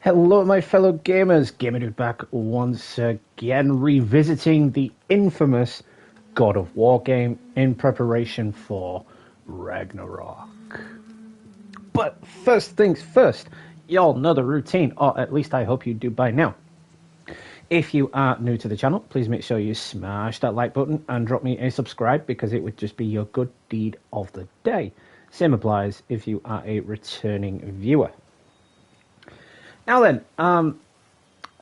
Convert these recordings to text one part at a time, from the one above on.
Hello, my fellow gamers. Gamer Dude back once again, revisiting the infamous God of War game in preparation for Ragnarok. But first things first, y'all know the routine, or at least I hope you do by now. If you are new to the channel, please make sure you smash that like button and drop me a subscribe because it would just be your good deed of the day. Same applies if you are a returning viewer. Now then, I'm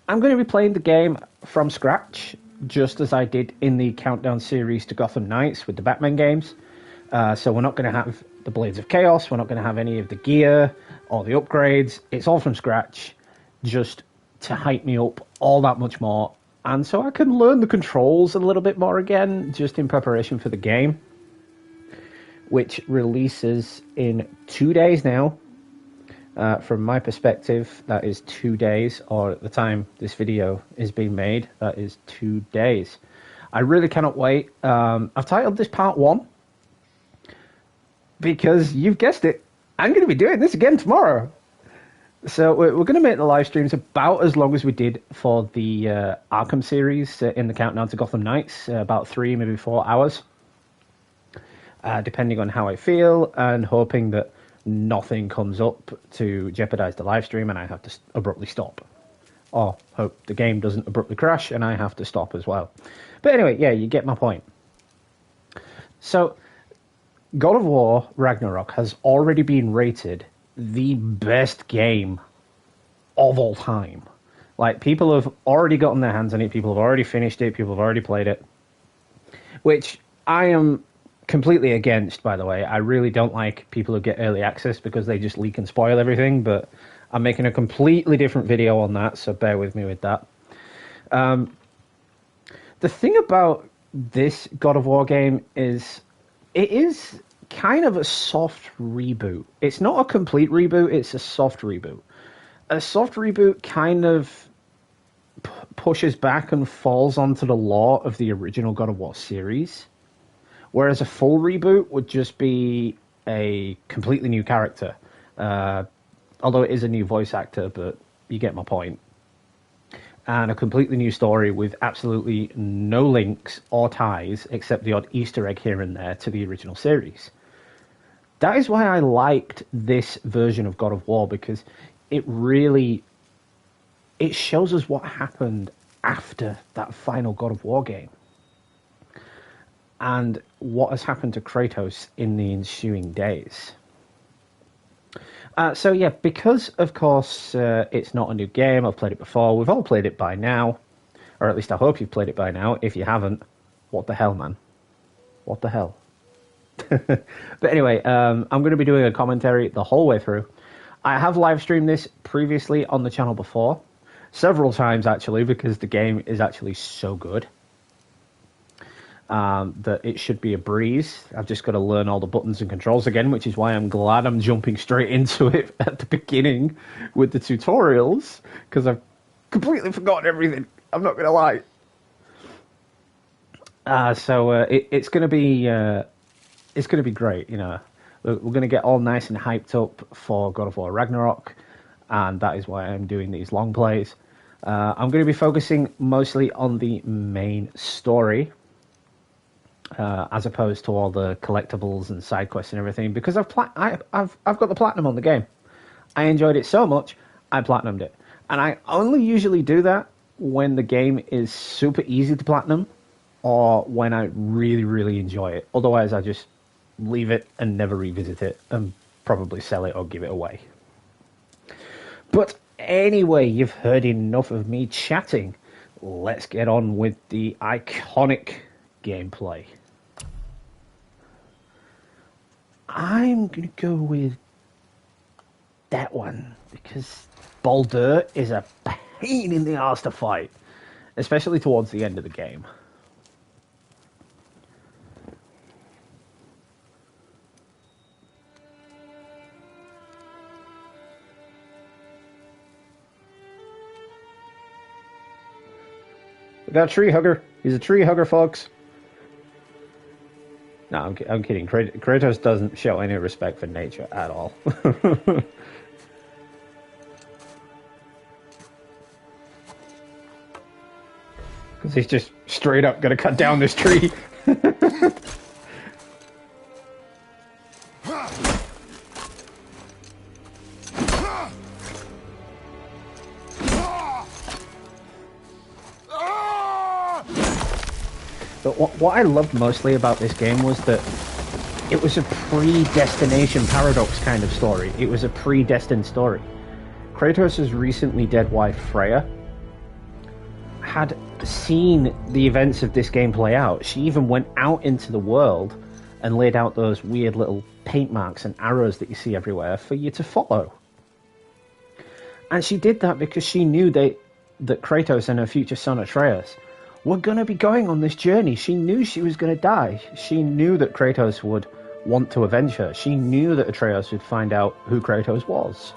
going to be playing the game from scratch, just as I did in the Countdown series to Gotham Knights with the Batman games. So we're not going to have the Blades of Chaos, we're not going to have any of the gear or the upgrades. It's all from scratch, just to hype me up all that much more. And so I can learn the controls a little bit more again, just in preparation for the game, which releases in 2 days now. From my perspective, that is 2 days, or at the time this video is being made, that is 2 days. I really cannot wait. I've titled this Part 1 because you've guessed it, I'm going to be doing this again tomorrow. So we're going to make the live streams about as long as we did for the Arkham series in the Countdown to Gotham Knights, about 3, maybe 4 hours, depending on how I feel, and hoping that nothing comes up to jeopardize the live stream and I have to abruptly stop. Or hope the game doesn't abruptly crash and I have to stop as well. But anyway, yeah, you get my point. So, God of War Ragnarok has already been rated the best game of all time. Like, people have already gotten their hands on it, people have already finished it, people have already played it. Which I am completely against, by the way. I really don't like people who get early access because they just leak and spoil everything, but I'm making a completely different video on that, so bear with me with that. The thing about this God of War game is it is kind of a soft reboot. It's not a complete reboot, it's a soft reboot. A soft reboot kind of pushes back and falls onto the lore of the original God of War series. Whereas a full reboot would just be a completely new character. Although it is a new voice actor, but you get my point. And a completely new story with absolutely no links or ties, except the odd Easter egg here and there, to the original series. That is why I liked this version of God of War, because it shows us what happened after that final God of War game. And what has happened to Kratos in the ensuing days. So yeah, because of course it's not a new game, I've played it before, we've all played it by now, or at least I hope you've played it by now. If you haven't, what the hell, man? What the hell? But anyway, I'm going to be doing a commentary the whole way through. I have live streamed this previously on the channel before, several times actually, because the game is actually so good. That it should be a breeze. I've just got to learn all the buttons and controls again, which is why I'm glad I'm jumping straight into it at the beginning with the tutorials, because I've completely forgotten everything. I'm not going to lie. It's going to be great. You know, we're going to get all nice and hyped up for God of War Ragnarok, and that is why I'm doing these long plays. I'm going to be focusing mostly on the main story. As opposed to all the collectibles and side quests and everything, because I've got the platinum on the game. I enjoyed it so much, I platinumed it, and I only usually do that when the game is super easy to platinum, or when I really, really enjoy it. Otherwise, I just leave it and never revisit it, and probably sell it or give it away. But anyway, you've heard enough of me chatting. Let's get on with the iconic gameplay. I'm going to go with that one, because Baldur is a pain in the arse to fight, especially towards the end of the game. We got a tree hugger. He's a tree hugger, folks. No, I'm kidding. Kratos doesn't show any respect for nature at all. Because he's just straight up going to cut down this tree. But what I loved mostly about this game was that it was a predestination paradox kind of story. It was a predestined story. Kratos' recently dead wife, Freya, had seen the events of this game play out. She even went out into the world and laid out those weird little paint marks and arrows that you see everywhere for you to follow. And she did that because she knew that Kratos and her future son Atreus were going to be going on this journey. She knew she was going to die. She knew that Kratos would want to avenge her. She knew that Atreus would find out who Kratos was.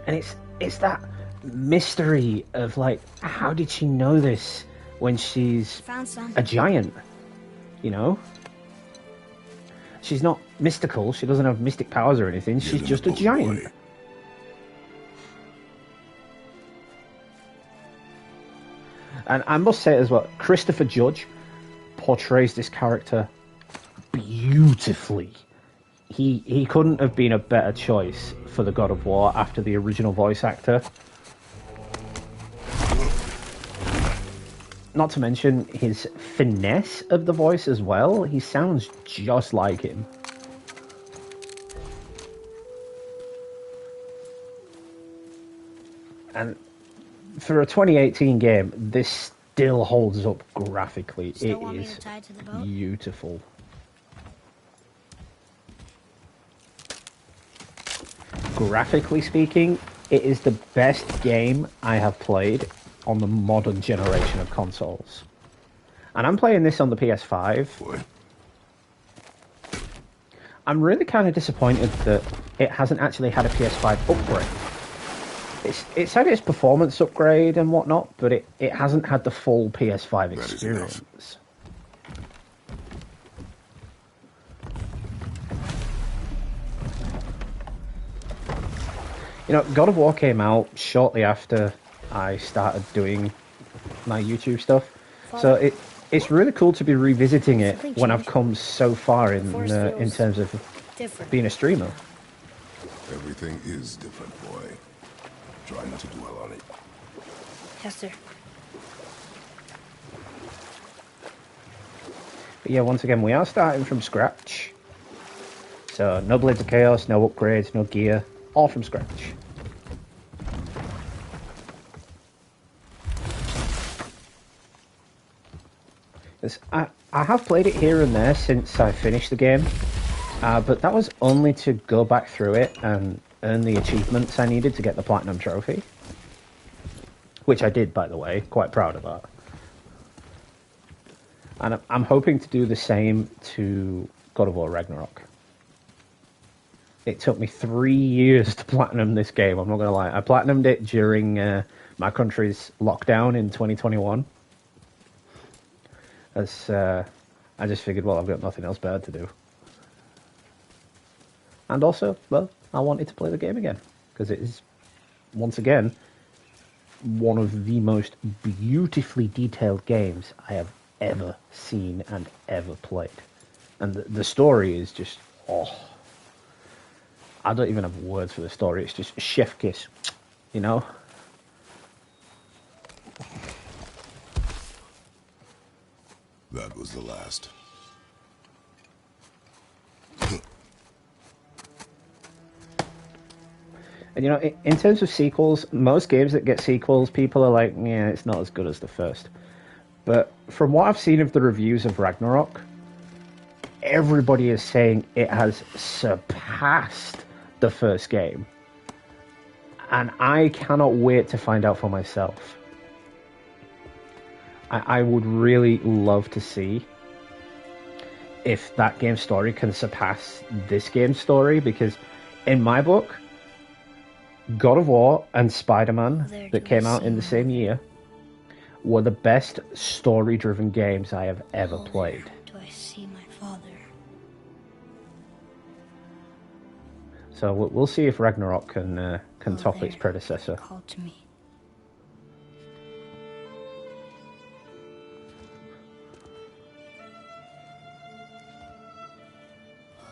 And it's that mystery of, like, how did she know this when she's a giant? You know? She's not mystical. She doesn't have mystic powers or anything. She's just a giant. Boy. And I must say as well, Christopher Judge portrays this character beautifully. He couldn't have been a better choice for the God of War after the original voice actor. Not to mention his finesse of the voice as well. He sounds just like him. And for a 2018 game, this still holds up graphically. It is beautiful. Graphically speaking, it is the best game I have played on the modern generation of consoles. And I'm playing this on the PS5. Boy. I'm really kind of disappointed that it hasn't actually had a PS5 upgrade. It's had its performance upgrade and whatnot, but it hasn't had the full PS5 experience. You know, God of War came out shortly after I started doing my YouTube stuff, so it's really cool to be revisiting it when I've come so far in terms of being a streamer. Everything is different, boy. Try not to dwell on it. Yes, sir. But yeah, once again, we are starting from scratch. So no Blades of Chaos, no upgrades, no gear, all from scratch. I have played it here and there since I finished the game, but that was only to go back through it and earn the achievements I needed to get the Platinum Trophy. Which I did, by the way. Quite proud of that. And I'm hoping to do the same to God of War Ragnarok. It took me 3 years to platinum this game, I'm not going to lie. I platinumed it during my country's lockdown in 2021. As I just figured, well, I've got nothing else better to do. And also, well, I wanted to play the game again. Because it is, once again, one of the most beautifully detailed games I have ever seen and ever played. And the story is just, oh. I don't even have words for the story. It's just chef kiss, you know? That was the last. And you know, in terms of sequels, most games that get sequels, people are like, yeah, it's not as good as the first. But from what I've seen of the reviews of Ragnarok, everybody is saying it has surpassed the first game. And I cannot wait to find out for myself. I would really love to see if that game's story can surpass this game's story, because in my book, God of War and Spider-Man that came out in the same year were the best story-driven games I have ever played. Do I see my father? So we'll see if Ragnarok can top its predecessor. Called to me.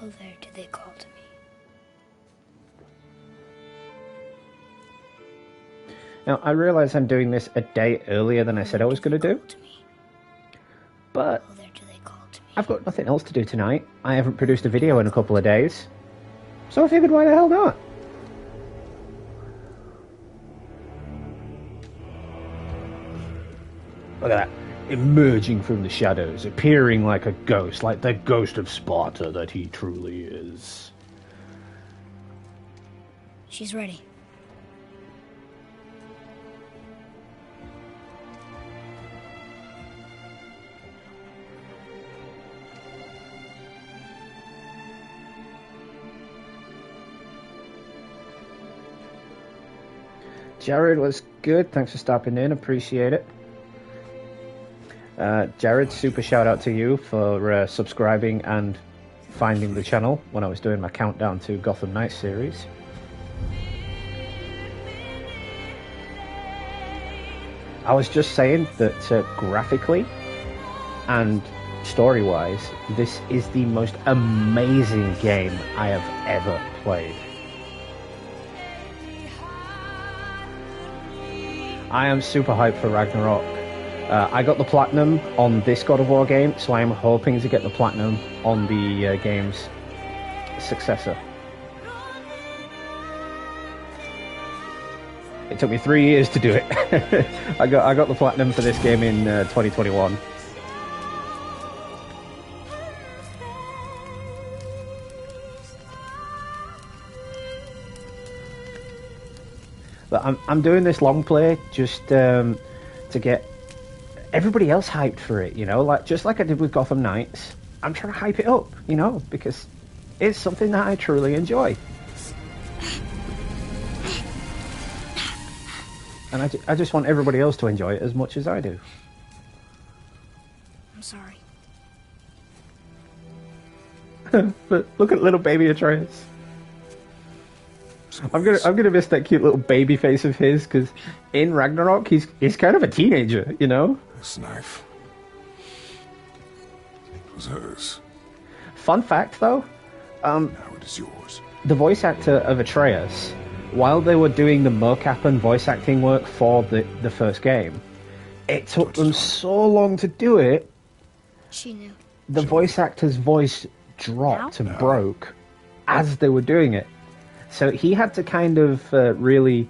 Oh, there do they call to me. Now, I realise I'm doing this a day earlier than I said I was going to do, but Oh, there do they call to me. I've got nothing else to do tonight. I haven't produced a video in a couple of days, so I figured why the hell not? Look at that. Emerging from the shadows, appearing like a ghost, like the ghost of Sparta that he truly is. She's ready. Jared was good. Thanks for stopping in. Appreciate it. Jared, super shout out to you for subscribing and finding the channel when I was doing my countdown to Gotham Knights series. I was just saying that graphically and story-wise, this is the most amazing game I have ever played. I am super hyped for Ragnarok. I got the platinum on this God of War game, so I am hoping to get the platinum on the game's successor. It took me 3 years to do it. I got the platinum for this game in 2021. But I'm doing this long play just to get everybody else hyped for it, you know, like just like I did with Gotham Knights. I'm trying to hype it up, you know, because it's something that I truly enjoy. And I just want everybody else to enjoy it as much as I do. I'm sorry. But look at little baby Atreus. I'm gonna miss that cute little baby face of his, because in Ragnarok he's kind of a teenager, you know. This knife. It was hers. Fun fact though, Now it is yours. the voice actor of Atreus, while they were doing the mocap and voice acting work for the first game, it took them so long to do it. She knew. The voice actor's voice dropped and broke as they were doing it. So he had to kind of really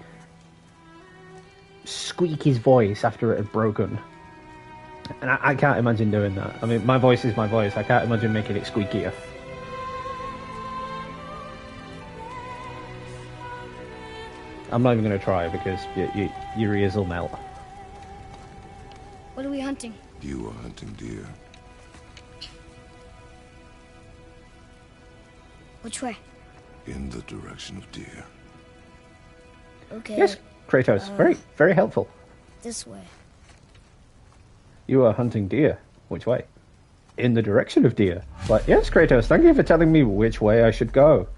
squeak his voice after it had broken. And I can't imagine doing that. I mean, my voice is my voice. I can't imagine making it squeakier. I'm not even going to try because your ears will melt. What are we hunting? You are hunting deer. Which way? In the direction of deer. Okay. Yes, Kratos. Very helpful. This way. You are hunting deer. Which way? In the direction of deer. But yes, Kratos, thank you for telling me which way I should go.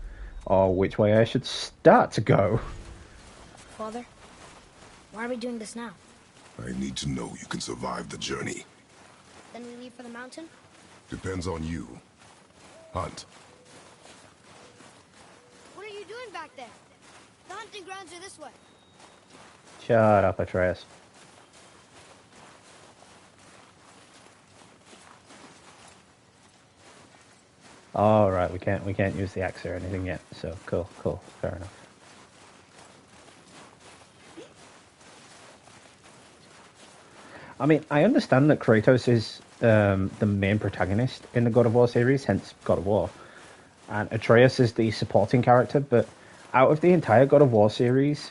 Or which way I should start to go. Father, why are we doing this now? I need to know you can survive the journey. Then we leave for the mountain? Depends on you. Hunt. What are you doing back there? The hunting grounds are this way. Shut up, Atreus. All right, we can't use the axe or anything yet. So cool, fair enough. I mean, I understand that Kratos is the main protagonist in the God of War series, hence God of War, and Atreus is the supporting character. But out of the entire God of War series,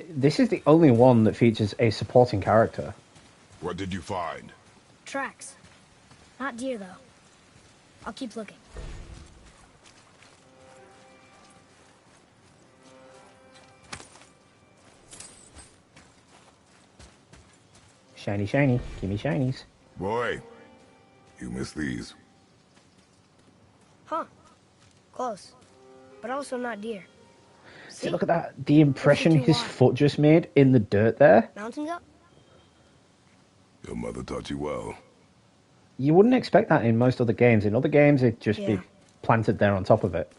this is the only one that features a supporting character. What did you find? Tracks. Not deer, though. I'll keep looking. Shiny, shiny. Give me shinies. Boy, you missed these. Huh. Close. But also not deer. See, look at that. The impression Looking his wild. foot just made in the dirt there. Mountains up? Your mother taught you well. You wouldn't expect that in most other games. In other games, it'd just be Yeah. planted there on top of it.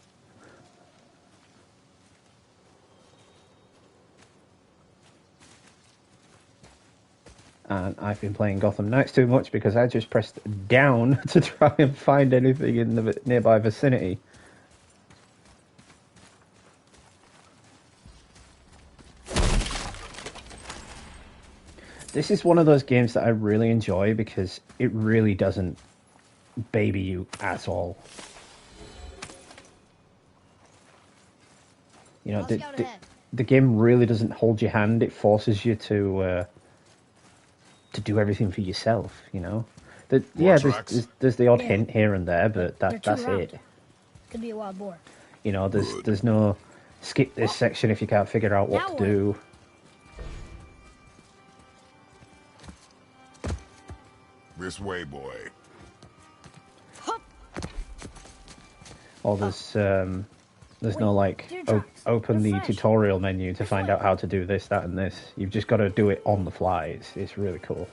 And I've been playing Gotham Knights too much because I just pressed down to try and find anything in the nearby vicinity. This is one of those games that I really enjoy because it really doesn't baby you at all. You know, I'll scout ahead. the game really doesn't hold your hand. It forces you to do everything for yourself. You know, More tracks? there's the odd Yeah. hint here and there, but They're too that's round. it. Could be a wild boar. You know, Good. there's no skip this section if you can't figure out what Now to what? do. This way, boy. Hup! Or there's no like deer tracks. open the They're fresh. tutorial menu to This find way. out how to do this, that, and this. You've just got to do it on the fly. It's really cool.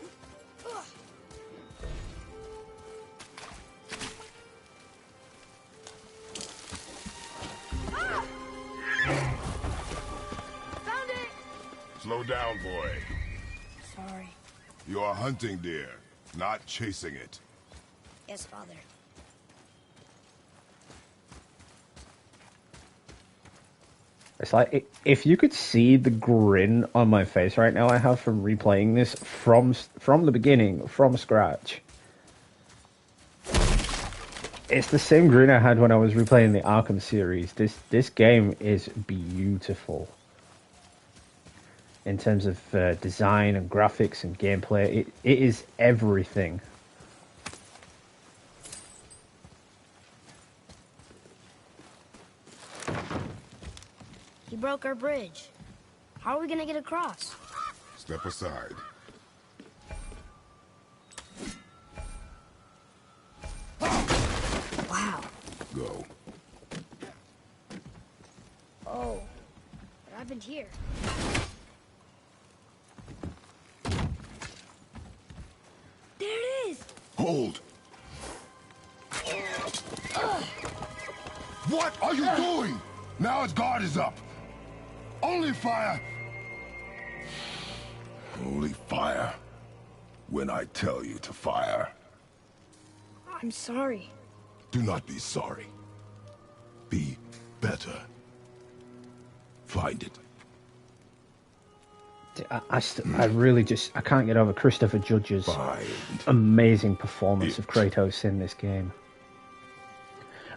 Found it! Slow down, boy. Sorry. You are hunting deer, not chasing it. Yes, Father. It's like if you could see the grin on my face right now I have from replaying this from the beginning, from scratch. It's the same grin I had when I was replaying the Arkham series. This game is beautiful. In terms of design and graphics and gameplay, it is everything. He broke our bridge. How are we gonna get across? Step aside. Wow. Go. Oh. What happened here? There it is! Hold! What are you doing? Now its guard is up. Only fire. Only fire. When I tell you to fire. I'm sorry. Do not be sorry. Be better. Find it. I really I can't get over Christopher Judge's Find amazing performance of it. Kratos in this game.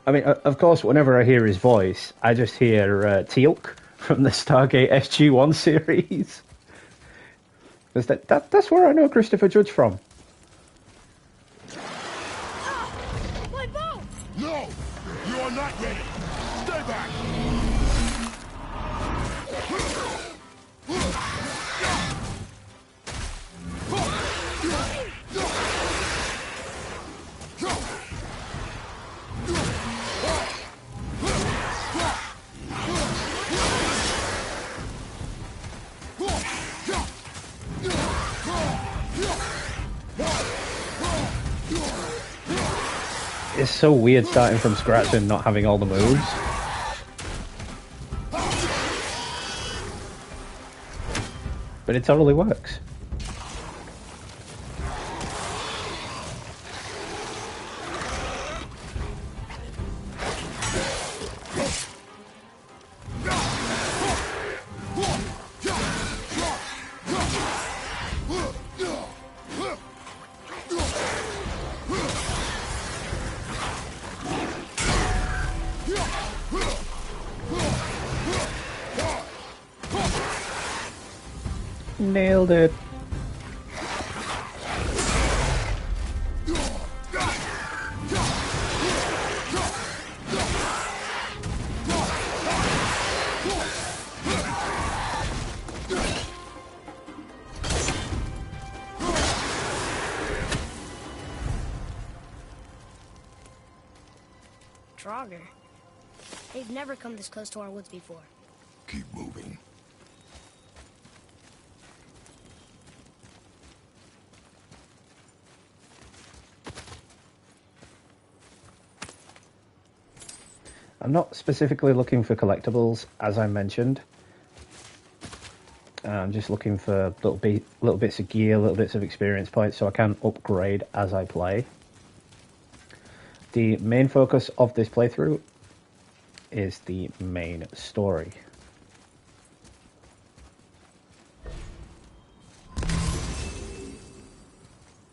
I mean, of course, whenever I hear his voice, I just hear Teal'c from the Stargate SG-1 series. Because that's where I know Christopher Judge from. My bow! No! You are not ready! Stay back! It's so weird starting from scratch and not having all the moves. But it totally works. Nailed it. Draugr. They've never come this close to our woods before. Keep moving. I'm not specifically looking for collectibles, as I mentioned. I'm just looking for little bits of gear, little bits of experience points, so I can upgrade as I play. The main focus of this playthrough is the main story.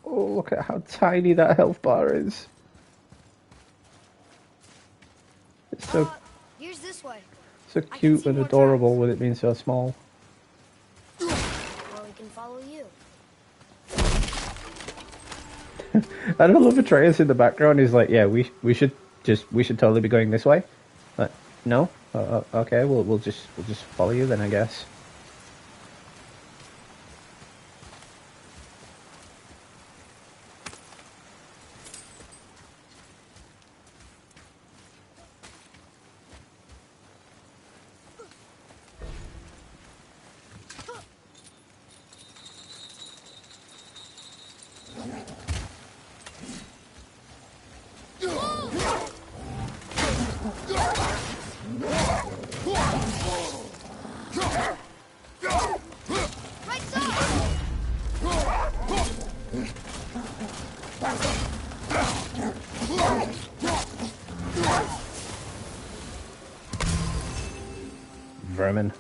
Oh, look at how tiny that health bar is. It's Here's this way. so cute and adorable with it being so small. Or we can follow you. I don't love Atreus in the background. He's like, yeah, we should totally be going this way. But no, okay, we'll just follow you then, I guess. Vermin.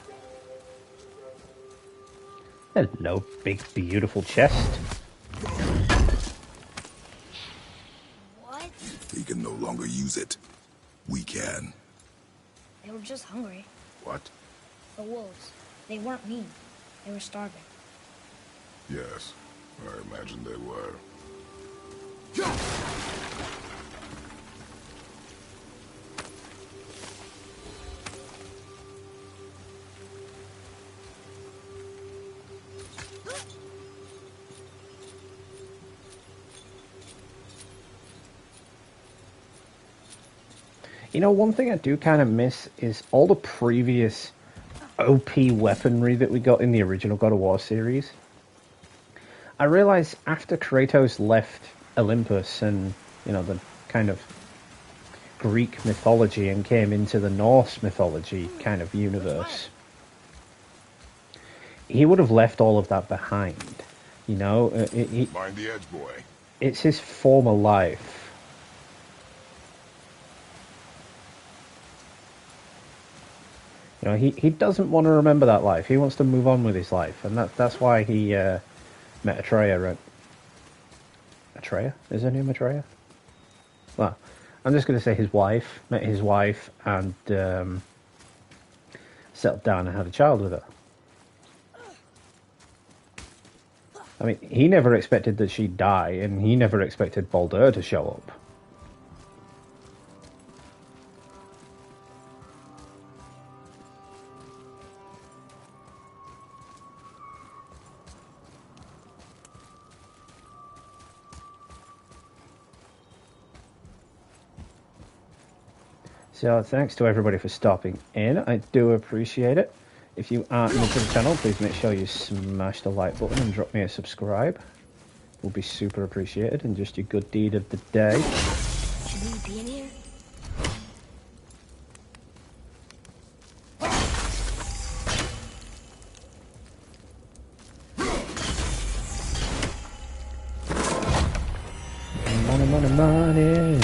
Hello, big beautiful chest. What? He can no longer use it. We can. They were just hungry. What? The wolves. They weren't mean. They were starving. Yes, I imagine they were. You know, one thing I do kind of miss is all the previous OP weaponry that we got in the original God of War series. I realized after Kratos left Olympus and, you know, the kind of Greek mythology and came into the Norse mythology kind of universe, he would have left all of that behind. You know, Mind the edge, boy. it's his former life. You know, he doesn't want to remember that life. He wants to move on with his life, and that's why he met Atreya. Atreya? Is her name Atreya? Well, I'm just going to say his wife. Met his wife and settled down and had a child with her. I mean, he never expected that she'd die, and he never expected Baldur to show up. So thanks to everybody for stopping in. I do appreciate it. If you are new to the channel, please make sure you smash the like button and drop me a subscribe. Will be super appreciated and just your good deed of the day. Should we be in here? Money, money, money.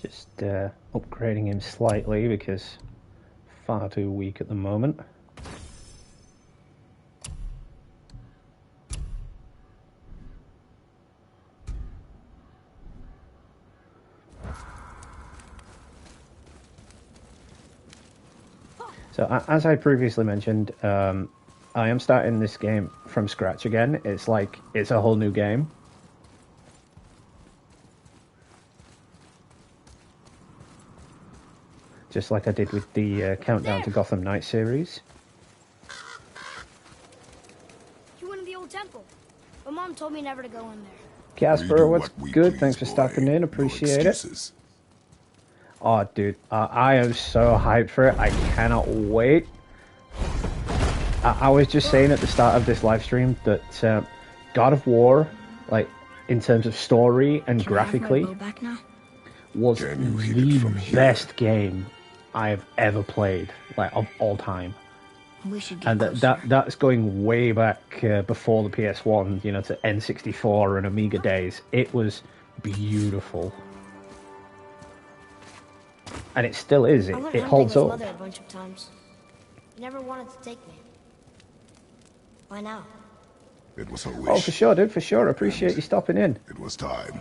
Just upgrading him slightly because far too weak at the moment. So as I previously mentioned, I am starting this game from scratch again. It's like it's a whole new game. Just like I did with the Countdown to Gotham Knights series. You went to the old temple. My mom told me never to go in there. Casper, We do what's what we good? please, Thanks for boy. stopping in. No Appreciate it. excuses. Oh, dude, I am so hyped for it. I cannot wait. I was just saying at the start of this live stream that God of War, like in terms of story and graphically, Back now? was Can you hit it the from here? best game I have ever played, like of all time. We should get And that's going way back before the PS1, you know, to N64 and Amiga days. It was beautiful. And it still is. I went It hunting holds with up. Mother a bunch of times. You never wanted to take me. Why now? It was her wish. Oh, for sure, dude, for sure. I appreciate you stopping in. It was time.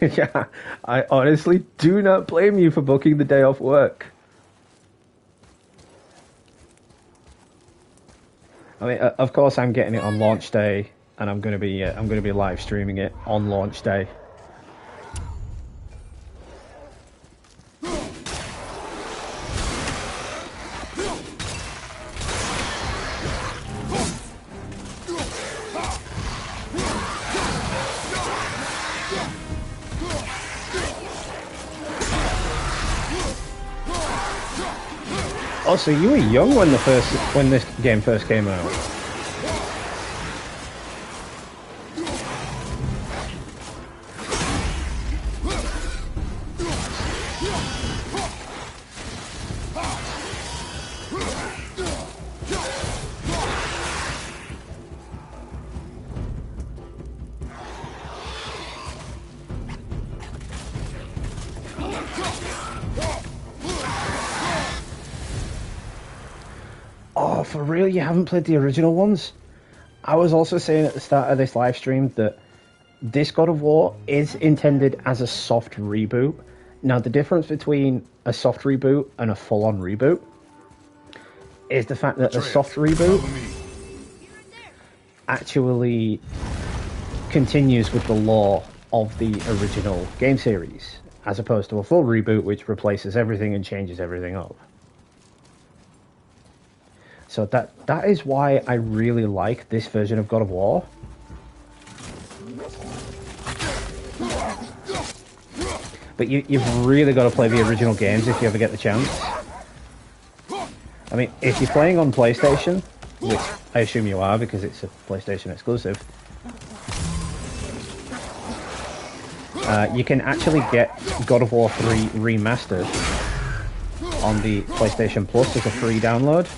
Yeah, I honestly do not blame you for booking the day off work. I mean, of course, I'm getting it on launch day, and I'm gonna be live streaming it on launch day. Oh, so you were young when this game first came out. Oh, for real? You haven't played the original ones? I was also saying at the start of this live stream that this God of War is intended as a soft reboot. Now, the difference between a soft reboot and a full-on reboot is the fact that a soft reboot actually continues with the lore of the original game series, as opposed to a full reboot which replaces everything and changes everything up. So that is why I really like this version of God of War. But you've really got to play the original games if you ever get the chance. I mean, if you're playing on PlayStation, which I assume you are because it's a PlayStation exclusive, you can actually get God of War 3 Remastered on the PlayStation Plus as a free download.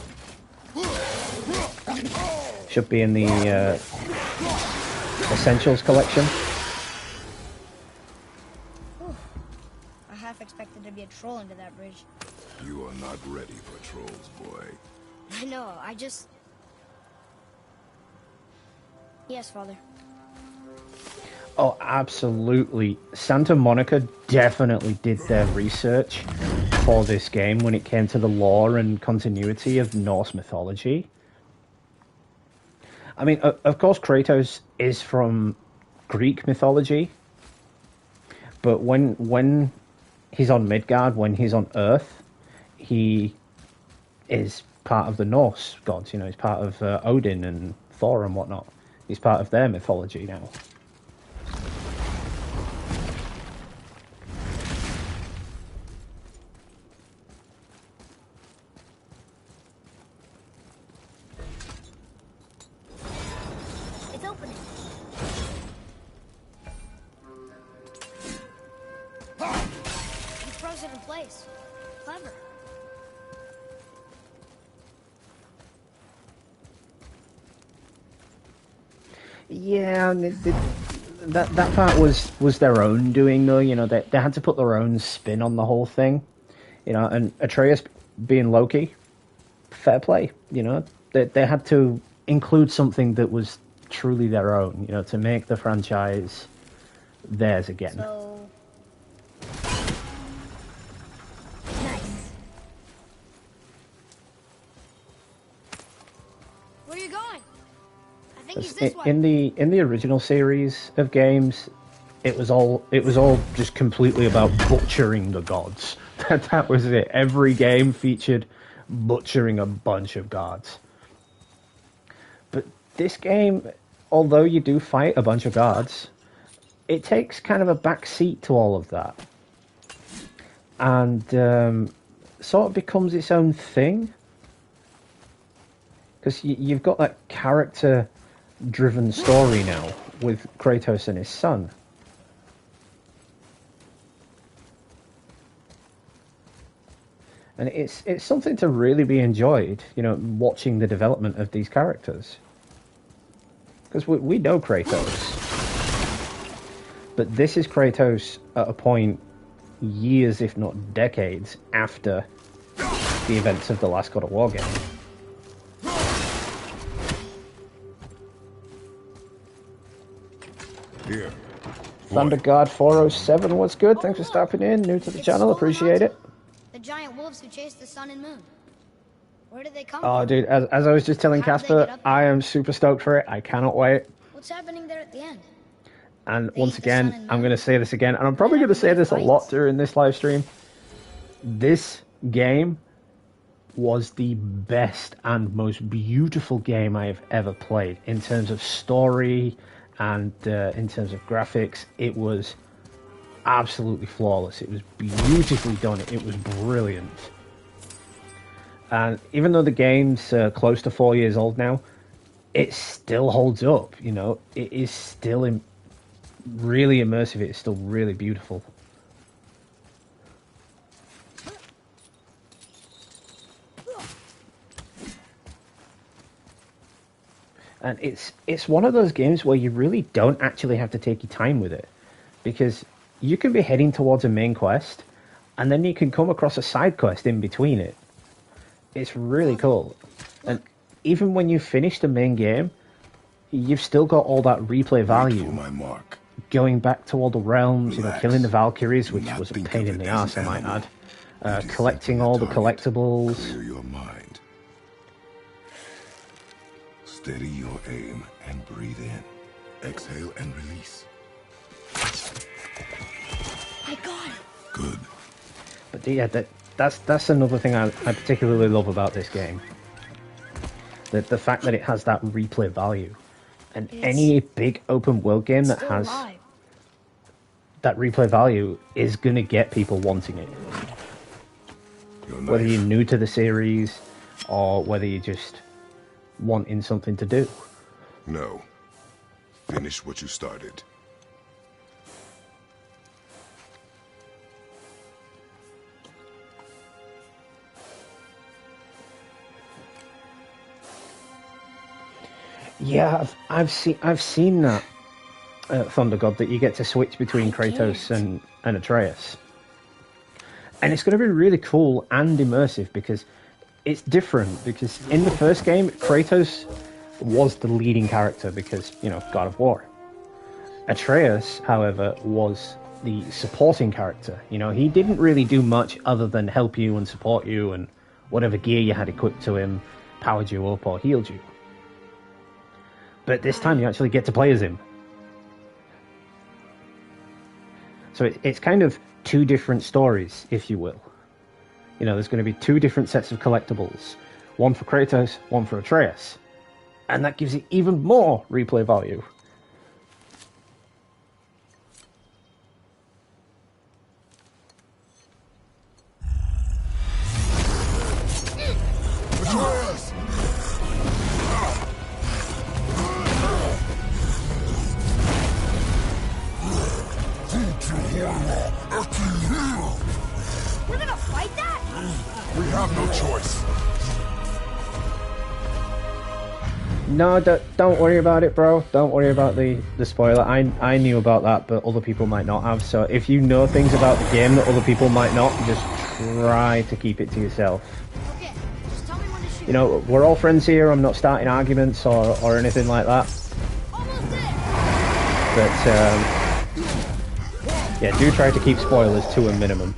Should be in the Essentials collection. I half expected to be a troll under that bridge. You are not ready for trolls, boy. I know, I just... Yes, Father. Oh, absolutely. Santa Monica definitely did their research for this game when it came to the lore and continuity of Norse mythology. I mean, of course, Kratos is from Greek mythology, but when he's on Midgard, when he's on Earth, he is part of the Norse gods. You know, he's part of Odin and Thor and whatnot. He's part of their mythology now. It's opening. He froze it in place. Clever. Yeah, that part was their own doing, though. You know, they had to put their own spin on the whole thing. You know, and Atreus being Loki, fair play. You know, they had to include something that was truly their own, you know, to make the franchise theirs again. So... Nice. Where are you going? I think he's this way. In the original series of games, it was all just completely about butchering the gods. That was it. Every game featured butchering a bunch of gods. But this game, although you do fight a bunch of gods, it takes kind of a back seat to all of that. And sort of becomes its own thing. Because you've got that character-driven story now with Kratos and his son. And it's something to really be enjoyed, you know, watching the development of these characters. Because we know Kratos. But this is Kratos at a point years, if not decades, after the events of the last God of War game. Here. Thunder God 407 was good. Thanks for stopping in. New to the channel. Appreciate it. The giant wolves who chase the sun and moon. Where did they come Oh, from? dude, as I was just telling How did they get Casper, up there? I am super stoked for it. I cannot wait. What's happening there at the end? And They once eat the sun again, and I'm moon. going to say this again, and I'm probably going to say this a lot during this live stream. This game was the best and most beautiful game I have ever played. In terms of story and in terms of graphics, it was absolutely flawless. It was beautifully done. It was brilliant. And even though the game's close to 4 years old now, it still holds up, you know. It is still really immersive. It's still really beautiful. And it's one of those games where you really don't actually have to take your time with it. Because you can be heading towards a main quest, and then you can come across a side quest in between it. It's really cool. And even when you finish the main game, you've still got all that replay value. For my mark. Going back to all the realms, you know, Relax. killing the Valkyries, which Do not was a think pain of in it the as ass, I an might animal. add. It is Collecting simply a all the target. collectibles. Clear your mind. Steady your aim and breathe in. Exhale and release. I got it. Good. But yeah, that's another thing I particularly love about this game. The fact that it has that replay value. And It's any big open world game that Still has alive. that replay value is going to get people wanting it. Your Whether knife. you're new to the series or whether you're just wanting something to do. No. Finish what you started. Yeah, I've seen that Thunder God, that you get to switch between I Kratos can't. and Atreus, and it's going to be really cool and immersive because it's different. Because in the first game, Kratos was the leading character because, you know, God of War. Atreus, however, was the supporting character. You know, he didn't really do much other than help you and support you, and whatever gear you had equipped to him powered you up or healed you. But this time you actually get to play as him. So it's kind of two different stories, if you will. You know, there's going to be two different sets of collectibles. One for Kratos, one for Atreus. And that gives it even more replay value. Atreus! We're gonna fight that? We have no choice. No, don't worry about it, bro. Don't worry about the spoiler. I knew about that, but other people might not have. So if you know things about the game that other people might not, just try to keep it to yourself. Okay, just tell me when to shoot. You know, we're all friends here. I'm not starting arguments or anything like that. But yeah, do try to keep spoilers to a minimum.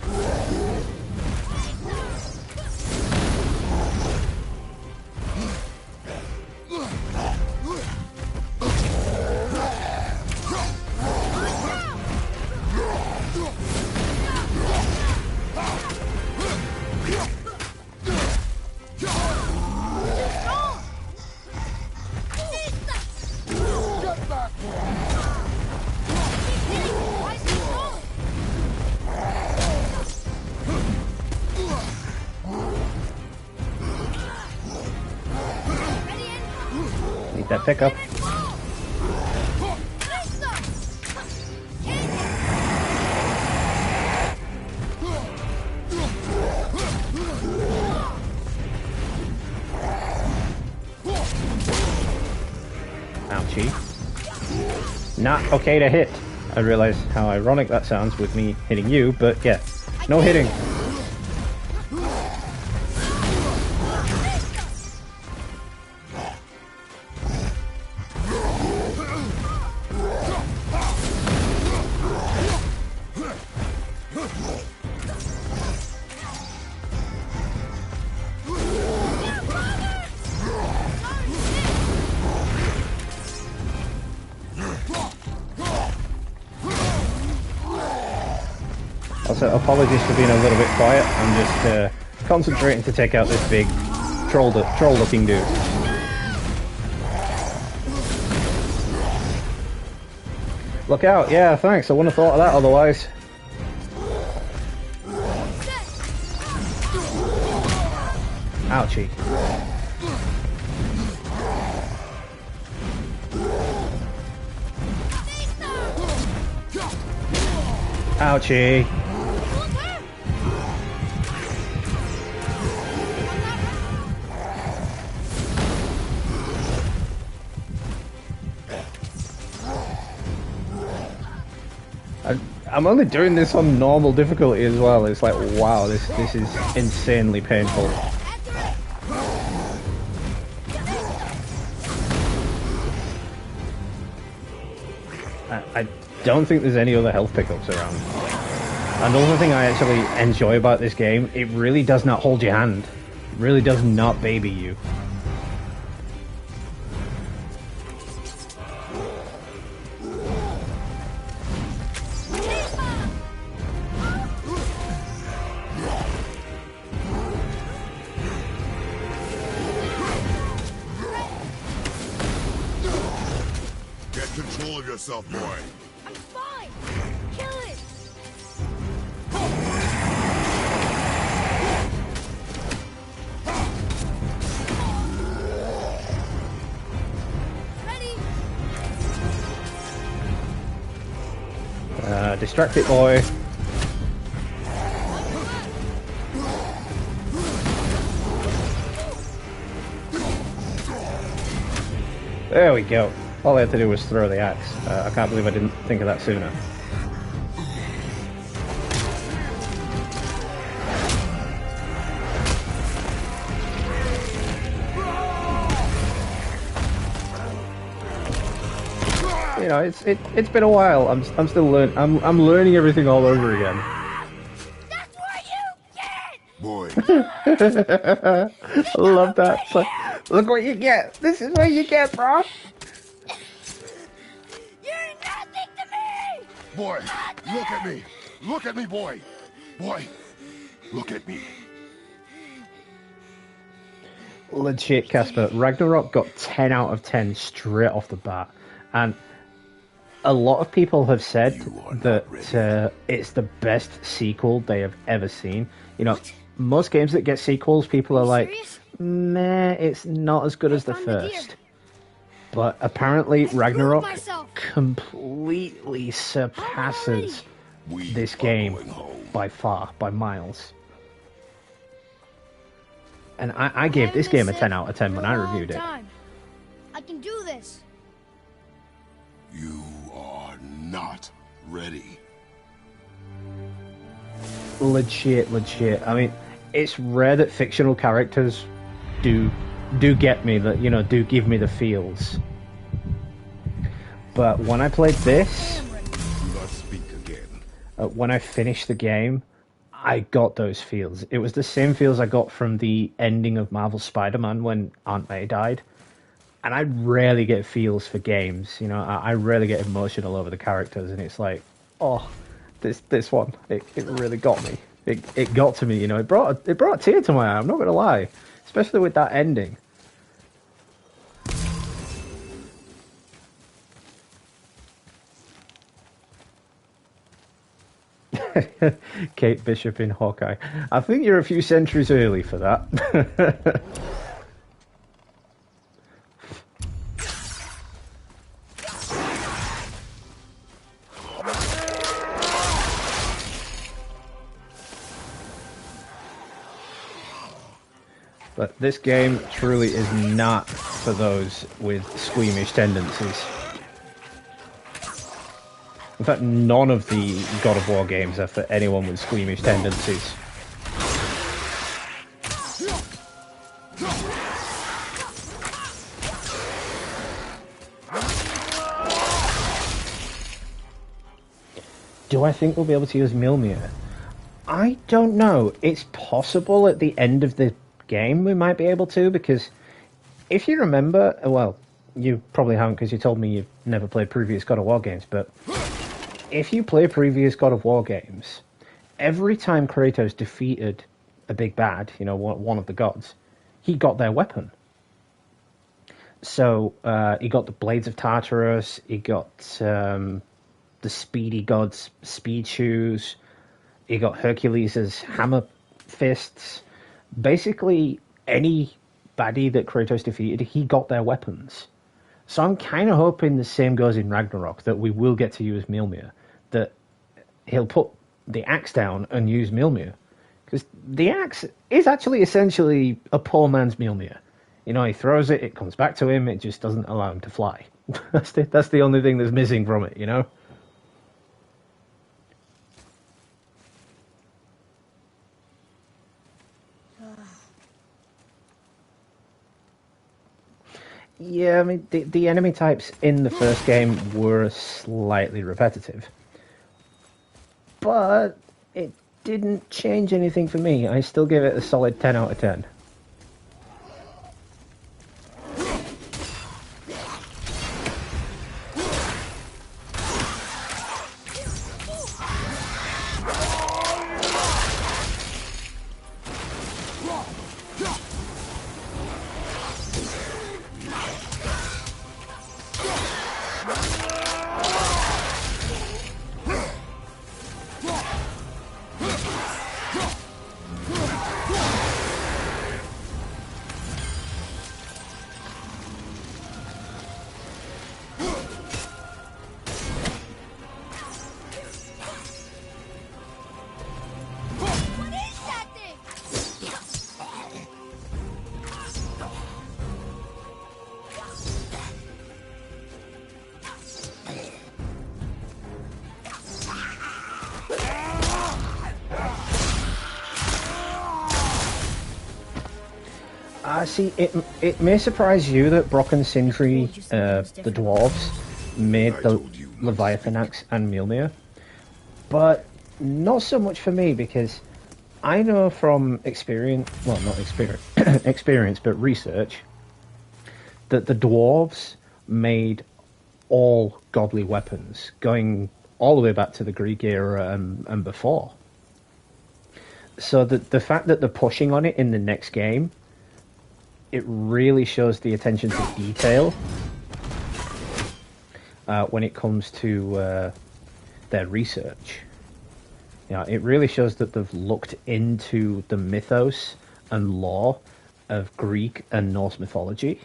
Need that pickup. Ouchie. Not okay to hit. I realize how ironic that sounds with me hitting you, but yeah, no hitting. Also, apologies for being a little bit quiet. I'm just concentrating to take out this big troll-looking dude. Look out! Yeah, thanks. I wouldn't have thought of that otherwise. Ouchie. Ouchie. I'm only doing this on normal difficulty as well. It's like, wow, this is insanely painful. I don't think there's any other health pickups around. Another thing I actually enjoy about this game, it really does not hold your hand. It really does not baby you. Control of yourself, boy. I'm fine. Kill it. Ready? Distract it, boy. There we go. All I had to do was throw the axe. I can't believe I didn't think of that sooner. You know, it's been a while. I'm still learning. I'm learning everything all over again. That's what you get. Boy. I love that. It's like, look what you get. This is what you get, bro. Boy, look at me. Look at me, boy. Boy, look at me. Legit, Casper. Ragnarok got 10 out of 10 straight off the bat. And a lot of people have said that it's the best sequel they have ever seen. You know, most games that get sequels, people are like, meh, it's not as good as the first. But apparently Ragnarok completely surpasses this game by far, by miles. And I gave this game a 10 out of 10 when I reviewed it. I can do this. You are not ready. Legit. I mean, it's rare that fictional characters do get me, that, you know, do give me the feels. But when I played this, Do not speak again. when I finished the game, I got those feels. It was the same feels I got from the ending of Marvel Spider-Man when Aunt May died. And I rarely get feels for games, you know. I rarely get emotional over the characters, and it's like, oh, this one, it really got me. It got to me, you know. It brought a tear to my eye. I'm not gonna lie, especially with that ending. Kate Bishop in Hawkeye. I think you're a few centuries early for that. But this game truly is not for those with squeamish tendencies. In fact, none of the God of War games are for anyone with squeamish tendencies. Do I think we'll be able to use Mjolnir? I don't know. It's possible at the end of the game we might be able to, because if you remember, well, you probably haven't because you told me you've never played previous God of War games, but if you play previous God of War games, every time Kratos defeated a big bad, you know, one of the gods, he got their weapon. So he got the Blades of Tartarus, he got the Speedy God's speed shoes, he got Hercules' hammer fists. Basically, any baddie that Kratos defeated, he got their weapons. So I'm kind of hoping the same goes in Ragnarok, that we will get to use Mjolnir, that he'll put the axe down and use Mjolnir. Because the axe is actually essentially a poor man's Mjolnir. You know, he throws it, it comes back to him, it just doesn't allow him to fly. That's the only thing that's missing from it, you know? Yeah, I mean, the enemy types in the first game were slightly repetitive. But it didn't change anything for me. I still give it a solid 10 out of 10. See, it may surprise you that Brock and Sindri, the dwarves, made the Leviathan axe and Mjolnir, but not so much for me, because I know from experience, well, not experience, experience, but research, that the dwarves made all godly weapons, going all the way back to the Greek era and before. So the fact that they're pushing on it in the next game, it really shows the attention to detail when it comes to their research. You know, it really shows that they've looked into the mythos and lore of Greek and Norse mythology.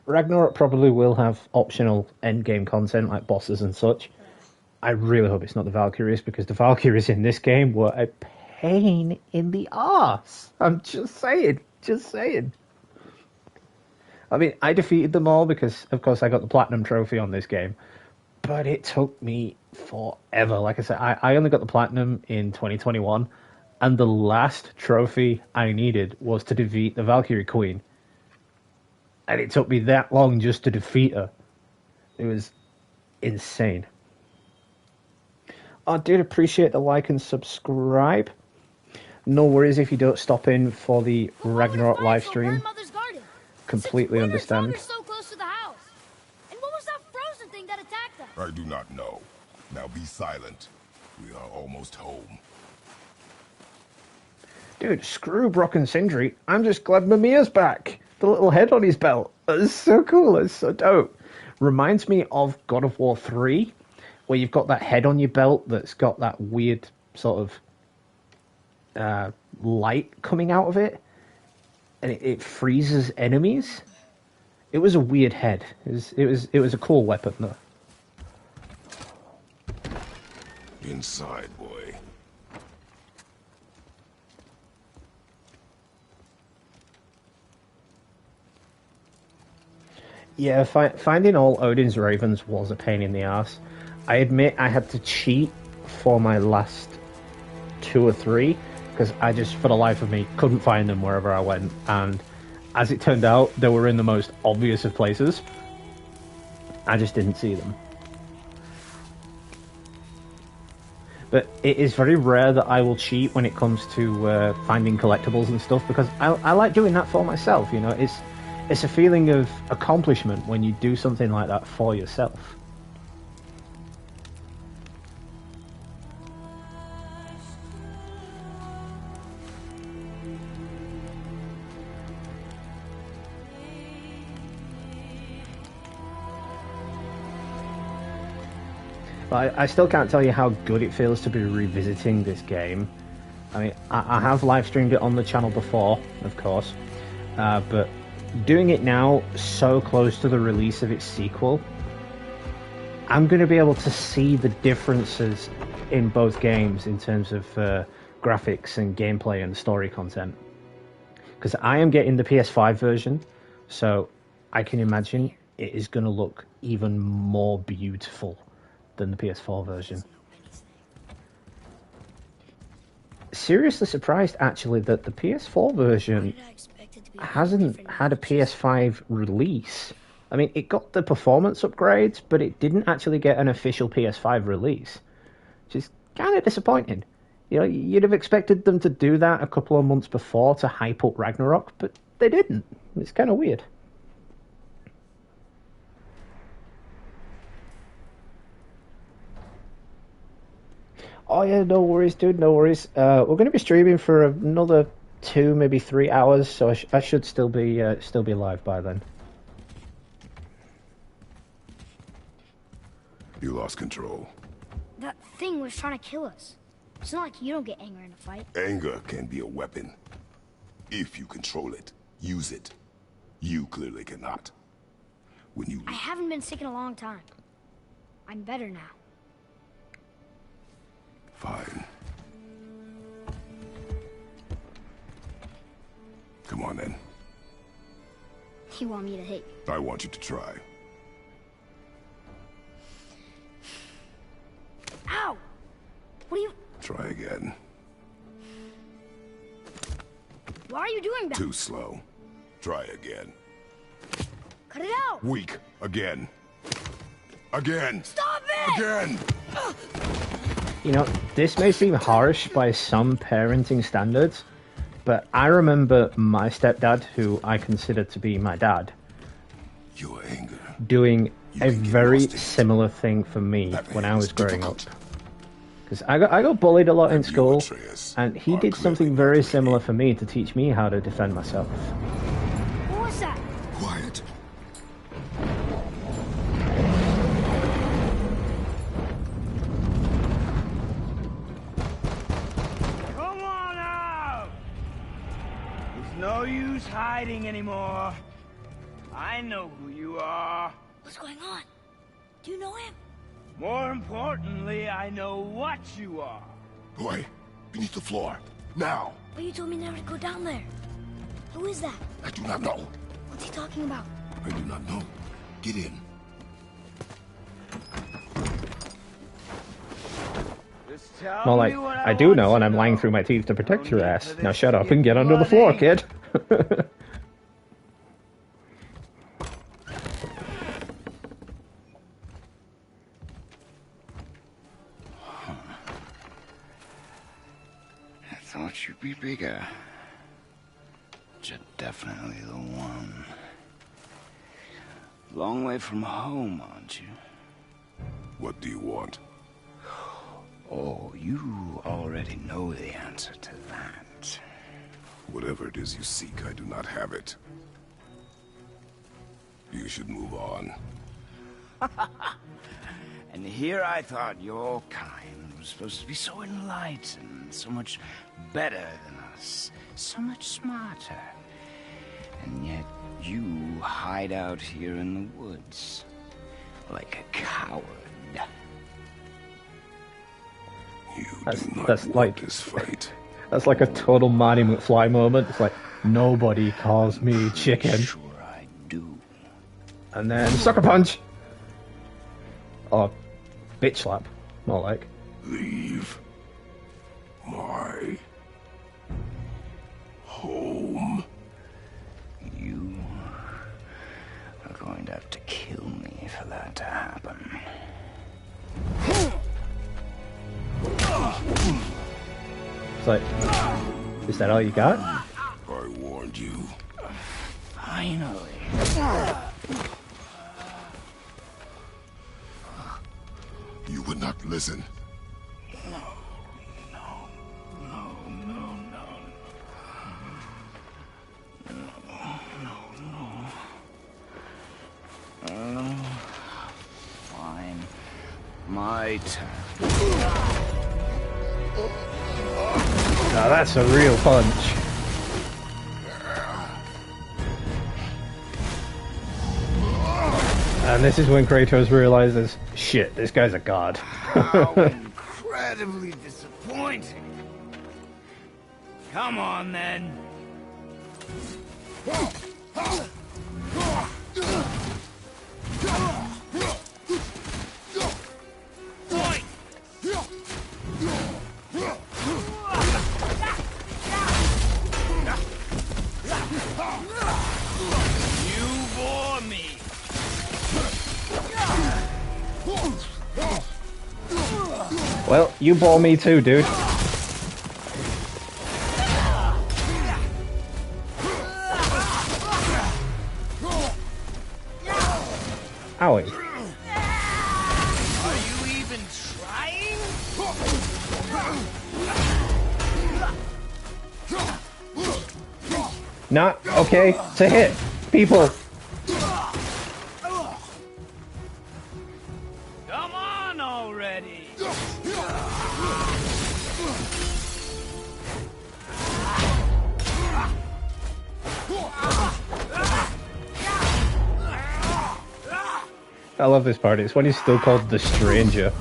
Ragnarok probably will have optional endgame content like bosses and such. I really hope it's not the Valkyries, because the Valkyries in this game were a pain in the arse. I'm just saying, just saying. I mean, I defeated them all because, of course, I got the platinum trophy on this game. But it took me forever. Like I said, I only got the platinum in 2021, and the last trophy I needed was to defeat the Valkyrie Queen. And it took me that long just to defeat her. It was insane. I did appreciate the like and subscribe. No worries if you don't stop in for the Ragnarok live stream. Completely understand. So close to the house. And what was that frozen thing that attacked us? I do not know. Now be silent. We are almost home. Dude, screw Brock and Sindri. I'm just glad Mimir's back. The little head on his belt. That's so cool. That's so dope. Reminds me of God of War 3, where you've got that head on your belt that's got that weird sort of light coming out of it, and it freezes enemies. It was a weird head. It was a cool weapon though. Inside, boy. Yeah, finding all Odin's ravens was a pain in the ass. I admit I had to cheat for my last 2 or 3 because I just, for the life of me, couldn't find them wherever I went. And as it turned out, they were in the most obvious of places. I just didn't see them. But it is very rare that I will cheat when it comes to finding collectibles and stuff because I like doing that for myself. You know, it's a feeling of accomplishment when you do something like that for yourself. But I still can't tell you how good it feels to be revisiting this game. I mean, I have live streamed it on the channel before, of course, but doing it now, so close to the release of its sequel, I'm going to be able to see the differences in both games in terms of graphics and gameplay and story content. Because I am getting the PS5 version, so I can imagine it is going to look even more beautiful than the PS4 version. Seriously surprised, actually, that the PS4 version hasn't had a PS5 release. I mean, it got the performance upgrades, but it didn't actually get an official PS5 release, which is kind of disappointing. You know, you'd have expected them to do that a couple of months before to hype up Ragnarok, but they didn't. It's kind of weird. Oh yeah, no worries, dude, no worries. We're going to be streaming for another 2, maybe 3 hours, so I should still be live by then. You lost control. That thing was trying to kill us. It's not like you don't get angry in a fight. Anger can be a weapon. If you control it, use it. You clearly cannot. When you... I haven't been sick in a long time. I'm better now. Fine. Come on then. You want me to hit you? I want you to try. Ow! What are you... Try again. Why are you doing that? Too slow. Try again. Cut it out! Weak. Again. Again. Stop it! Again! You know, this may seem harsh by some parenting standards, but I remember my stepdad, who I consider to be my dad, Your anger. doing a very similar thing for me when I was growing up. Because I got bullied a lot in school, and he did something very similar for me to teach me how to defend myself. What was that? Quiet. Come on out! There's no use hiding anymore. I know who you are. What's going on? Do you know him? More importantly, I know what you are. Boy, beneath the floor. Now. But you told me never to go down there. Who is that? I do not know. What's he talking about? I do not know. Get in. Just tell More like, me what I do want know, and to I'm lying know. through my teeth to protect No your need ass. for Now this shut to up get and get under the floor, bloody. kid. I thought you'd be bigger. But you're definitely the one. Long way from home, aren't you? What do you want? Oh, you already know the answer to that. Whatever it is you seek, I do not have it. You should move on. And here I thought your kind was supposed to be so enlightened, so much better than us, so much smarter. And yet you hide out here in the woods, like a coward. You That's- do not that's want like- this fight. That's like a total Marty McFly moment. It's like, nobody calls me chicken. Sure I do. And then sucker punch. Or bitch slap, more like. Leave my home. You are going to have to kill me for that to happen. It's like, is that all you got? I warned you. Finally. You would not listen. Fine. My turn. Now that's a real punch. And this is when Kratos realizes, shit, this guy's a god. How incredibly disappointing. Come on, then. You bore me. Well, you bore me too, dude. Owie. Are you even trying? Not okay to hit people. Come on already. I love this part. It's when he's still called the Stranger.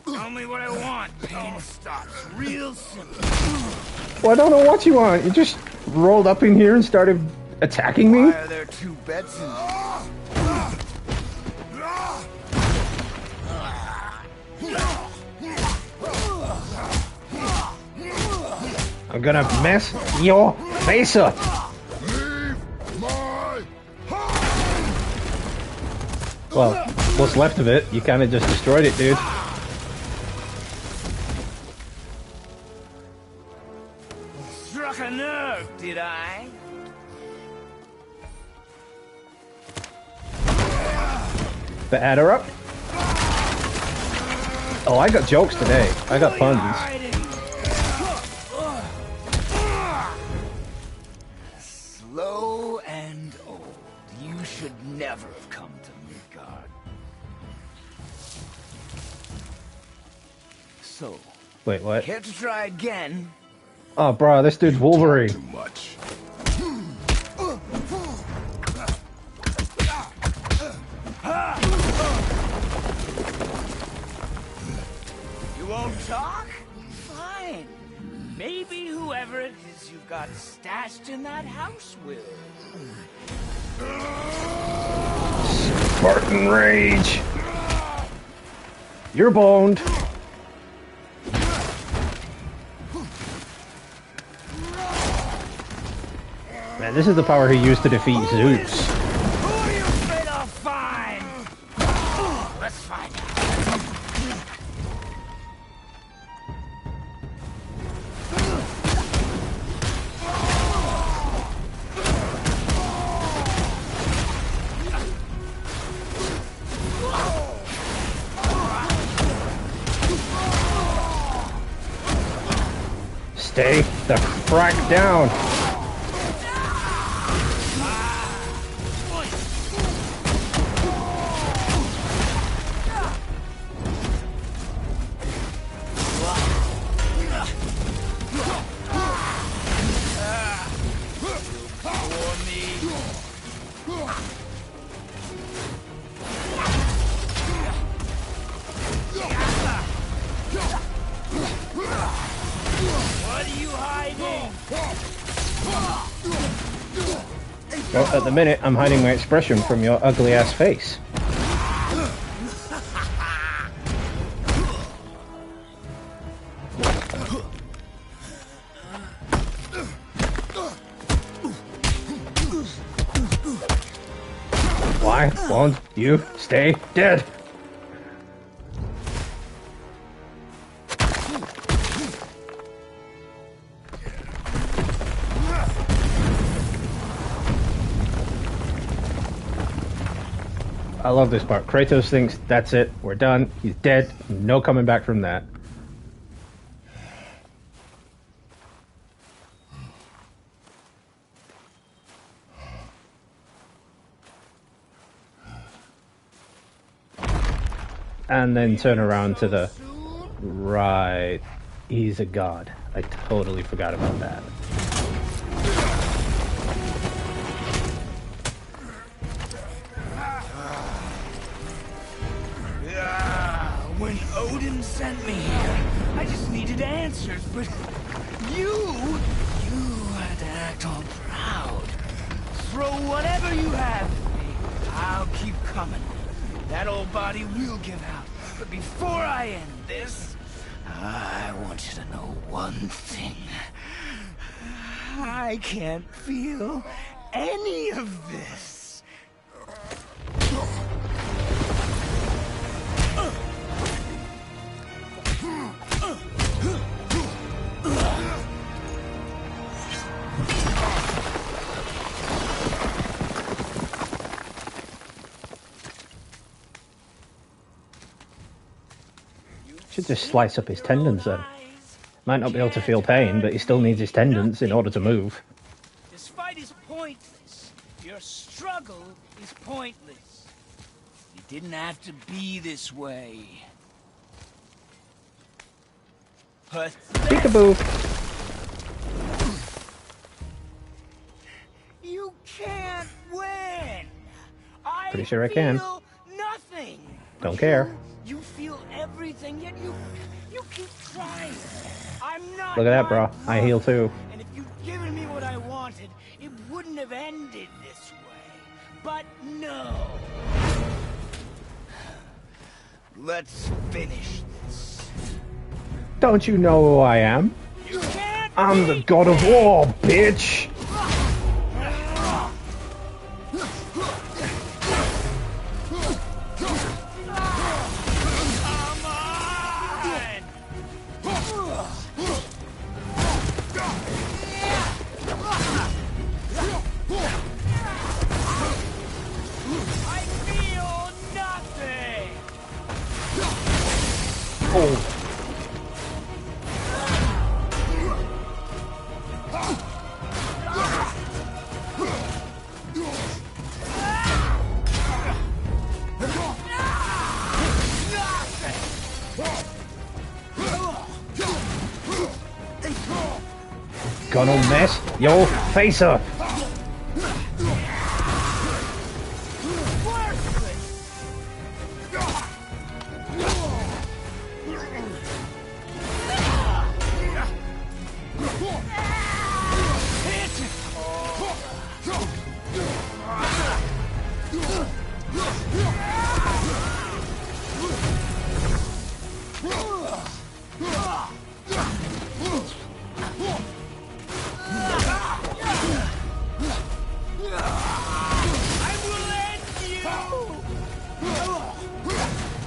Tell me what I want. Pain stops real simple. Well, I don't know what you want. You just rolled up in here and started attacking me? Why are there two beds in here? I'm gonna mess your face up. Leave my Well, what's left of it, you kinda just destroyed it, dude. Struck a nerve, did I? Add her up. Oh, I got jokes today. I got puns. Slow and old. You should never have come to Midgard. So, Wait, what? care to try again? Oh, bro, this dude's Wolverine. too much. You won't talk? you've got stashed in that house, Will. Spartan rage. You're boned. Man, this is the power he used to defeat Zeus. Who are you afraid I'll find? Let's find out. Stay the frack down. What are you hiding? Well, at the minute, I'm hiding my expression from your ugly ass face. Why won't you stay dead? I love this part. Kratos thinks, that's it, we're done, he's dead, no coming back from that. And then turn around to the right. He's a god. I totally forgot about that. When Odin sent me here, I just needed answers, but you had to act all proud. Throw whatever you have at me. I'll keep coming. That old body will give out. But before I end this, I want you to know one thing. I can't feel any of this. Should just slice up his tendons then. Might not be able to feel pain, but he still needs his tendons in order to move. This fight is pointless. Your struggle is pointless. It didn't have to be this way. Peekaboo! You can't win. Pretty sure I can. Feel nothing. Don't care. You feel everything, yet you keep trying. I'm not. Look at that, bro. I heal too. And if you'd given me what I wanted, it wouldn't have ended this way. But no. Let's finish this. Don't you know who I am? You can't. I'm the god of war, bitch! Gonna mess your face up!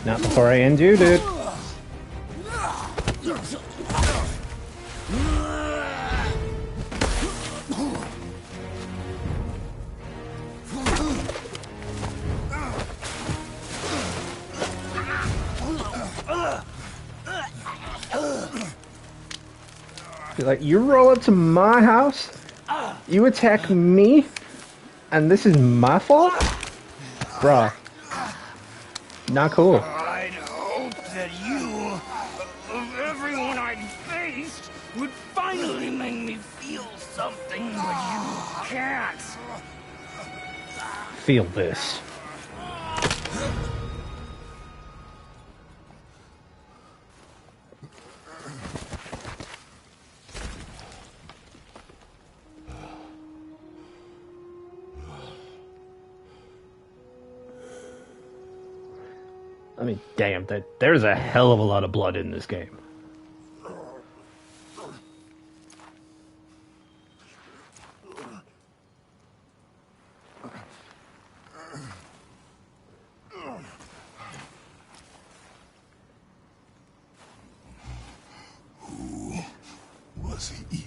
Not before I end you, dude. You're like, you roll up to my house, you attack me, and this is my fault? Bruh. Not cool. I'd hope that you, of everyone I'd faced, would finally make me feel something, but you can't. Feel this. I mean, damn, there's a hell of a lot of blood in this game. Who was he?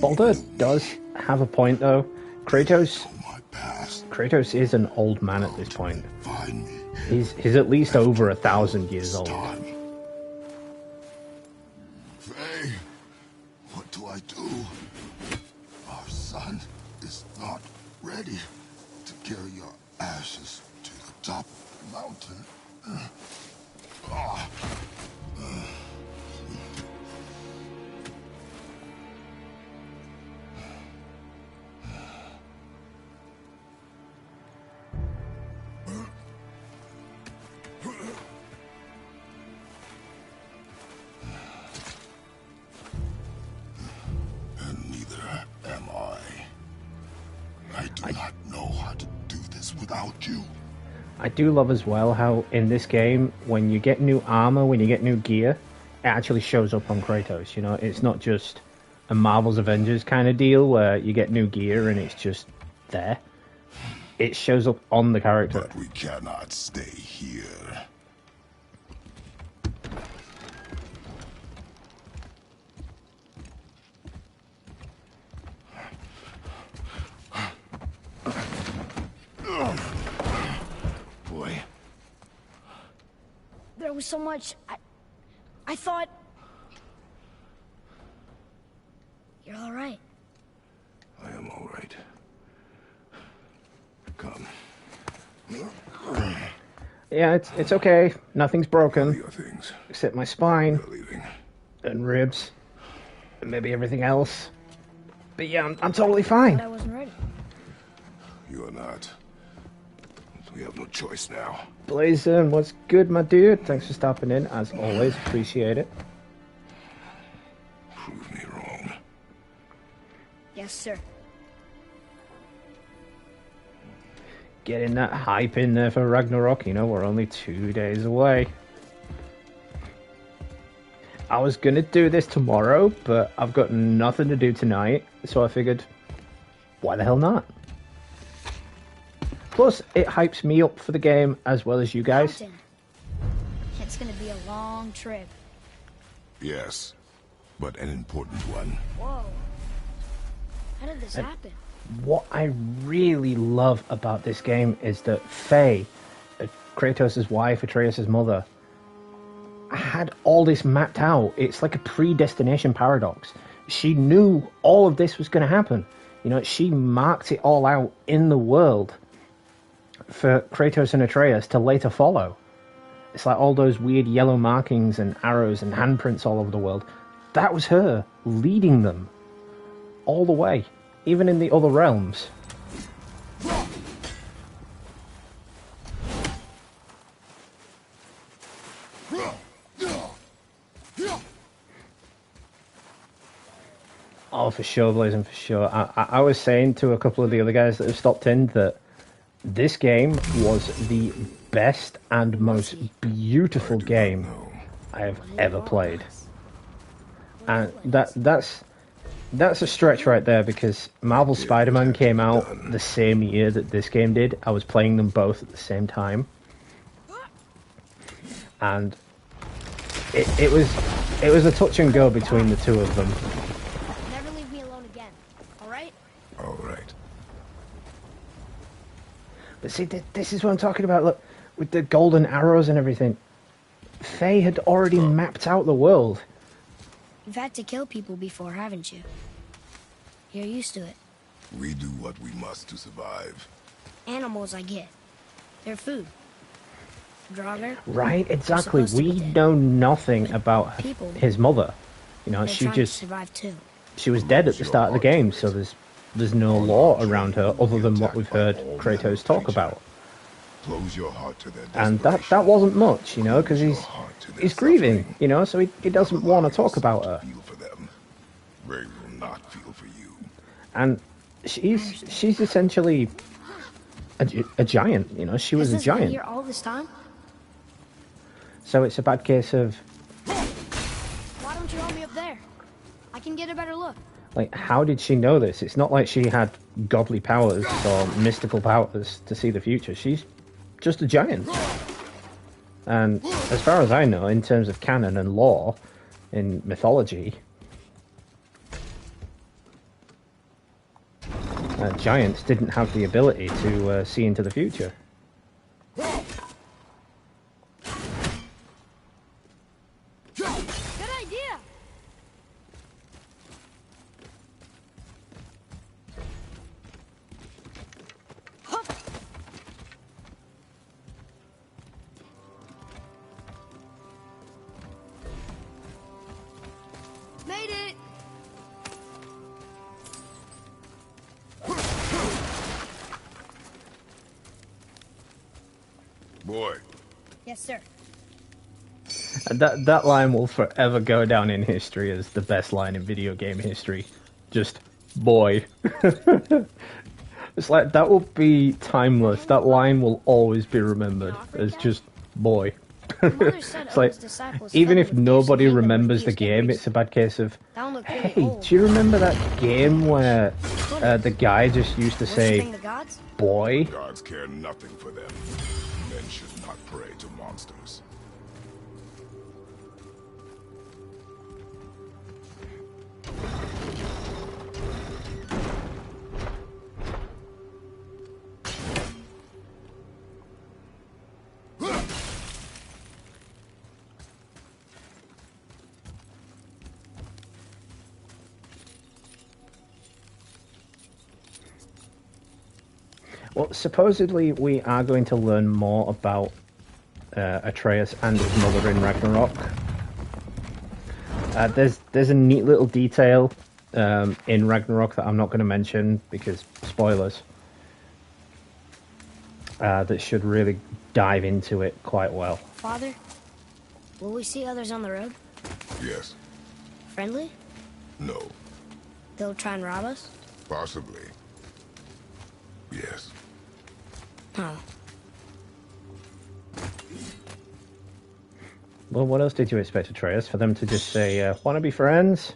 Baldur does have a point, though. Kratos My past. Kratos is an old man at this point. Find me. He's at least over 1,000 years old. Time. Faye, what do I do? Our son is not ready to carry your ashes to the top of the mountain. Ah. And neither am I. I do not know how to do this without you. I do love as well how in this game, when you get new armor, when you get new gear, it actually shows up on Kratos. You know, it's not just a Marvel's Avengers kind of deal where you get new gear and it's just there. It shows up on the character. But we cannot stay here. Boy, There was so much. I thought. You're all right. I am all right. Come. Yeah, it's okay. Nothing's broken Your things. except my spine We're leaving. and ribs and maybe everything else. But yeah, I'm totally But fine. I wasn't ready. You are not. We have no choice now. Blazin', what's good, my dude? Thanks for stopping in, as always. Appreciate it. Prove me wrong. Yes, sir. Getting that hype in there for Ragnarok. You know, we're only 2 days away. I was gonna do this tomorrow, but I've got nothing to do tonight, so I figured, why the hell not? Plus, it hypes me up for the game as well as you guys. Mountain. It's gonna be a long trip. Yes, but an important one. Whoa. How did this happen? What I really love about this game is that Faye, Kratos' wife, Atreus' mother, had all this mapped out. It's like a predestination paradox. She knew all of this was going to happen. You know, she marked it all out in the world for Kratos and Atreus to later follow. It's like all those weird yellow markings and arrows and handprints all over the world. That was her leading them all the way, even in the other realms. Oh, for sure, Blazing, for sure. I was saying to a couple of the other guys that have stopped in that this game was the best and most beautiful game I have ever played. And that's a stretch right there, because Marvel Spider-Man came out the same year that this game did. I was playing them both at the same time. and it was a touch and go between the two of them. Never leave me alone again. All right? All right. But see, this is what I'm talking about. Look, with the golden arrows and everything, Faye had already mapped out the world. You've had to kill people before, haven't you? You're used to it. We do what we must to survive. Animals, I get. They're food. Draugr. Right, exactly. supposed to We be dead. know nothing about People, his mother. You know, They're she trying to just survive too. she was dead at the start of the game, so there's no law around her other than what we've heard Kratos talk about. Close your heart to their And desperation. that wasn't much, you know, because Close your heart to their he's grieving, suffering. you know, so he doesn't want to talk about her. Feel for them. They will not feel for you. And she's essentially a giant, you know. She was a Has this been giant. here all this time? So it's a bad case of, Why don't you help me up there? I can get a better look. like, how did she know this? It's not like she had godly powers or mystical powers to see the future. She's just a giant. And as far as I know, in terms of canon and lore, in mythology, giants didn't have the ability to see into the future. Good idea. Hup. Made it. Boy, Yes, sir. And that line will forever go down in history as the best line in video game history. Just, boy. It's like, that will be timeless. That line will always be remembered as just, boy. Mother said It's like, Odin's disciples even fell if with fierce nobody kingdom remembers the when he used game, to it's a bad case of, That one looked really hey, old. do you remember that game where the guy just used to say, Worshipping the gods? boy? gods care nothing for them. Men should not pray to monsters. Well, supposedly we are going to learn more about Atreus and his mother in Ragnarok. There's a neat little detail in Ragnarok that I'm not going to mention because spoilers. That should really dive into it quite well. Father, will we see others on the road? Yes. Friendly? No. They'll try and rob us? Possibly. Yes. Oh. Well, what else did you expect, Atreus? For them to just say, "Want to be friends"?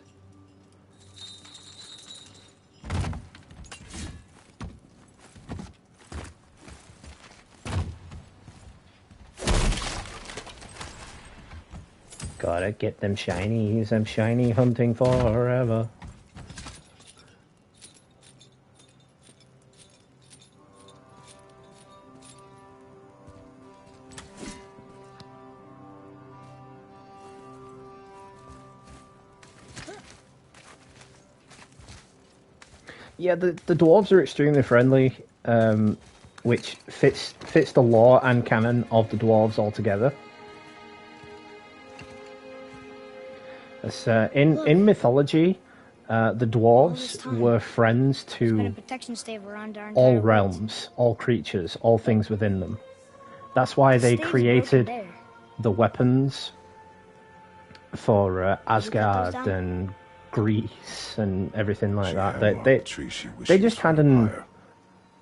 Gotta get them shinies. I'm shiny hunting forever. Yeah, the dwarves are extremely friendly, which fits the lore and canon of the dwarves altogether. As, in mythology, the dwarves were friends There's been a to protection stave around our all entire world. realms, all creatures, all things within them. That's why they Stave's created broken there. the weapons for those Asgard down? and Greece and everything like She that. had one of They the trees she wished they she just was had from an fire.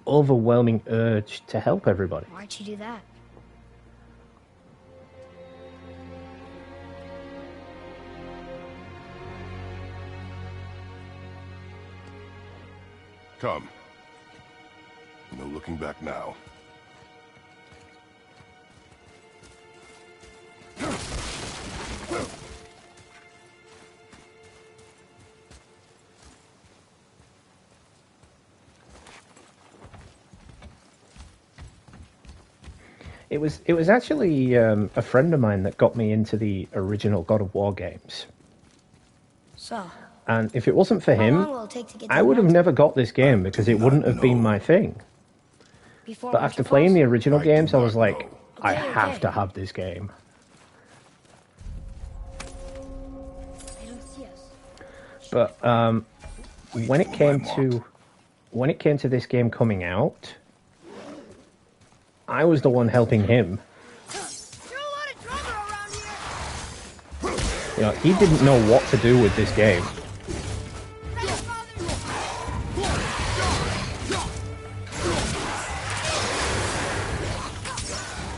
overwhelming urge to help everybody. Why'd you do that? Come. No looking back now. It was actually a friend of mine that got me into the original God of War games. So, And if it wasn't for how him, long will it take to get to I the would have mountain? never got this game because do it wouldn't not have been know. my thing. Before But winter after playing falls? the original I do games, I not was like, know. I Okay, have okay. to have this game. They don't see us. But Wait when it for my came mark. to this game coming out, I was the one helping him. There are a lot of drama around here. You know, he didn't know what to do with this game.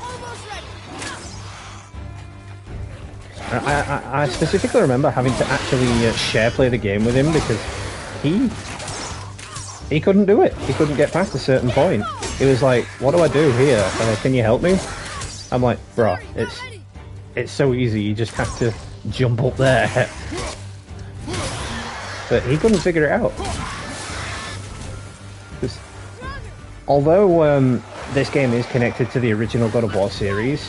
Almost ready. I specifically remember having to actually share play the game with him because he couldn't do it. He couldn't get past a certain point. He was like, "What do I do here? Can you help me?" I'm like, "Bruh, it's so easy. You just have to jump up there." But he couldn't figure it out. 'Cause although this game is connected to the original God of War series,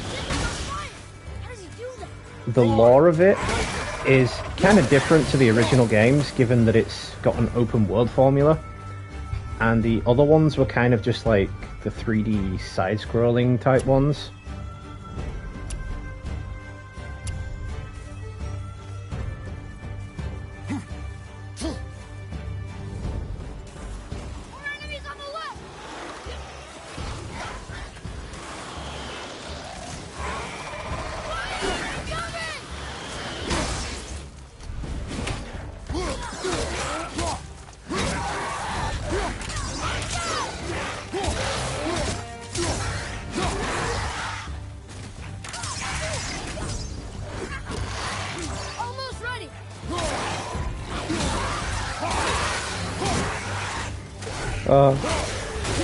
How does he do that? the lore of it is kind of different to the original games, given that it's got an open world formula. And the other ones were kind of just like the 3D side-scrolling type ones. More enemies on the left. Almost ready.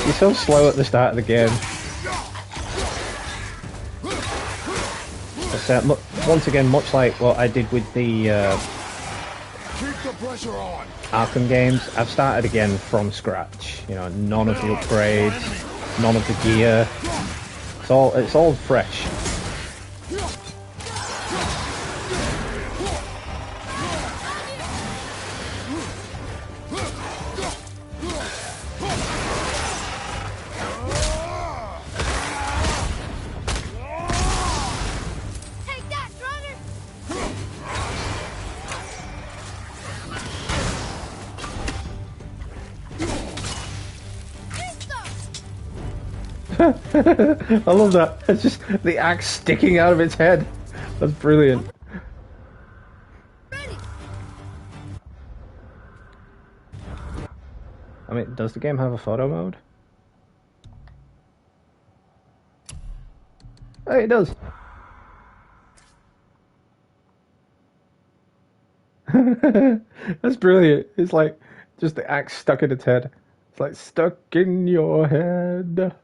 You're so slow at the start of the game. Once again, much like what I did with the Keep the pressure on. Arkham games, I've started again from scratch. You know, none of the upgrades, none of the gear. It's all fresh. Take that, runner. I love that. It's just the axe sticking out of its head. That's brilliant. Ready. I mean, does the game have a photo mode? Oh, it does. That's brilliant. It's like just the axe stuck in its head. It's like stuck in your head.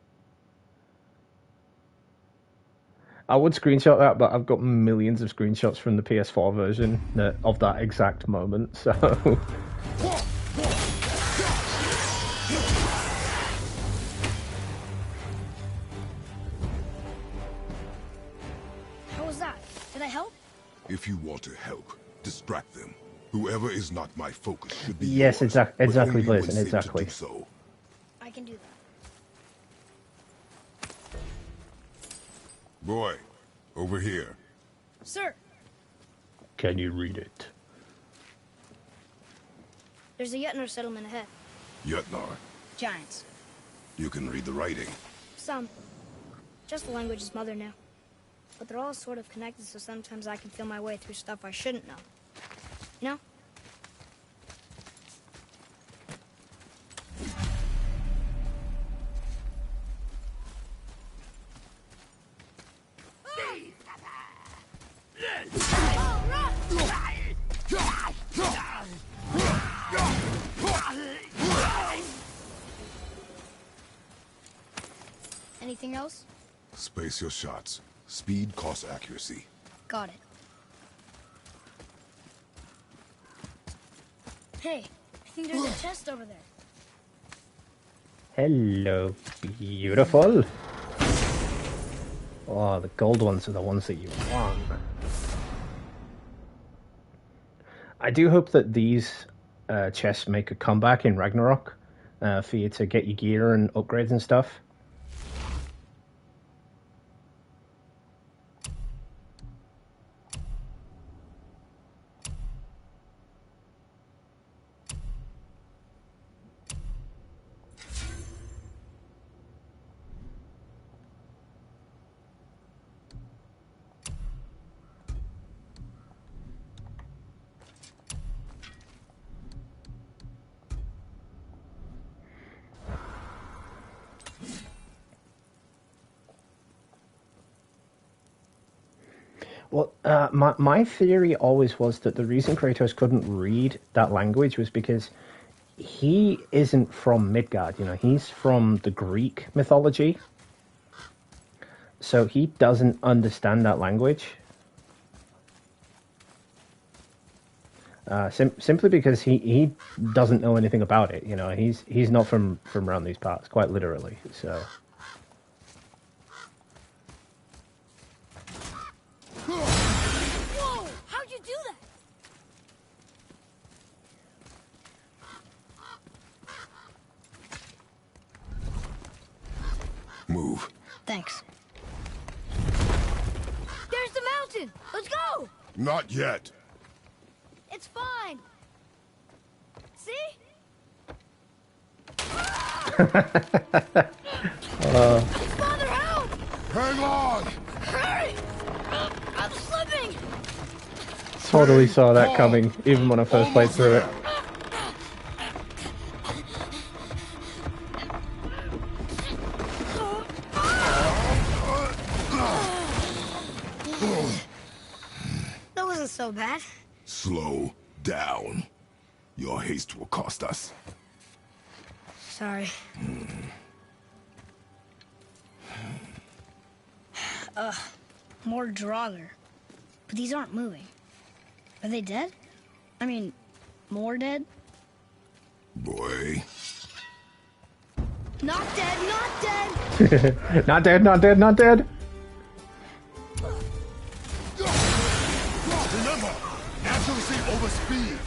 I would screenshot that, but I've got millions of screenshots from the PS4 version of that exact moment, so... How was that? Did I help? If you want to help, distract them. Whoever is not my focus should be Yes, yours, exactly, but only when Blazin', safe to exactly. do so. I can do that. Boy, over here. Sir, Can you read it? there's a Yetner settlement ahead. Yetnar, Giants. you can read the writing. Some. Just the language is mother now. But they're all sort of connected, so sometimes I can feel my way through stuff I shouldn't know. You know? Anything else? Space your shots. Speed costs accuracy. Got it. Hey, I think there's a chest over there. Hello, beautiful. Oh, the gold ones are the ones that you want. I do hope that these chests make a comeback in Ragnarok for you to get your gear and upgrades and stuff. Well, my theory always was that the reason Kratos couldn't read that language was because he isn't from Midgard. You know, he's from the Greek mythology, so he doesn't understand that language. Simply because he doesn't know anything about it. You know, he's not from around these parts, quite literally. So. Whoa! How'd you do that? Move. Thanks. There's the mountain! Let's go! Not yet. It's fine. See? Father, help! Hang on! Hurry! I'm slipping! Totally saw that coming, even when I first played through it. That wasn't so bad. Slow down. Your haste will cost us. Sorry. More Draugr. But these aren't moving. Are they dead? I mean, more dead? Boy. Not dead, not dead! Not dead, not dead, not dead! Remember, accuracy over speed.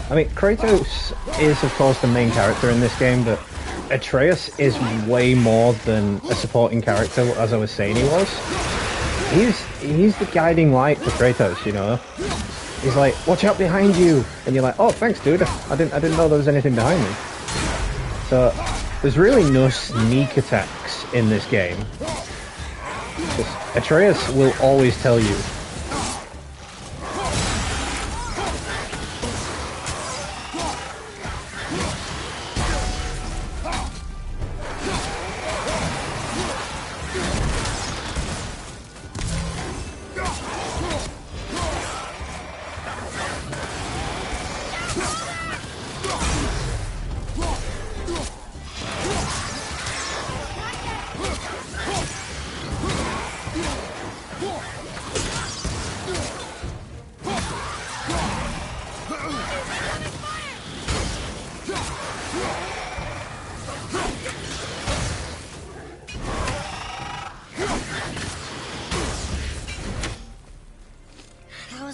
I mean, Kratos is, of course, the main character in this game, but Atreus is way more than a supporting character, as I was saying he was. He's the guiding light for Kratos, you know? He's like, watch out behind you! And you're like, oh, thanks, dude. I didn't know there was anything behind me. So, there's really no sneak attacks in this game. Atreus will always tell you.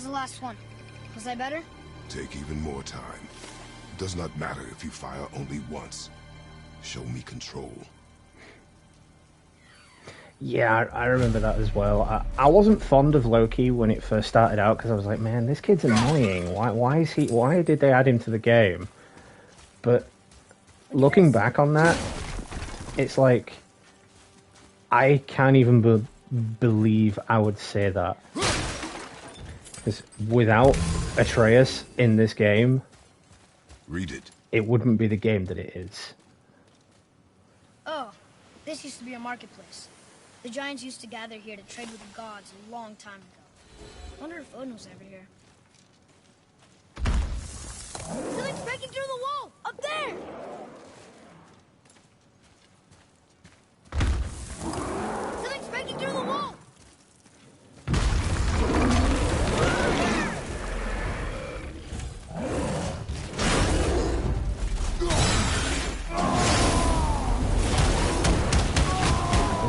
Last one. Was I better? Take even more time. It does not matter if you fire only once. Show me control. Yeah, I remember that as well. I wasn't fond of Loki when it first started out because I was like, man, this kid's annoying. Why did they add him to the game? But looking back on that, it's like I can't even believe I would say that. Because without Atreus in this game, read it. It wouldn't be the game that it is. Oh, this used to be a marketplace. The giants used to gather here to trade with the gods a long time ago. Wonder if Odin was ever here. Something's breaking through the wall! Up there! Something's breaking through the wall!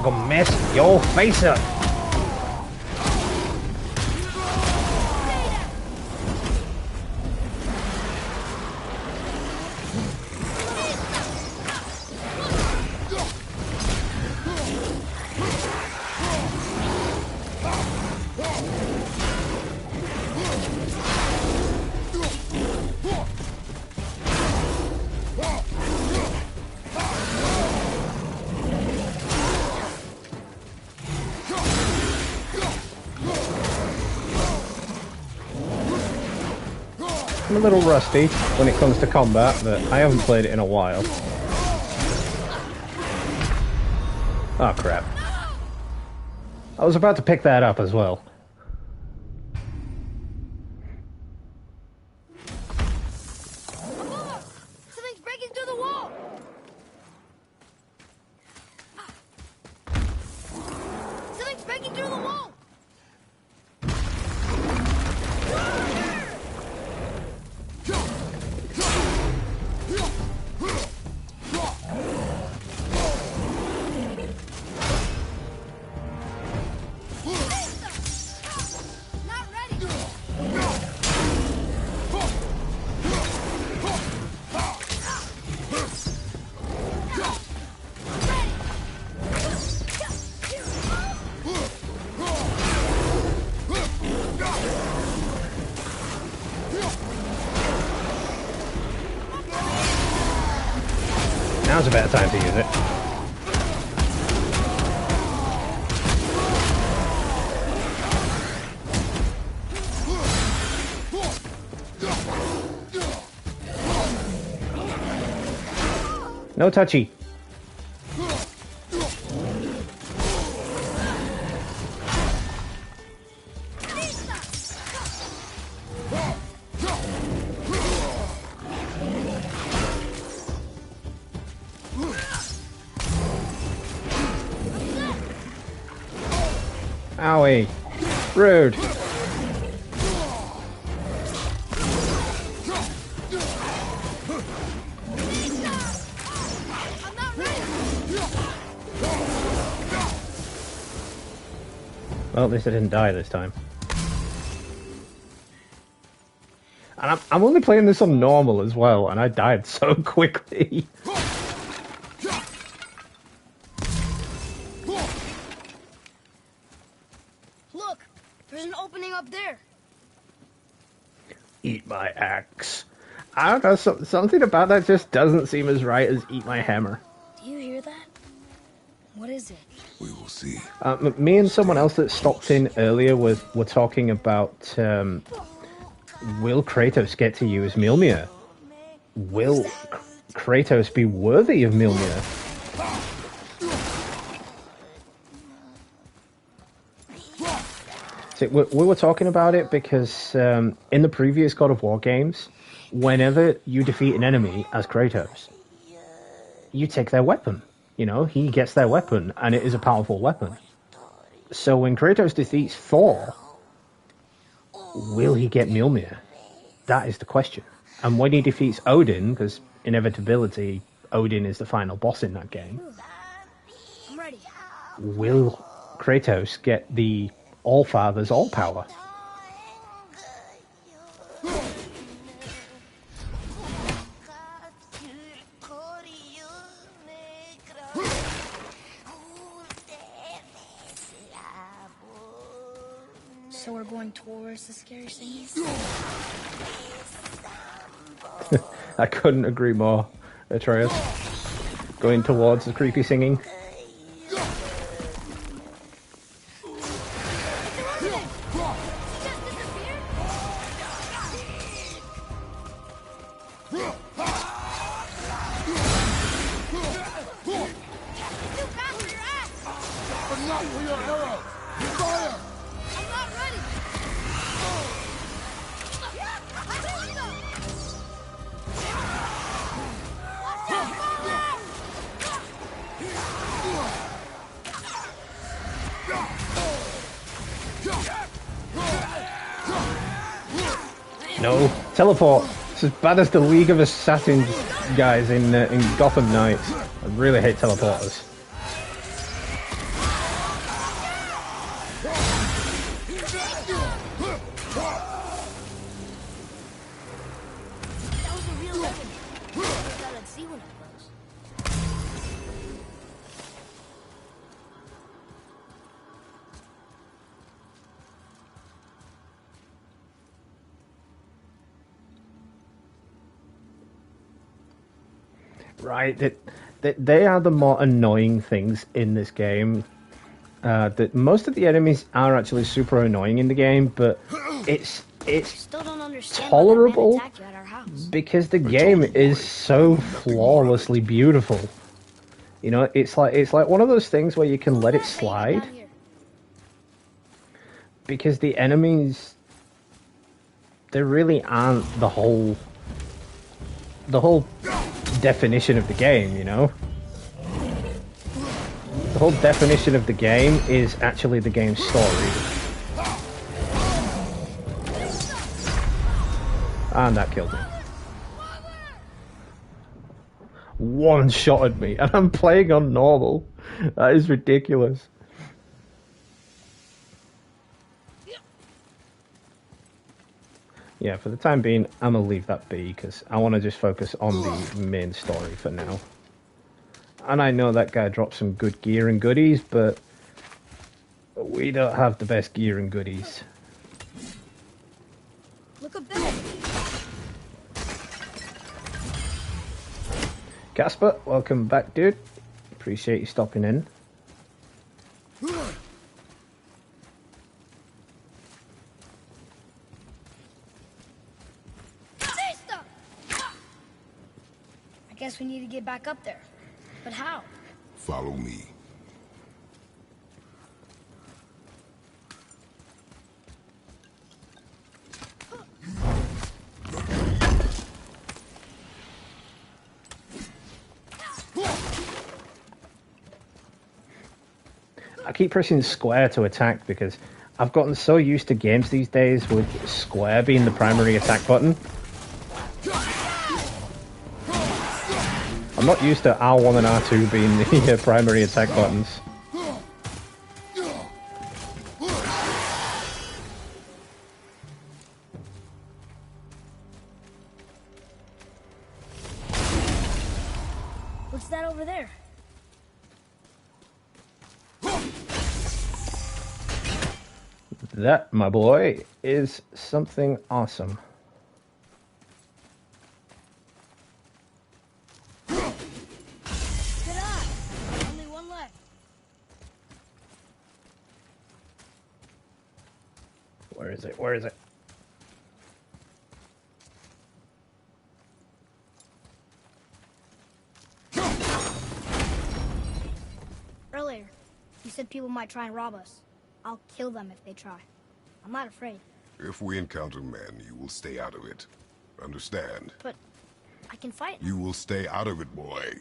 I'm gonna mess your face up. I'm a little rusty when it comes to combat, but I haven't played it in a while. Oh crap. I was about to pick that up as well. Something's breaking through the wall! Something's breaking through the wall! Not ready! Now's a better time to use it. No touchy. Owie. Rude. I'm not ready! Well, at least I didn't die this time. And I'm only playing this on normal as well, and I died so quickly. Look, there's an opening up there. Eat my axe. I don't know, something about that just doesn't seem as right as eat my hammer. Do you hear that? What is it? We will see. Me and someone else that stopped in earlier were talking about will Kratos get to use Mjolnir? Will Kratos be worthy of Mjolnir? See, we were talking about it because in the previous God of War games, whenever you defeat an enemy as Kratos, you take their weapon. You know, he gets their weapon, and it is a powerful weapon. So when Kratos defeats Thor, will he get Mjolnir? That is the question. And when he defeats Odin, because inevitability, Odin is the final boss in that game, I'm ready. will Kratos get the All-Father's all-power? So we're going towards the scary singing? I couldn't agree more, Atreus. Going towards the creepy singing. But not for your arrow! Fire! I'm not ready! No, teleport. It's as bad as the League of Assassins guys in Gotham Knights. I really hate teleporters. see one up close. Right, they are the more annoying things in this game. That most of the enemies are actually super annoying in the game, but it's Still don't understand tolerable why that man attacked you at our house. because the game is so flawlessly beautiful. You know, it's like one of those things where you can let it slide because the enemies, they really aren't the whole definition of the game, you know? The whole definition of the game is actually the game's story. And that killed me. One shot at me, and I'm playing on normal. That is ridiculous. Yeah, for the time being, I'm gonna leave that be, because I want to just focus on the main story for now. And I know that guy dropped some good gear and goodies, but we don't have the best gear and goodies. Look up there. Casper, welcome back, dude. Appreciate you stopping in. I guess we need to get back up there. But how? Follow me. I keep pressing square to attack because I've gotten so used to games these days with square being the primary attack button. I'm not used to R1 and R2 being the primary attack buttons. What's that over there? That, my boy, is something awesome. Only one left. Where is it? Where is it? Earlier, you said people might try and rob us. I'll kill them if they try. I'm not afraid. If we encounter men, you will stay out of it. Understand? But I can fight. You will stay out of it, boy.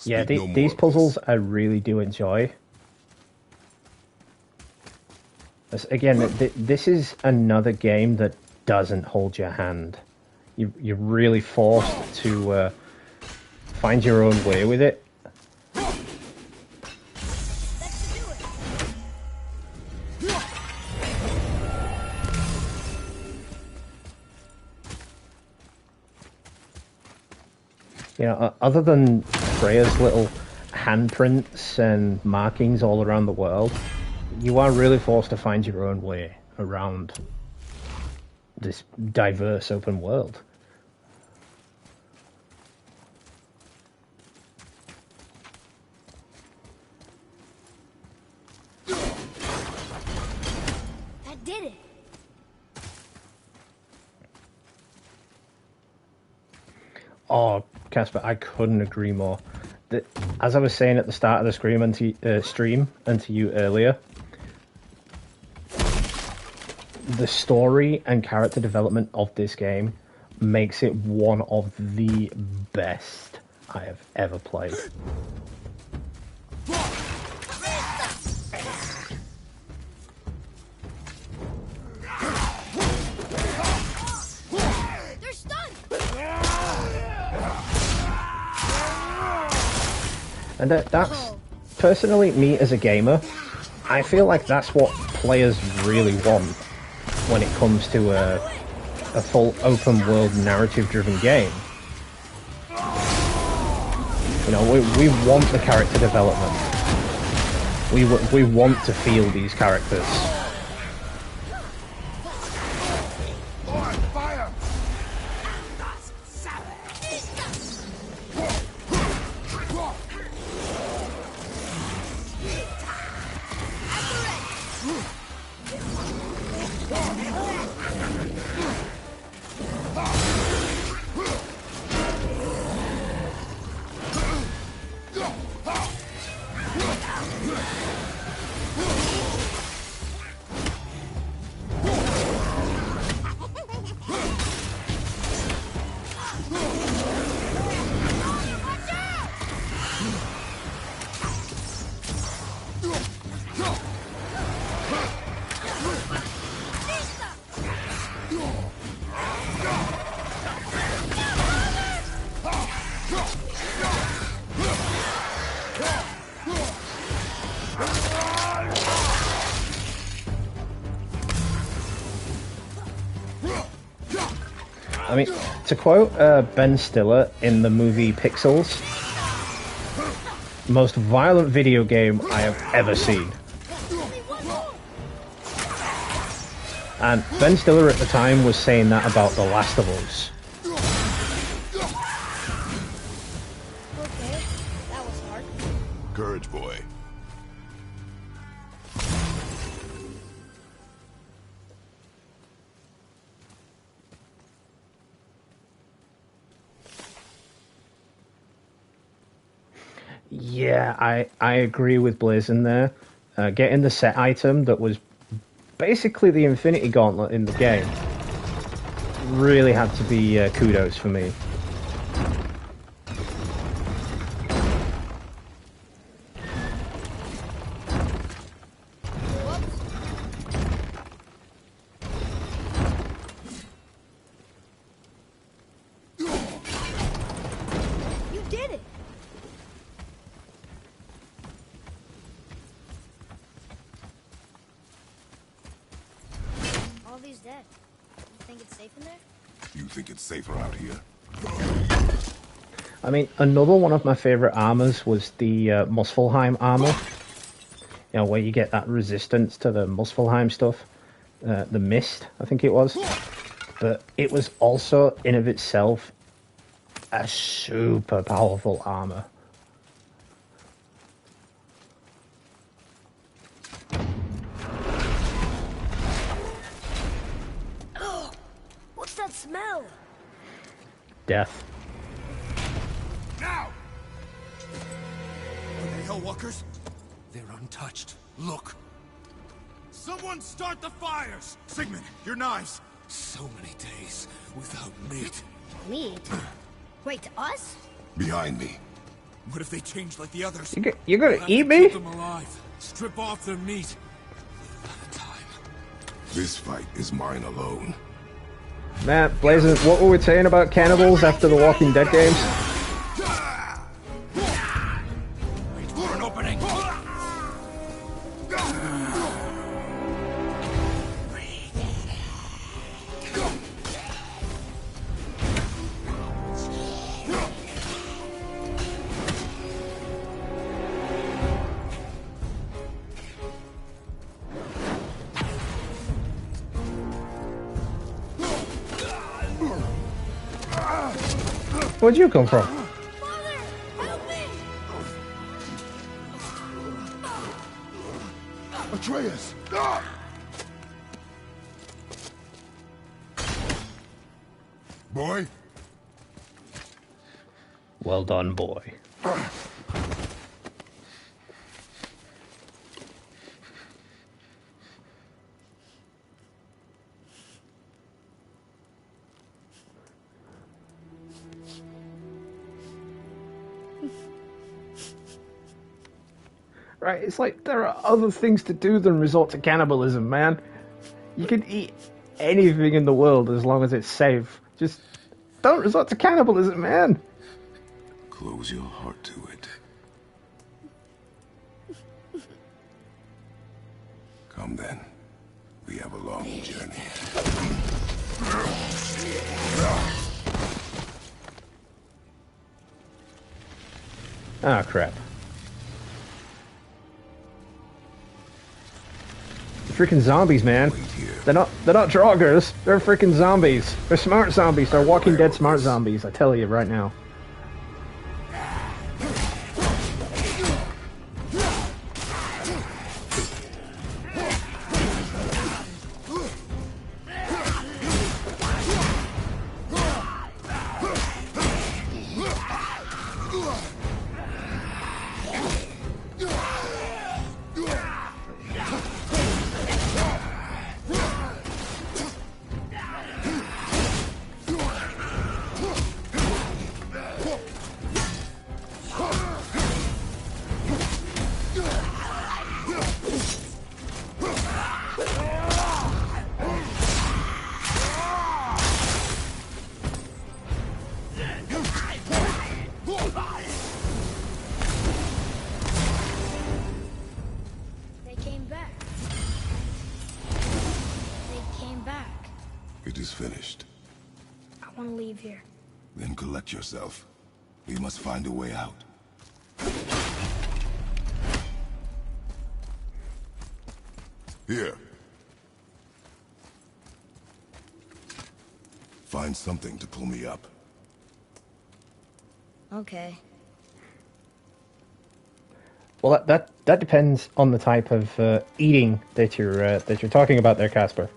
Yeah, Speak no more these of puzzles this. I really do enjoy. Again, this is another game that doesn't hold your hand. You're really forced to find your own way with it. You know, other than Freya's little handprints and markings all around the world, you are really forced to find your own way around this diverse open world. That did it. Oh, Casper, I couldn't agree more. As I was saying at the start of the stream and to you earlier, the story and character development of this game makes it one of the best I have ever played. They're stunned. And that's, personally, me as a gamer, I feel like that's what players really want when it comes to a full open world narrative driven game. You know, we want the character development. We want to feel these characters. Lord, fire! I mean, to quote Ben Stiller in the movie Pixels, most violent video game I have ever seen. And Ben Stiller at the time was saying that about The Last of Us. Okay, that was hard. Courage, boy. Yeah, I agree with Blazin there. Getting the set item that was basically the Infinity Gauntlet in the game really had to be kudos for me. You did it! All these dead. You think it's safe in there? You think it's safer out here? I mean, another one of my favourite armors was the Muspelheim armor. You know, where you get that resistance to the Muspelheim stuff. The mist, I think it was. But it was also, in of itself, a super powerful armor. What's that smell? Death. Now! Are they Hellwalkers? They're untouched. Look! Someone start the fires! Sigmund, your knives! So many days without meat. Meat? Wait, us? Behind me. What if they change like the others? You're gonna We'll have eat to me? kill them alive. Strip off their meat. Little at a time. This fight is mine alone. Matt, Blazin, what were we saying about cannibals after the Walking Dead games? Wait for an opening. Where'd you come from? Father! Help me! Atreus! Boy? Well done, boy. Right, it's like there are other things to do than resort to cannibalism, man. You can eat anything in the world as long as it's safe. Just don't resort to cannibalism, man. Close your heart to it. Come then. We have a long journey. Ah, crap. Freaking zombies, man. They're not Draugrs. They're freaking zombies. They're smart zombies. They're Walking Dead smart zombies. I tell you right now. It is finished. I want to leave here. Then collect yourself. We must find a way out. Here. Find something to pull me up. Okay. Well, that depends on the type of eating that you're talking about there, Casper.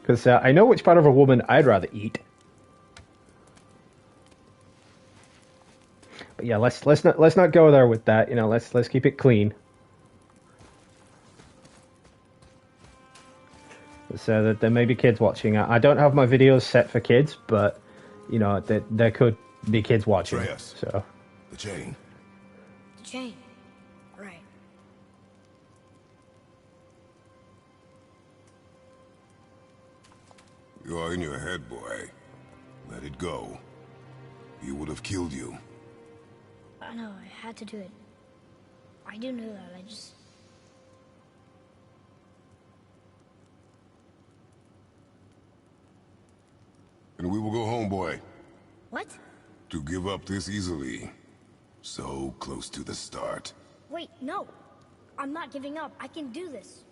Because I know which part of a woman I'd rather eat. But yeah, let's not go there with that. You know, let's keep it clean. So that there may be kids watching. I don't have my videos set for kids, but you know there could be kids watching. Atreus. So The chain. The chain. Right. You are in your head, boy. Let it go. He would have killed you. I know, I had to do it. I do know that, I just... And we will go home, boy. What? To give up this easily. So close to the start. Wait, no. I'm not giving up. I can do this.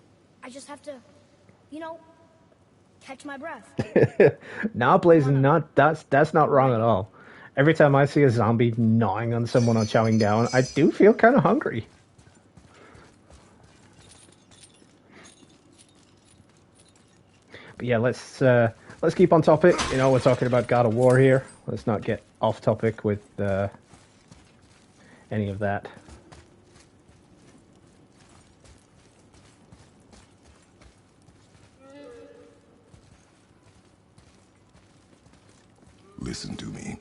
I just have to, you know, catch my breath. nah, Blazing, that's not wrong at all. Every time I see a zombie gnawing on someone or chowing down, I do feel kind of hungry. But yeah, let's keep on topic. You know, we're talking about God of War here. Let's not get off topic with any of that. Listen to me.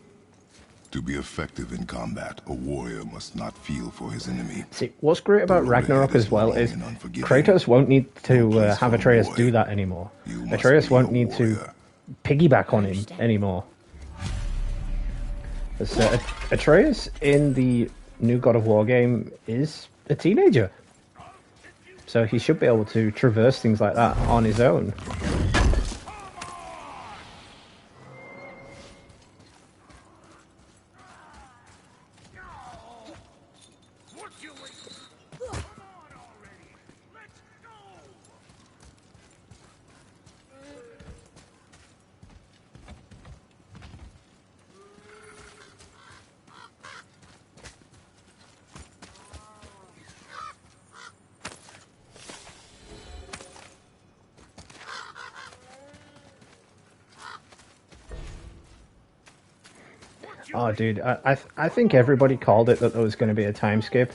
To be effective in combat, a warrior must not feel for his enemy. See, what's great about Ragnarok as well is Kratos won't need to have Atreus do that anymore. Atreus won't need to piggyback on him anymore. Atreus in the new God of War game is a teenager. So he should be able to traverse things like that on his own. Oh, dude, I think everybody called it that there was going to be a time skip.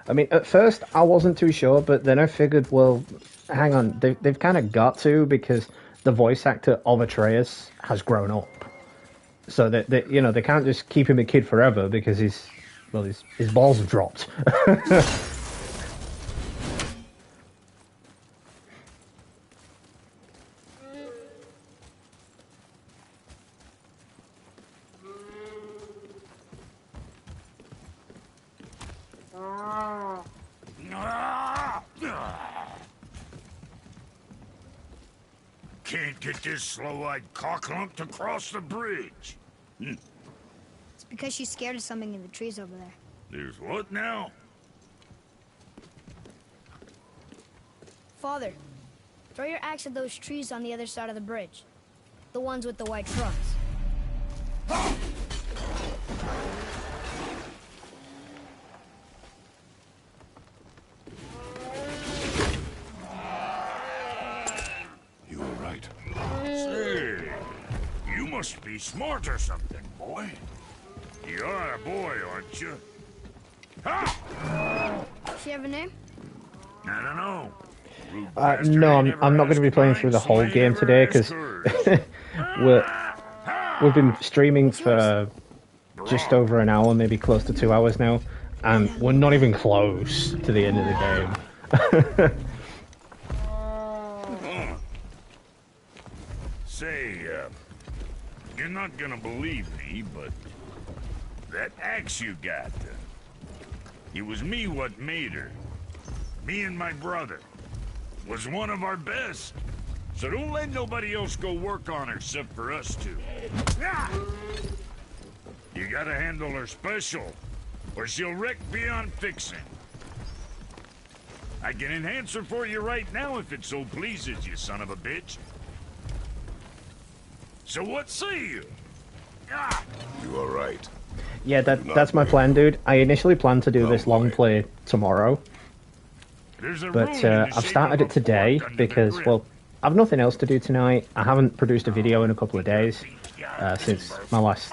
I mean, at first I wasn't too sure, but then I figured, well, hang on, they've kind of got to, because the voice actor of Atreus has grown up. So that you know, they can't just keep him a kid forever because his balls have dropped. Can't get this slow-eyed cocklump to cross the bridge. It's because she's scared of something in the trees over there. There's what now? Father, throw your axe at those trees on the other side of the bridge. The ones with the white trunks. You were right. Say, you must be smart or something, boy. You are a boy, aren't you? Ha! She have a name? I don't know. No, I'm not going to be playing through the whole game today because we've been streaming for just over an hour, maybe close to 2 hours now, and we're not even close to the end of the game. Say, you're not gonna believe me, but that axe you got, it was me what made her. Me and my brother. Was one of our best. So don't let nobody else go work on her except for us two. Ah! You gotta handle her special, or she'll wreck beyond fixing. I can enhance her for you right now if it so pleases you, son of a bitch. So what say you? Ah! You are right. Yeah, that's my plan, dude. I initially planned to do this long play tomorrow, but I've started it today because, well, I've nothing else to do tonight. I haven't produced a video in a couple of days since my last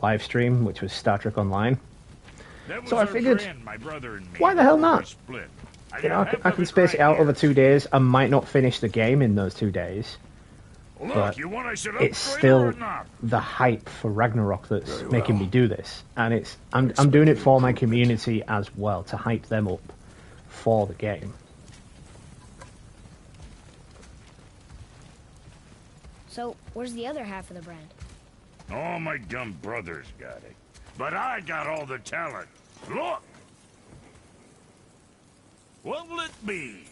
live stream, which was Star Trek Online. So I figured, why the hell not? You know, I can space it out over 2 days. I might not finish the game in those 2 days, but it's still the hype for Ragnarok that's making me do this, and I'm doing it for my community as well, to hype them up for the game. So, where's the other half of the brand? All my dumb brothers got it. But I got all the talent. Look! What will it be?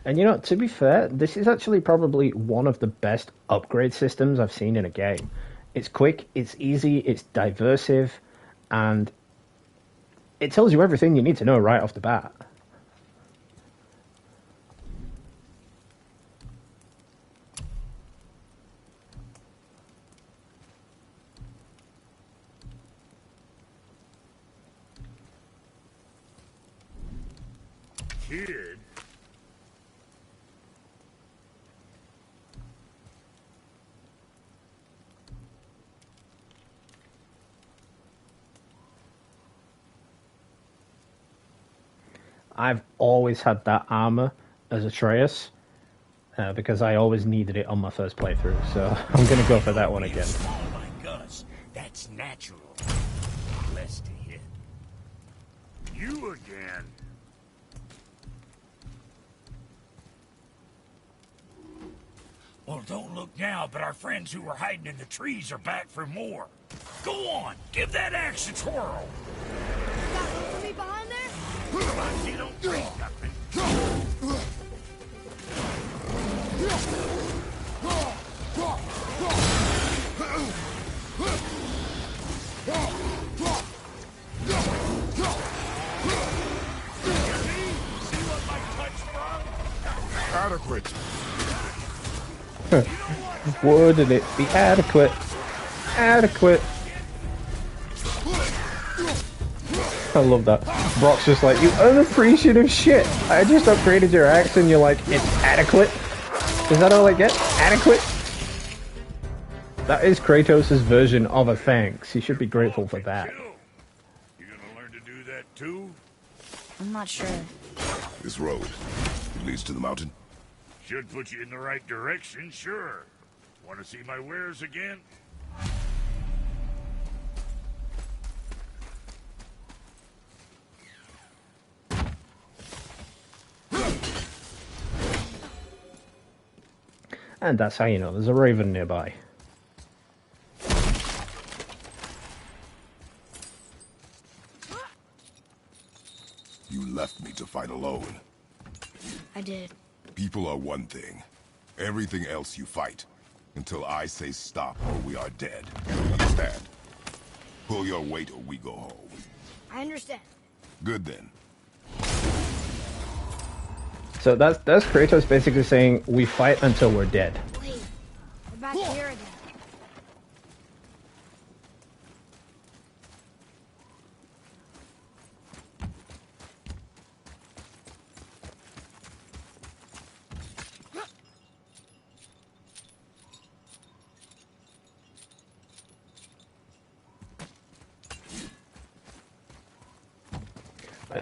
And you know, to be fair, this is actually probably one of the best upgrade systems I've seen in a game. It's quick, it's easy, it's diversive, and it tells you everything you need to know right off the bat. Kid? I've always had that armor as Atreus, because I always needed it on my first playthrough, so I'm going to go for that one again. Small like us. That's natural. Blessed to hit. You again? Well, don't look now, but our friends who were hiding in the trees are back for more. Go on, give that axe a twirl. Got room for me behind there? Come on, you don't break nothing. See what my touch from? Adequate. Wouldn't it be adequate? Adequate. I love that. Brock's just like, you unappreciative shit. I just upgraded your axe and you're like, it's adequate? Is that all I get? Adequate? That is Kratos' version of a thanks. You should be grateful for that. You gonna learn to do that too? I'm not sure. This road, it leads to the mountain. Should put you in the right direction, sure. Want to see my wares again? And that's how you know there's a raven nearby. You left me to fight alone. I did. People are one thing. Everything else you fight. Until I say stop or we are dead. Understand? Pull your weight or we go home. I understand. Good then. So that's Kratos basically saying we fight until we're dead. Wait, we're back here again.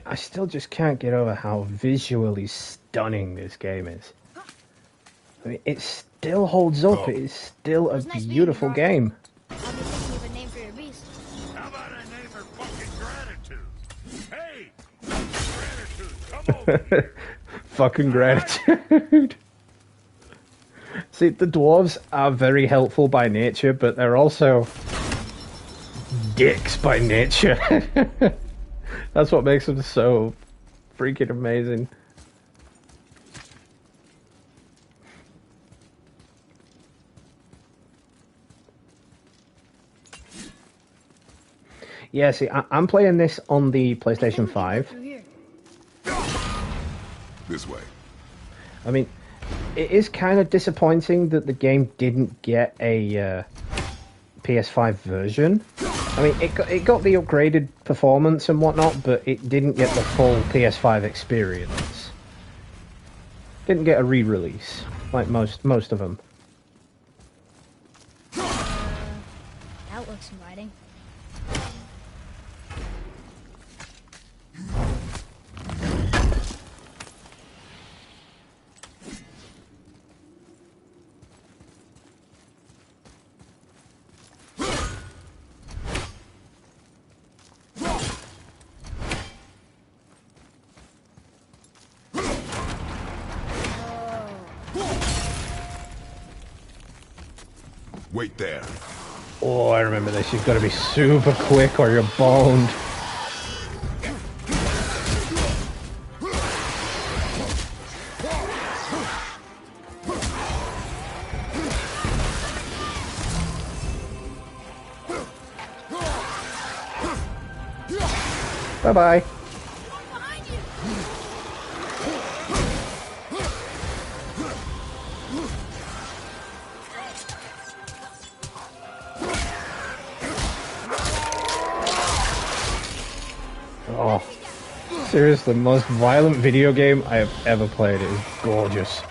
I still just can't get over how visually stunning this game is. I mean, it still holds up. It is still a It's nice meeting you, beautiful Brock. game. I'll be thinking of a name for your beast. How about I name her fucking Gratitude? Hey! Gratitude, come over here. Fucking gratitude. See, the dwarves are very helpful by nature, but they're also dicks by nature. That's what makes them so freaking amazing. Yeah, see, I'm playing this on the PlayStation 5. Through here. This way. I mean, it is kind of disappointing that the game didn't get a PS5 version. I mean, it got the upgraded performance and whatnot, but it didn't get the full PS5 experience. Didn't get a re-release, like most of them. That looks inviting. Wait there. Oh, I remember this. You've got to be super quick or you're boned. Bye-bye. Oh, seriously, the most violent video game I have ever played. It is gorgeous.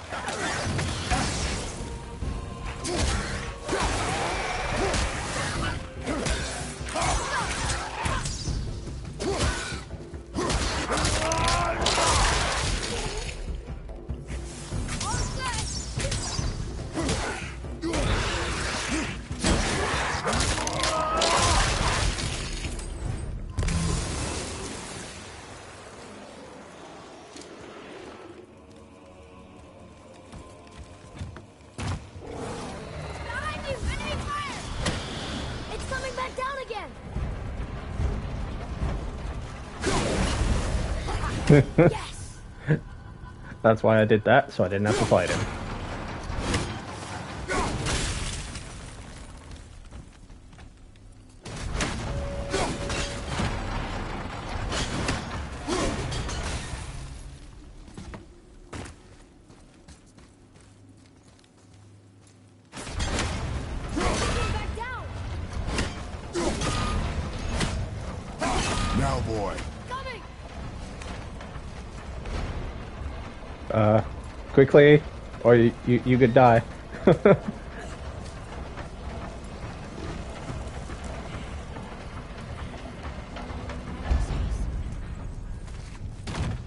Behind you! Enemy fire! It's coming back down again! Yes! That's why I did that, so I didn't have to fight him. Coming back down! Now, boy. Coming! Quickly, or you could die.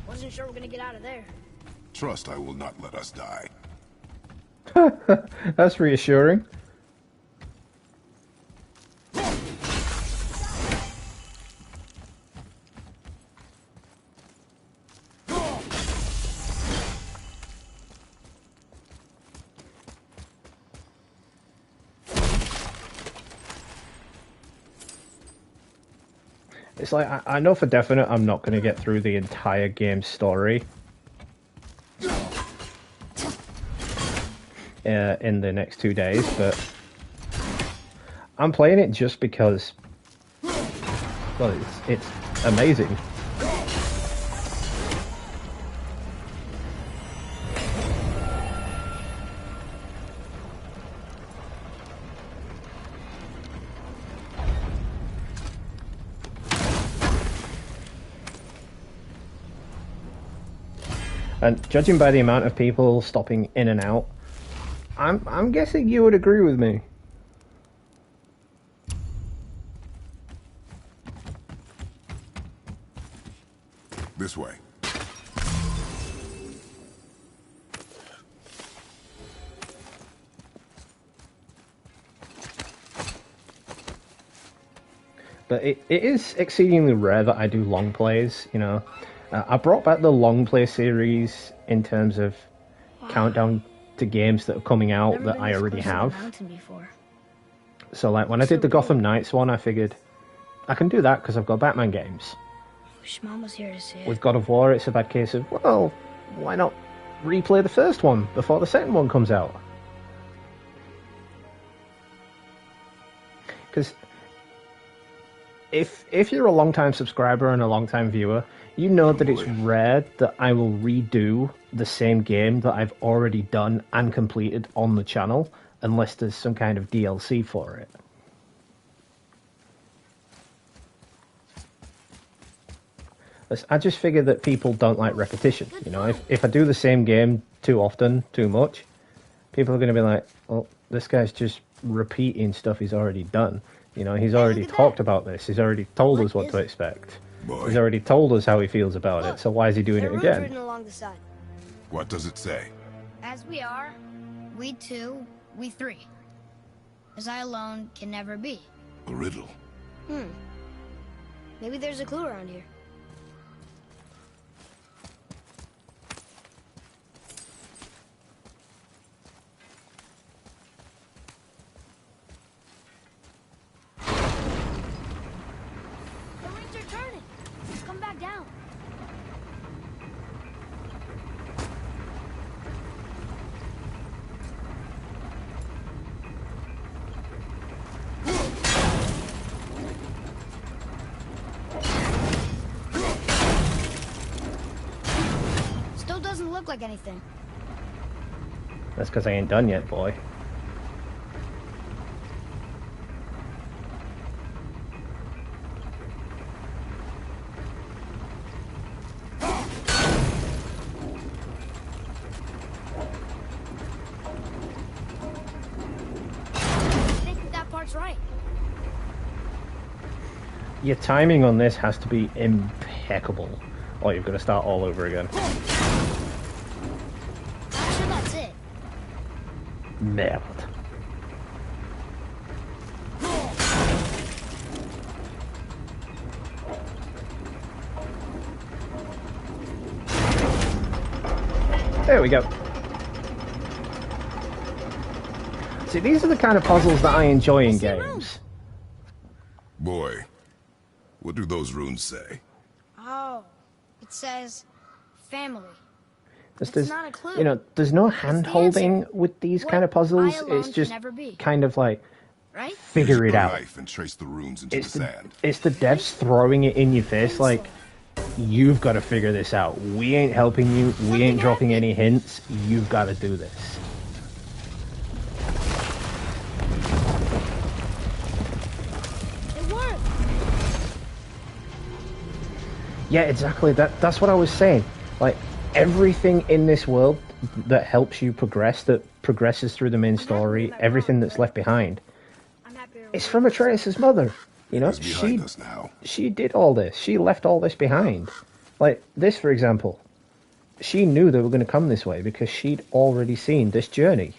Wasn't sure we're gonna get out of there. Trust I will not let us die. That's reassuring. It's like, I know for definite I'm not going to get through the entire game's story in the next 2 days, but I'm playing it just because, well, it's amazing. And judging by the amount of people stopping in and out, I'm guessing you would agree with me. This way. But it is exceedingly rare that I do long plays, you know. I brought back the long play series in terms of countdown to games that are coming out Never that been I this already close to the have. mountain before. So like when I did the Gotham Knights one, I figured I can do that because I've got Batman games. Wish Mom was here to see it. With God of War, it's a bad case of, well, why not replay the first one before the second one comes out? Because if you're a long-time subscriber and a long-time viewer, you know that it's rare that I will redo the same game that I've already done and completed on the channel, unless there's some kind of DLC for it. I just figure that people don't like repetition. You know, if I do the same game too often, too much, people are going to be like, well, this guy's just repeating stuff he's already done. You know, he's already talked about this. He's already told us what to expect. He's already told us how he feels about it. So why is he doing it again? Written along the side. What does it say? As we are, we two, we three. As I alone can never be. A riddle. Maybe there's a clue around here. The rings are turning. Let's come back down. Still doesn't look like anything. That's because I ain't done yet, boy. I think that part's right. Your timing on this has to be impeccable, or you've got to start all over again. I'm sure that's it. Merde. There we go. See, these are the kind of puzzles that I enjoy in games. Boy, what do those runes say? Oh, it says family. There's, not a clue. you know, there's no the hand-holding answer. with these What kind of puzzles. I alone It's can just never be. kind of like, Right? figure Use it your out. knife and trace the runes into It's the the, sand. it's the devs throwing it in your face like, you've got to figure this out. We ain't helping you. We ain't dropping any hints. You've got to do this. It worked. Yeah, exactly. That's what I was saying. Like, everything in this world that helps you progress, that progresses through the main story, everything that's left behind, I'm happier. it's from Atreus' mother. You know, It's behind us now. she did all this. She left all this behind. Like, this, for example. She knew they were going to come this way because she'd already seen this journey.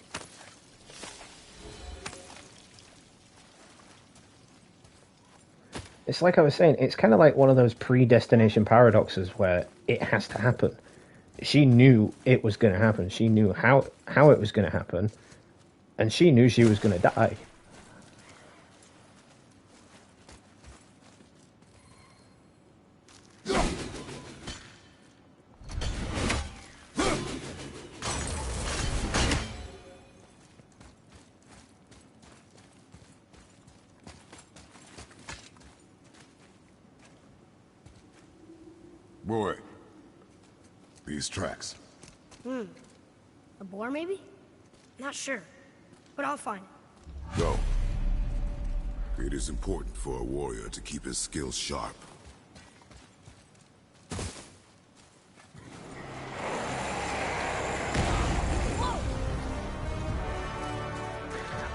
It's like I was saying, it's kind of like one of those predestination paradoxes where it has to happen. She knew it was going to happen. She knew how it was going to happen, and she knew she was going to die. Boy, these tracks. A boar, maybe? Not sure, but I'll find it. Go. It is important for a warrior to keep his skills sharp.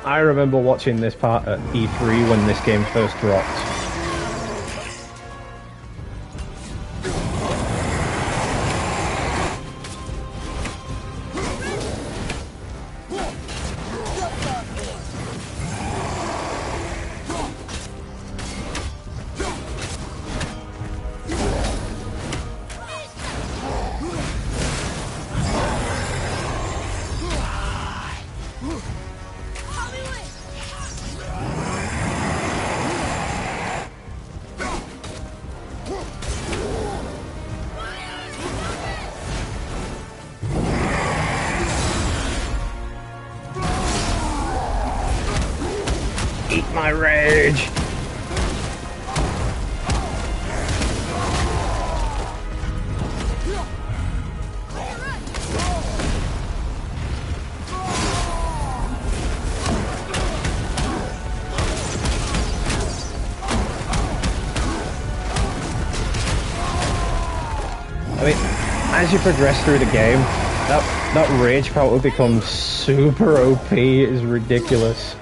I remember watching this part at E3 when this game first dropped. Eat my rage! I mean, as you progress through the game, that rage power becomes super OP. It is ridiculous.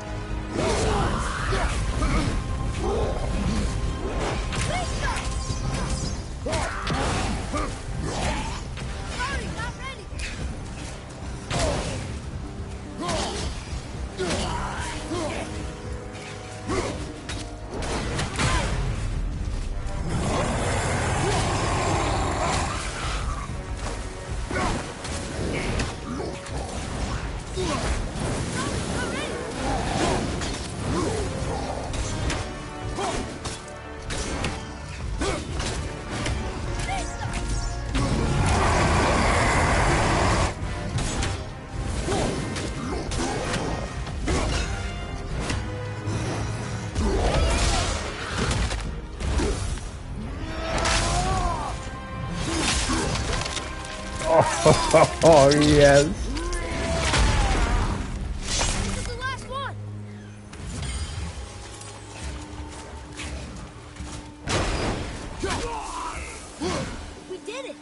Oh, yes. This is the last one. We did it.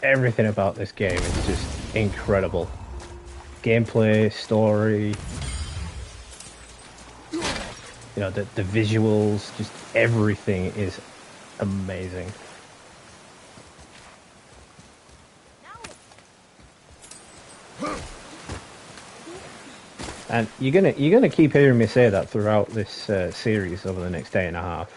Everything about this game is just incredible. Gameplay, story, you know, the visuals, just everything is amazing. And you're gonna keep hearing me say that throughout this series over the next day and a half.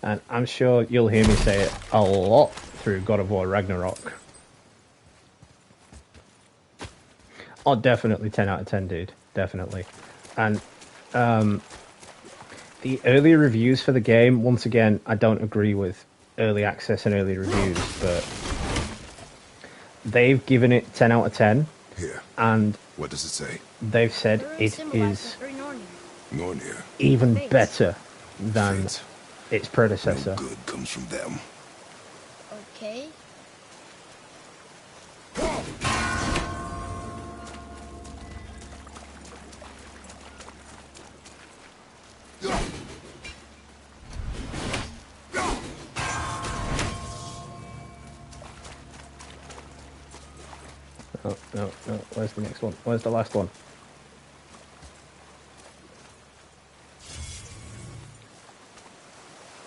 And I'm sure you'll hear me say it a lot through God of War Ragnarok. Oh, definitely 10 out of 10, dude. Definitely. And the early reviews for the game, once again, I don't agree with early access and early reviews, but they've given it 10 out of 10. Here. And What does it say? they've said it is Nornir. even better than Fates. its predecessor. No good comes from them. Okay. Oh, no, no. Where's the next one? Where's the last one?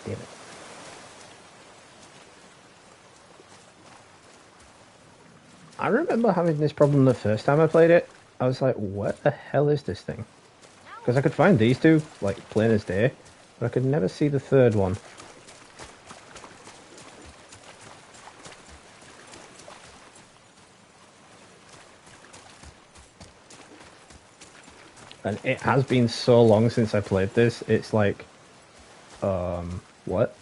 Damn it. I remember having this problem the first time I played it. I was like, what the hell is this thing? Because I could find these two, like, plain as day, but I could never see the third one. And it has been so long since I played this, it's like, what?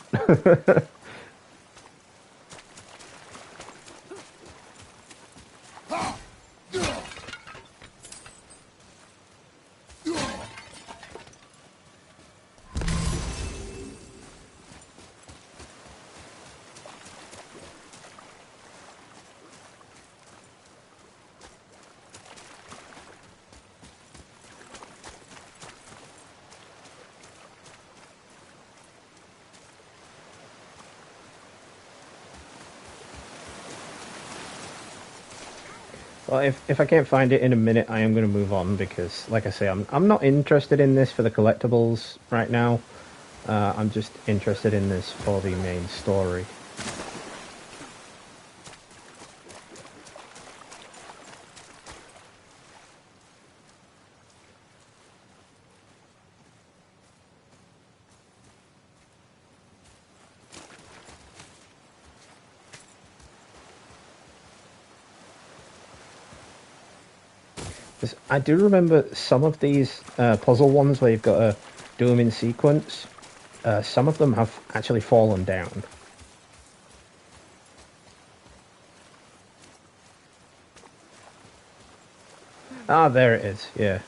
Well, if I can't find it in a minute, I am going to move on because, like I say, I'm not interested in this for the collectibles right now. I'm just interested in this for the main story. I do remember some of these puzzle ones where you've got to do them in sequence. Some of them have actually fallen down. Ah, there it is, yeah.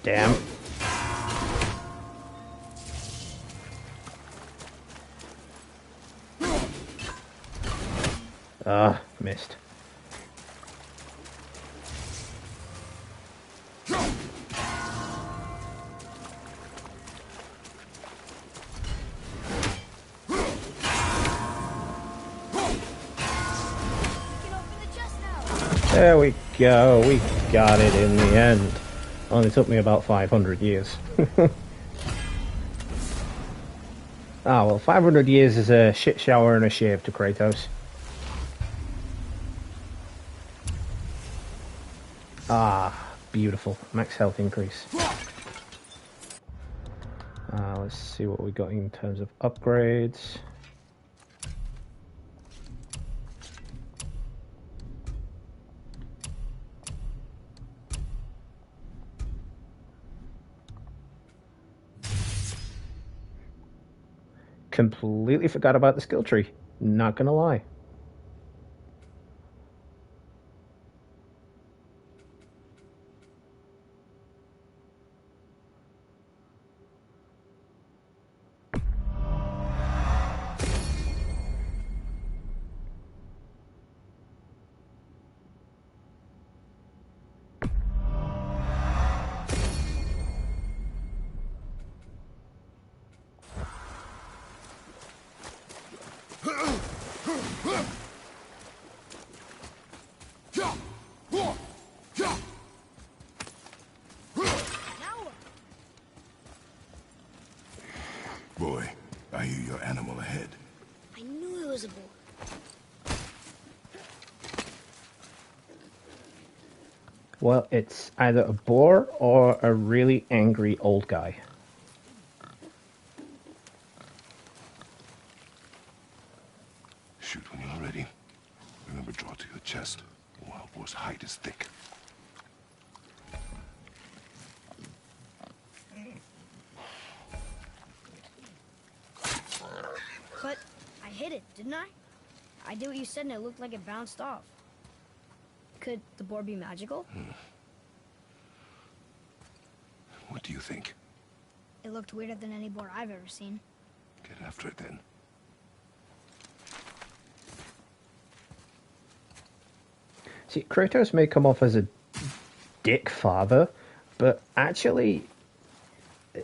Damn. Ah, missed. There we go, we got it in the end. Only took me about 500 years. Ah, well, 500 years is a shit shower and a shave to Kratos. Ah, beautiful. Max health increase. Let's see what we got in terms of upgrades. Completely forgot about the skill tree. Not gonna lie. Boy, I hear your animal ahead. I knew it was a boar. Well, it's either a boar or a really angry old guy. Shoot when you're ready. Remember, draw to your chest. Wild boar's hide is thick. But I hit it, didn't I? I did what you said and it looked like it bounced off. Could the boar be magical? What do you think? It looked weirder than any boar I've ever seen. Get after it then. See, Kratos may come off as a dick father, But actually,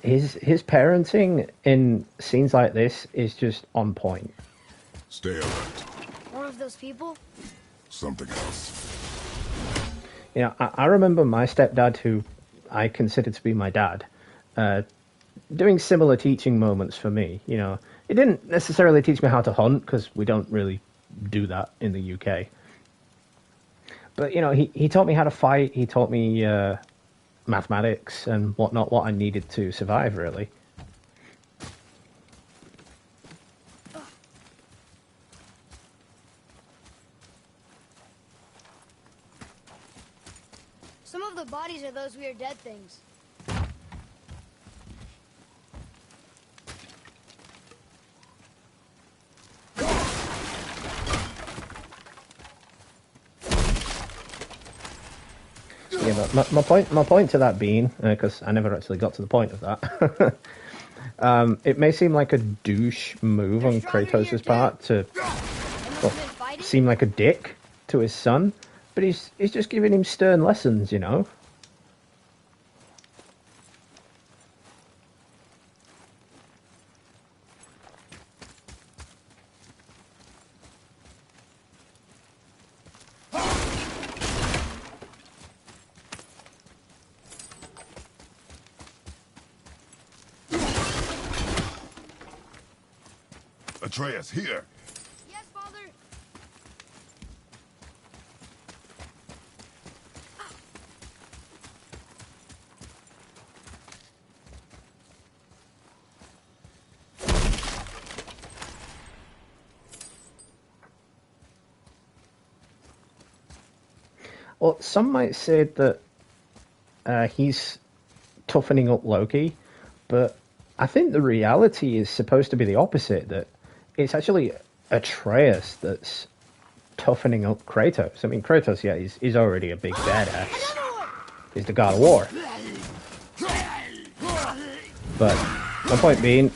his parenting in scenes like this is just on point. Stay alert. One of those people? Something else. You know, I remember my stepdad, who I considered to be my dad, doing similar teaching moments for me. You know, he didn't necessarily teach me how to hunt, because we don't really do that in the UK. But, you know, he taught me how to fight, he taught me mathematics and whatnot, what I needed to survive, really. Some of the bodies are those weird dead things. Yeah, but my point to that being, because I never actually got to the point of that, it may seem like a douche move on Kratos' part to seem like a dick to his son, but he's just giving him stern lessons, you know? Atreus, here. Yes, Father. Well, some might say that he's toughening up Loki, but I think the reality is supposed to be the opposite, that it's actually Atreus that's toughening up Kratos. I mean, Kratos, yeah, he's already a big badass. He's the god of war. But my point being,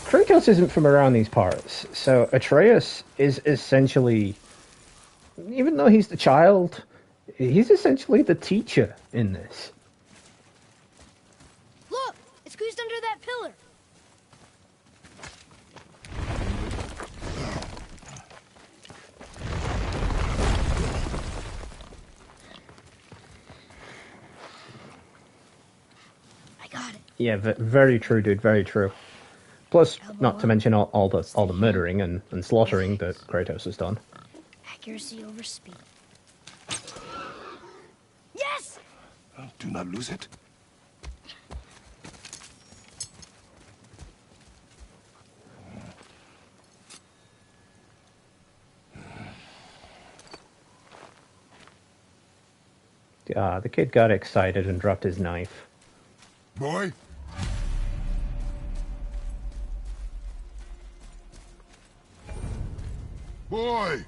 Kratos isn't from around these parts, so Atreus is essentially, even though he's the child, he's essentially the teacher in this. Look, it's squeezed under that pillar. I got it. Yeah, very true, dude. Very true. Plus, not to mention all the murdering and slaughtering that Kratos has done. Accuracy over speed. Yes! Do not lose it. The kid got excited and dropped his knife. Boy? Boy!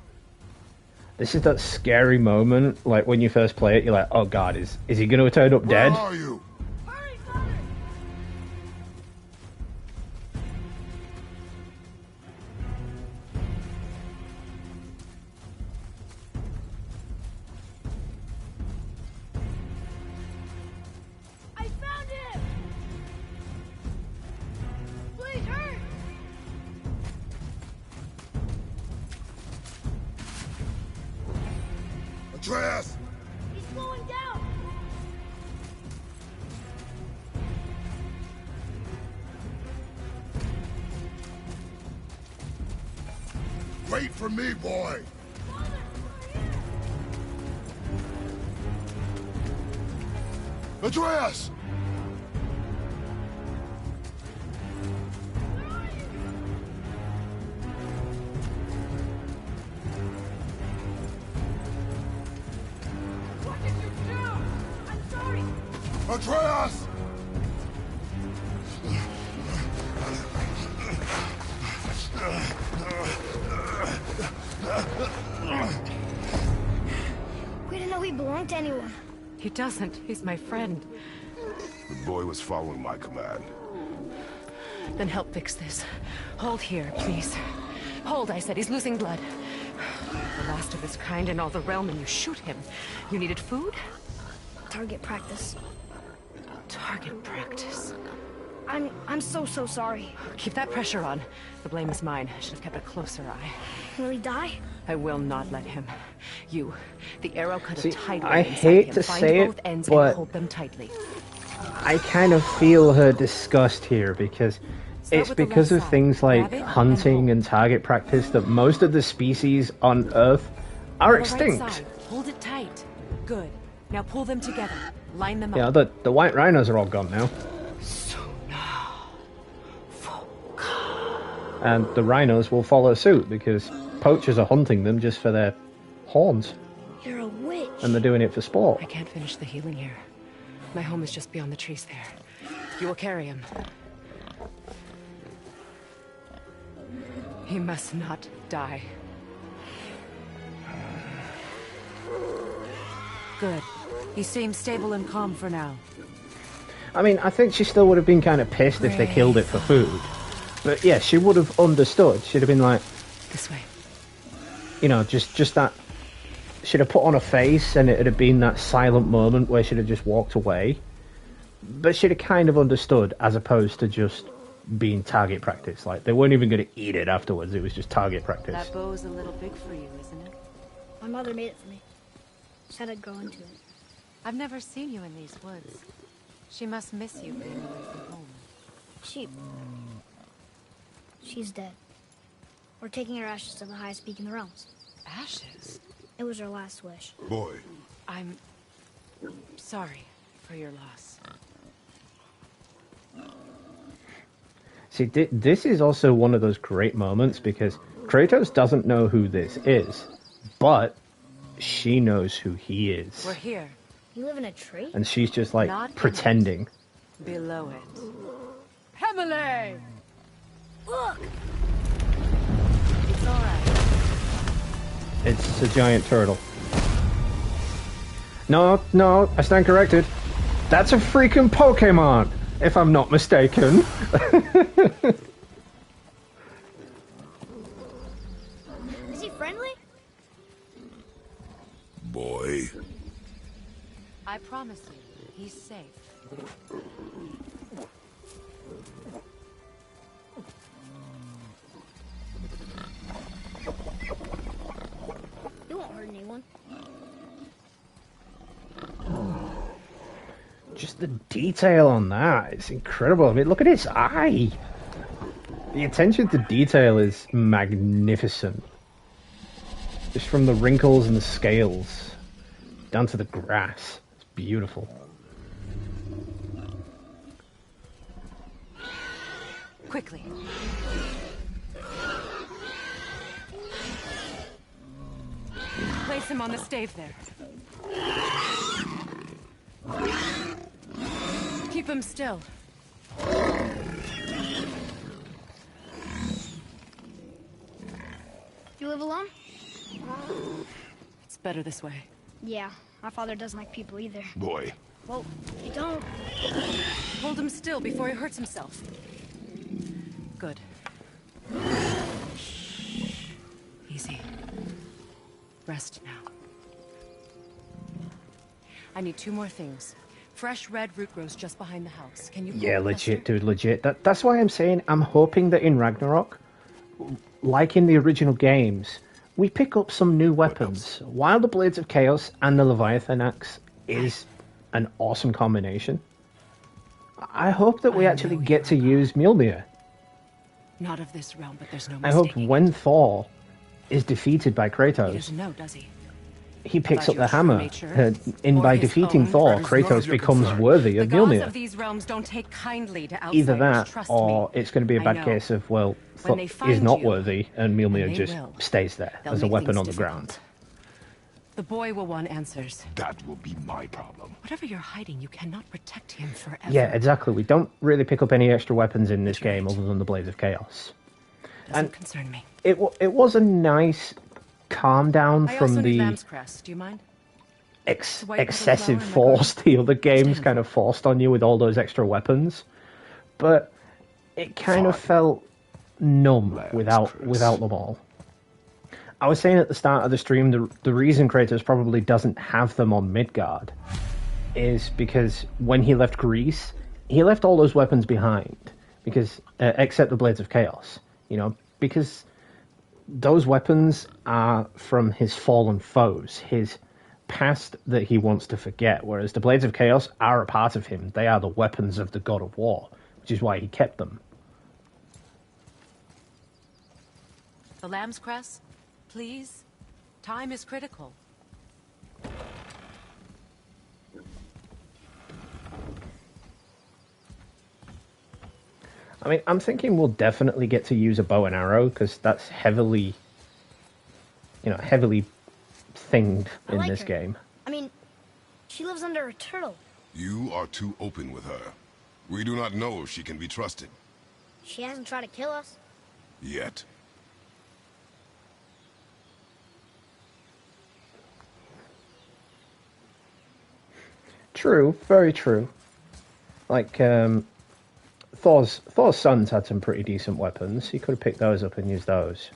This is that scary moment, like when you first play it, you're like, oh god, is he going to turn up dead? Where are you? Hurry, Father! I found him! Please, hurry! Atreus! He's slowing down! Wait for me, boy! Father, we're here! Atreus! What did you do? I'm sorry! Atreus! We didn't know he belonged to anyone. He doesn't. He's my friend. The boy was following my command. Then help fix this. Hold here, please. Hold, I said. He's losing blood. The last of his kind in all the realm, and you shoot him. You needed food? target practice. Target practice. I'm so sorry. Keep that pressure on. The blame is mine. I should have kept a closer eye. Will he die? I will not let him. You, the arrow cut a tight I way inside hate him. to Find say both it, ends but and hold them tightly. I kind of feel her disgust here because it's with the because left of side. things like Grab it and hunting hold. and target practice that most of the species on Earth are On the extinct. right side. Hold it tight. Good. Now pull them together. Line them Yeah, up. the white rhinos are all gone now. And the rhinos will follow suit because poachers are hunting them just for their horns. You're a witch. And they're doing it for sport. I can't finish the healing here. My home is just beyond the trees there. You will carry him. He must not die. Good. He seems stable and calm for now. I mean, I think she still would have been kind of pissed if they killed it for food. But yeah, she would have understood. She'd have been like... This way. You know, just that... She'd have put on a face and it'd have been that silent moment where she'd have just walked away. But she'd have kind of understood as opposed to just being target practice. Like, they weren't even going to eat it afterwards. It was just target practice. That bow's a little big for you, isn't it? My mother made it for me. Said I'd grow into it. I've never seen you in these woods. She must miss you being away from home. She's dead. We're taking her ashes to the highest peak in the realms. Ashes? It was her last wish. Boy, I'm sorry for your loss. See, this is also one of those great moments because Kratos doesn't know who this is, but she knows who he is. We're here. You live in a tree? And she's just like Not in pretending. Below it. Emily! Look! It's alright. It's a giant turtle. No, I stand corrected. That's a freaking Pokemon, if I'm not mistaken. Is he friendly? boy. I promise you, he's safe. He won't hurt anyone. Just the detail on that, it's incredible. I mean, look at his eye. The attention to detail is magnificent. Just from the wrinkles and the scales down to the grass. It's beautiful. Quickly. Place him on the stave there. Keep him still. You live alone? It's better this way. Yeah, my father doesn't like people either. Boy. Well, you don't. Hold him still before he hurts himself. Good. Easy. Rest now. I need 2 more things. Fresh red root grows just behind the house. Can you? Yeah, pull it, legit, Lester? dude, legit. That's why I'm saying I'm hoping that in Ragnarok, like in the original games, we pick up some new weapons. While the Blades of Chaos and the Leviathan Axe is an awesome combination, I hope that we actually get to use Mjolnir. Not of this realm, but there's no I hope mistaking when Thor is defeated by He Kratos, doesn't know, does he? he picks About up the your true hammer, nature, and or by his defeating own. Thor, That is none Kratos of your becomes concern. worthy The of gods Mjolnir. of these realms don't take kindly to outsiders. Either that, trust or me. it's going to be a I bad know. case of, well, When Thor they is find not you, worthy, and Mjolnir they just will, stays there they'll as a make weapon things on the difficult. ground. The boy will want answers. That will be my problem. Whatever you're hiding, you cannot protect him forever. Yeah, exactly. We don't really pick up any extra weapons in this You're game right. other than the Blades of Chaos. Doesn't and- concern me. It was a nice calm down I from also need the lamb's cress. Do you mind? white petal excessive flower in my force the other games handful. kind of forced on you with all those extra weapons. But it kind of Fine. felt numb Lamb's without cress. them all. I was saying at the start of the stream, the reason Kratos probably doesn't have them on Midgard is because when he left Greece, he left all those weapons behind, because except the Blades of Chaos, because those weapons are from his fallen foes, his past that he wants to forget, whereas the Blades of Chaos are a part of him. They are the weapons of the God of War, which is why he kept them. The lamb's cress, please. Time is critical. I mean, I'm thinking we'll definitely get to use a bow and arrow, because that's heavily thinged in like this her. game. I mean, she lives under a turtle. You are too open with her. We do not know if she can be trusted. She hasn't tried to kill us. Yet. True, very true. Like, Thor's sons had some pretty decent weapons. He could have picked those up and used those.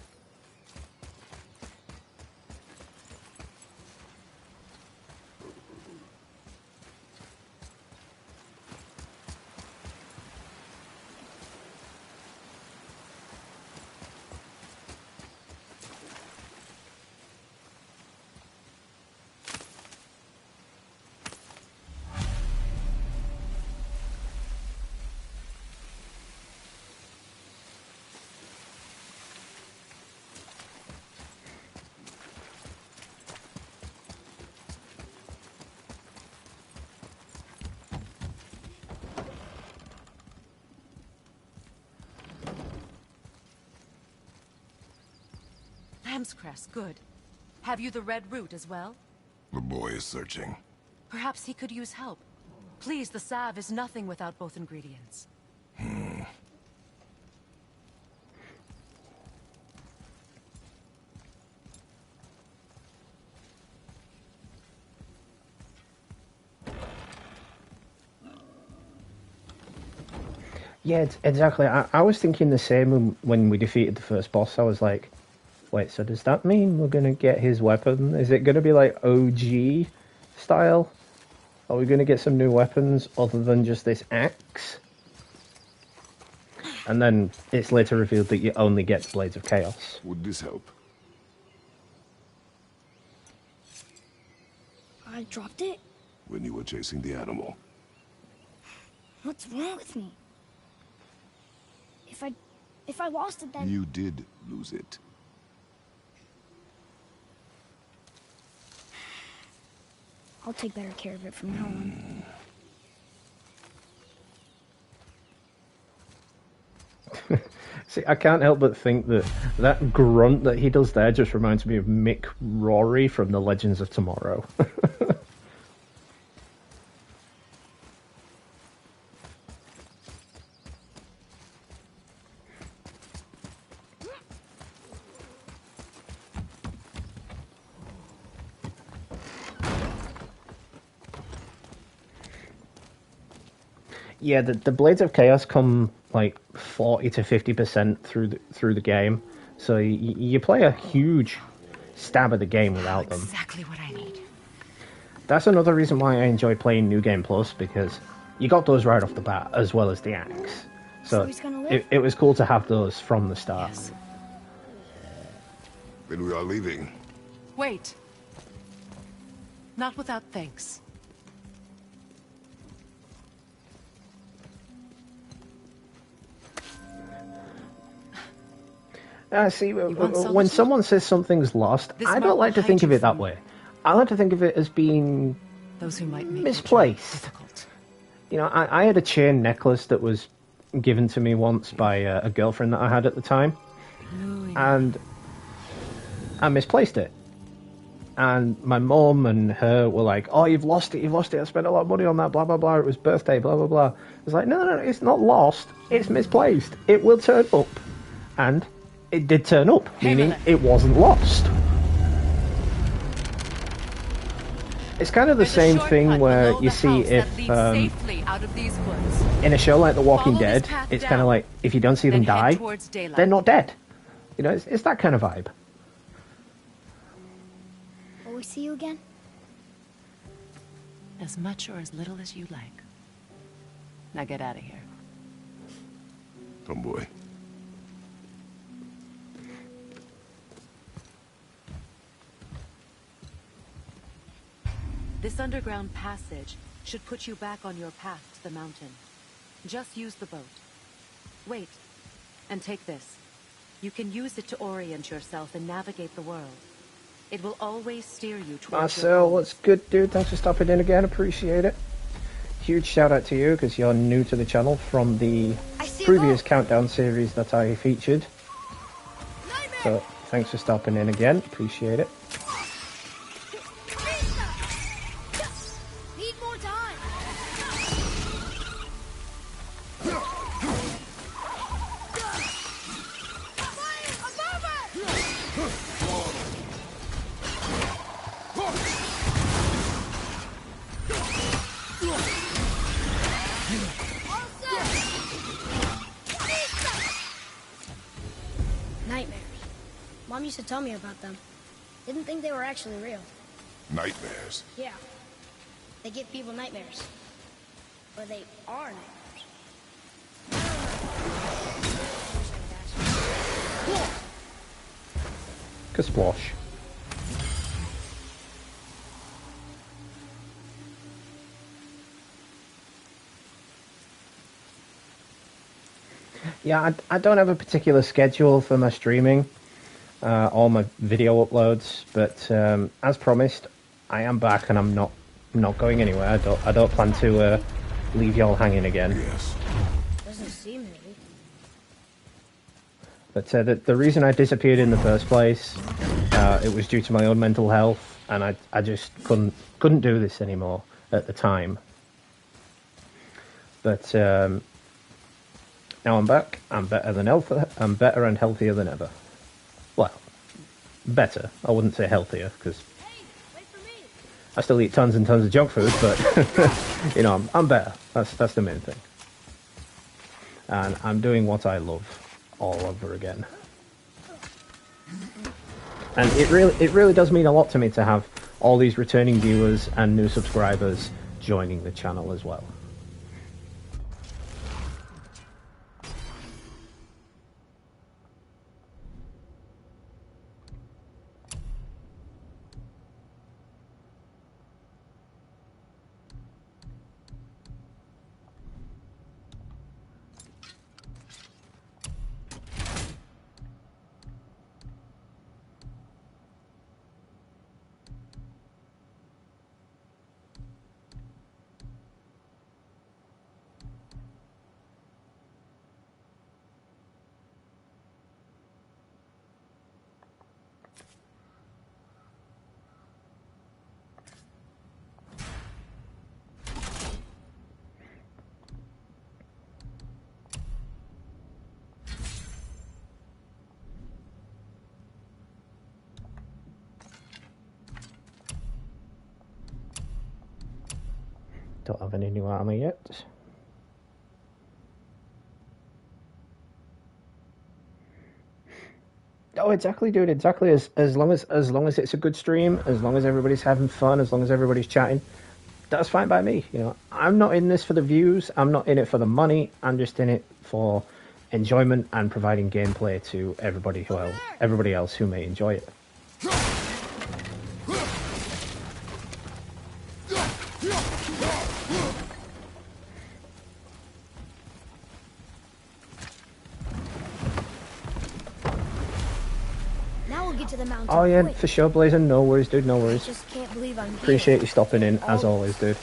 Lamb's cress, good. Have you the red root as well? The boy is searching. Perhaps he could use help. Please, the salve is nothing without both ingredients. Yeah, exactly. I was thinking the same when we defeated the first boss. I was like, wait, so does that mean we're going to get his weapon? Is it going to be like OG style? Are we going to get some new weapons other than just this axe? And then it's later revealed that you only get Blades of Chaos. Would this help? I dropped it? When you were chasing the animal. What's wrong with me? If I lost it, then... You did lose it. I'll take better care of it from now on. See, I can't help but think that grunt that he does there just reminds me of Mick Rory from The Legends of Tomorrow. Yeah, the Blades of Chaos come like 40 to 50% through the game, so you play a huge stab of the game without them. Exactly what I need. That's another reason why I enjoy playing New Game Plus, because you got those right off the bat as well as the axe. So he's gonna live? it was cool to have those from the start. Yes. Then we are leaving. Wait. Not without thanks. See, when solitude? someone says something's lost, This I mark don't like will to think hide of you it that from- way. I like to think of it as being Those who might make misplaced. your job difficult. You know, I had a chain necklace that was given to me once by a girlfriend that I had at the time, and I misplaced it. And my mum and her were like, "Oh, you've lost it! You've lost it! I spent a lot of money on that. Blah blah blah. It was birthday. Blah blah blah." I was like, "No, it's not lost. It's misplaced. It will turn up," and it did turn up, meaning Hamlet. it wasn't lost. It's kind of the There's a same shortcut thing where below you the see house if that leads safely out of these woods. in a show like The Walking Follow this Dead, path it's down, kind of like if you don't see them then head die, towards daylight. they're not dead. You know, it's that kind of vibe. Will we see you again? As much or as little as you like. Now get out of here. Tomboy. This underground passage should put you back on your path to the mountain. Just use the boat. Wait, and take this. You can use it to orient yourself and navigate the world. It will always steer you towards Marcel, what's good, dude? Thanks for stopping in again. Appreciate it. Huge shout out to you because you're new to the channel from the previous countdown series that I featured. So thanks for stopping in again. Appreciate it. Need more time. Nightmares. Mom used to tell me about them. Didn't think they were actually real. Nightmares. Yeah. They give people nightmares. Or they are nightmares. Kasplosh. Yeah, I don't have a particular schedule for my streaming, or my video uploads, but as promised, I am back and I'm not going anywhere. I don't plan to leave y'all hanging again. Yes. Doesn't seem heavy. But the reason I disappeared in the first place, it was due to my own mental health, and I just couldn't do this anymore at the time. But now I'm back. I'm better and healthier than ever. Well, better. I wouldn't say healthier because I still eat tons and tons of junk food, but you know, I'm better. That's the main thing. And I'm doing what I love all over again. And it really does mean a lot to me to have all these returning viewers and new subscribers joining the channel as well. Don't have any new armor yet. Oh, exactly, dude. Exactly. As long as it's a good stream, as long as everybody's having fun, as long as everybody's chatting, that's fine by me. You know, I'm not in this for the views. I'm not in it for the money. I'm just in it for enjoyment and providing gameplay to everybody else who may enjoy it. To the mountain. Oh yeah, for sure, Blazing. No worries, dude. No I worries. just can't believe I'm here. Appreciate you stopping in, as always, dude.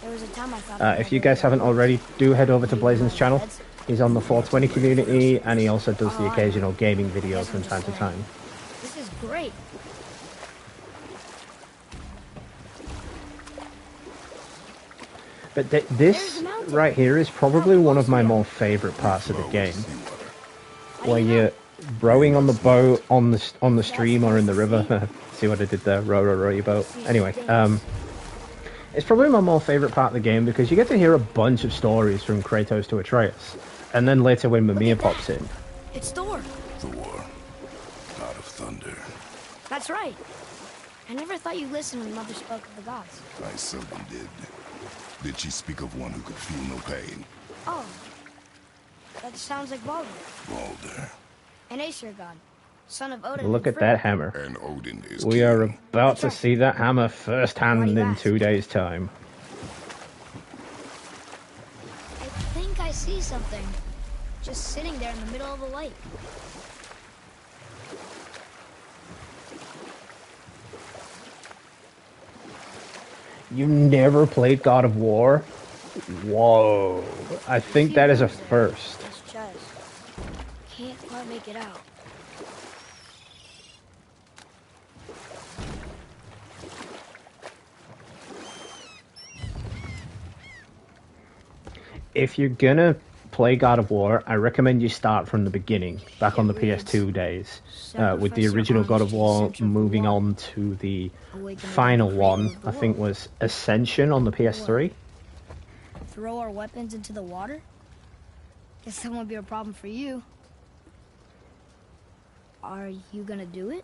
There was a time I thought If you guys haven't already, do head over to Blazing's channel. He's on the 420 community, and he also does the occasional gaming videos from time to time. This is great. But this right here is probably one of my more favorite parts of the game, where you're rowing on the boat on the stream or in the river. See what I did there? Row your boat. Anyway, it's probably my more favorite part of the game because you get to hear a bunch of stories from Kratos to Atreus, and then later when Mimir pops in. It's Thor. Thor, god of thunder. That's right. I never thought you listened when Mother spoke of the gods. I seldom did. Did she speak of one who could feel no pain? Oh, that sounds like Baldur, Baldur. an Aesir god, son of Odin. Look and at that Frigg. hammer. And Odin is We are king. about to That's right. see that hammer Why do firsthand you in ask? 2 days' time. I think I see something, just sitting there in the middle of the lake. You never played God of War? Whoa. I think that is a first. That's chest. Can't quite make it out. If you're gonna play God of War, I recommend you start from the beginning, back on the PS2 days, with the original God of War, moving on to the final one, I think was Ascension on the PS3. Throw our weapons into the water? Guess that won't be a problem for you. Are you gonna do it?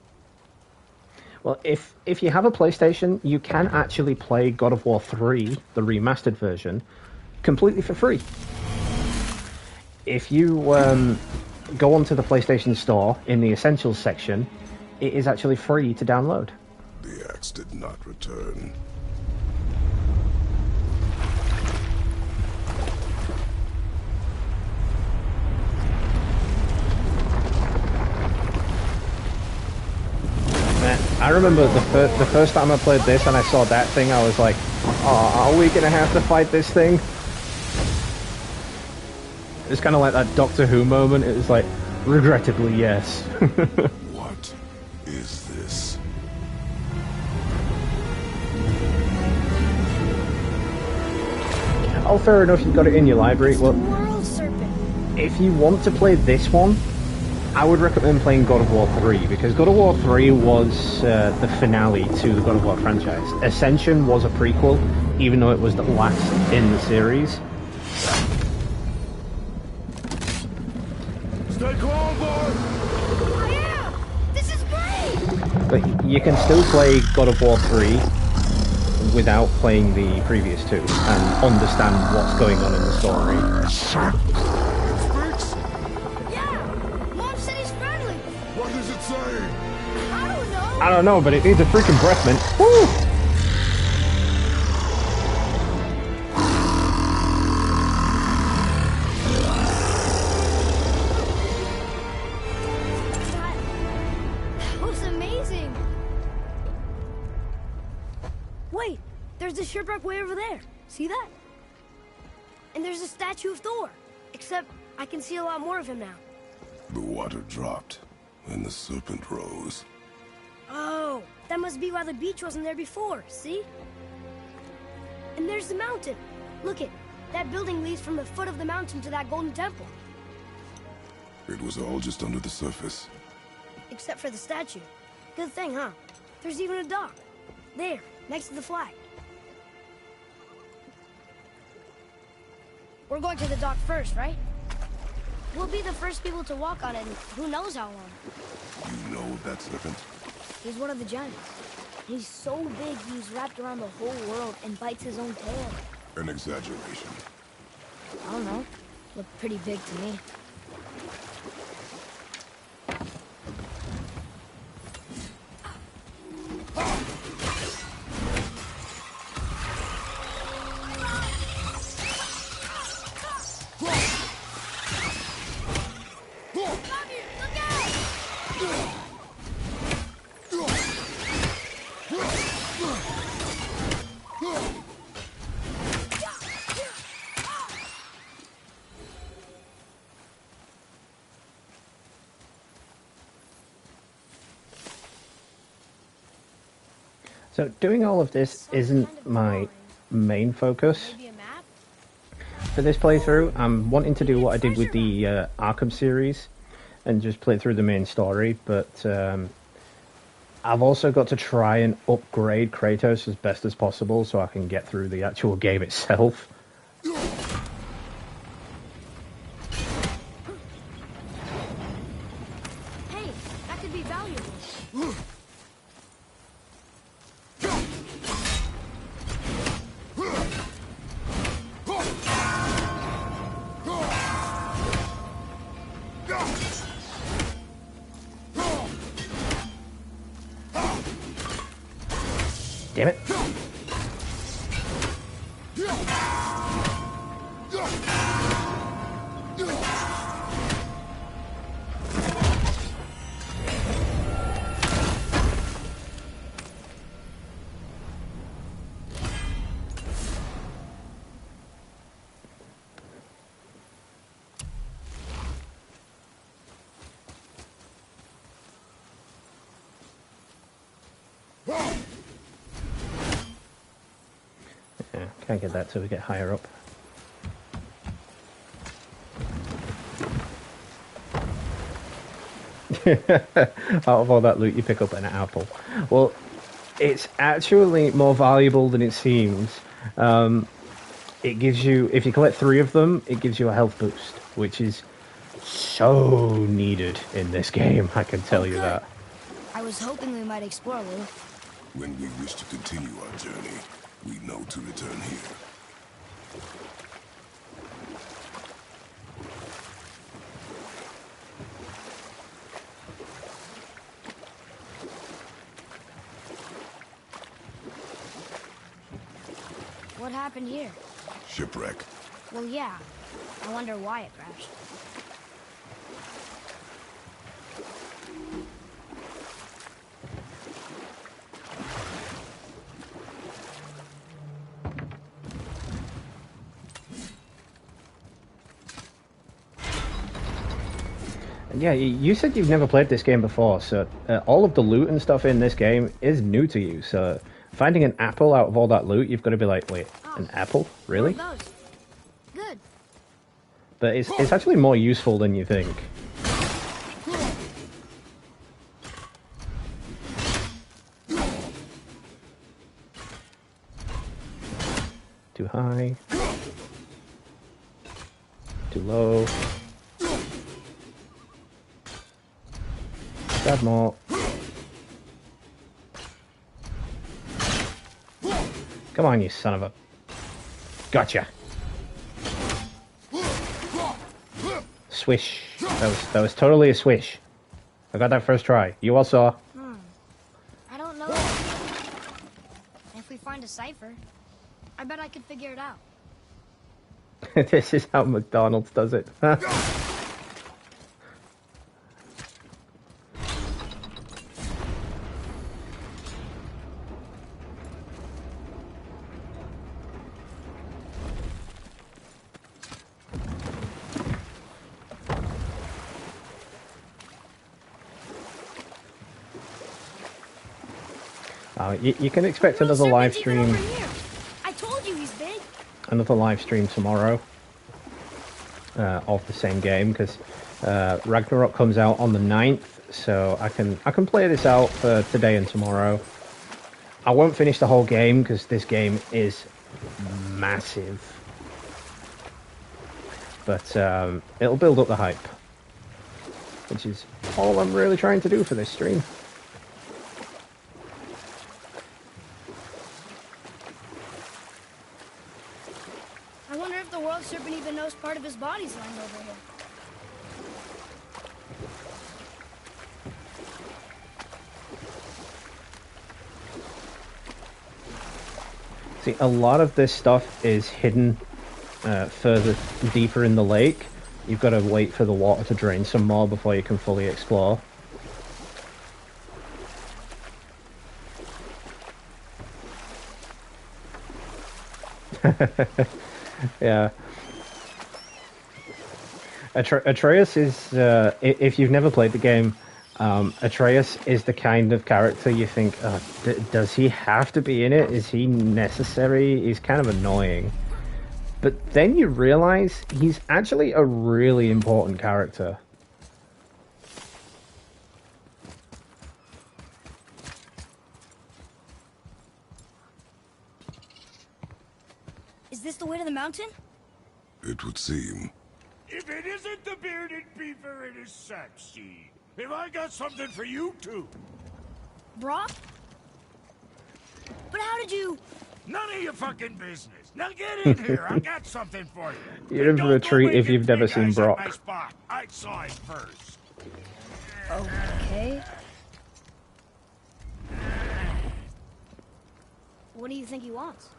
Well, if you have a PlayStation, you can actually play God of War 3, the remastered version, completely for free. If you go onto the PlayStation Store in the Essentials section, it is actually free to download. The axe did not return. Man, I remember the first time I played this and I saw that thing, I was like, oh, are we going to have to fight this thing? It's kind of like that Doctor Who moment. It was like, regrettably, yes. What is this? Oh, fair enough, you've got it in your library. Well, World serpent. if you want to play this one, I would recommend playing God of War 3, because God of War 3 was the finale to the God of War franchise. Ascension was a prequel, even though it was the last in the series. Stay calm, boy! I am! This is great! But you can still play God of War 3 without playing the previous two, and understand what's going on in the story. Yeah! Mom said he's friendly! What does it say? I don't know! I don't know, but it needs a freaking breath mint. Woo! That was amazing! Wait! There's the shipwreck way over there. See that? And there's a statue of Thor. Except I can see a lot more of him now. The water dropped, and the serpent rose. Oh, that must be why the beach wasn't there before, see? And there's the mountain. Look it, that building leads from the foot of the mountain to that golden temple. It was all just under the surface. Except for the statue. Good thing, huh? There's even a dock. There, next to the flag. We're going to the dock first, right? We'll be the first people to walk on it in who knows how long. You know of that serpent? He's one of the giants. He's so big he's wrapped around the whole world and bites his own tail. An exaggeration. I don't know. Looked pretty big to me. So doing all of this isn't my main focus Maybe a map? for this playthrough. I'm wanting to do what I did with the Arkham series and just play through the main story, but I've also got to try and upgrade Kratos as best as possible so I can get through the actual game itself. Hey, that could be valuable. Damn it. Yeah, can't get that till we get higher up. Out of all that loot, you pick up an apple. Well, it's actually more valuable than it seems. It gives you, if you collect 3 of them, it gives you a health boost, which is so needed in this game, I can tell you that. I was hoping we might explore a little. When we wish to continue our journey, we know to return here. What happened here? Shipwreck. Well, yeah. I wonder why it crashed. Yeah, you said you've never played this game before, so all of the loot and stuff in this game is new to you. So finding an apple out of all that loot, you've got to be like, wait, an apple? Really? Good. But it's actually more useful than you think. Too high. Too low. Add more. Come on, you son of a... Gotcha. Swish. That was totally a swish. I got that first try. You all saw. I don't know. If we find a cipher, I bet I could figure it out. This is how McDonald's does it. You can expect another live stream. I told you he's big. Another live stream tomorrow of the same game, because Ragnarok comes out on the 9th, so I can play this out for today and tomorrow. I won't finish the whole game because this game is massive, but it'll build up the hype, which is all I'm really trying to do for this stream. Serpent even knows part of his body's lying over here. See, a lot of this stuff is hidden further deeper in the lake. You've got to wait for the water to drain some more before you can fully explore. Yeah. Atreus is, if you've never played the game, Atreus is the kind of character you think, does he have to be in it? Is he necessary? He's kind of annoying. But then you realize he's actually a really important character. Is this the way to the mountain? It would seem. If it isn't the bearded beaver, it is Saxy. Have I got something for you too? Brock? But how did you... None of your fucking business. Now get in here. I got something for you. You're in for a treat if you've never seen Brock. I saw it first. Okay. think he wants?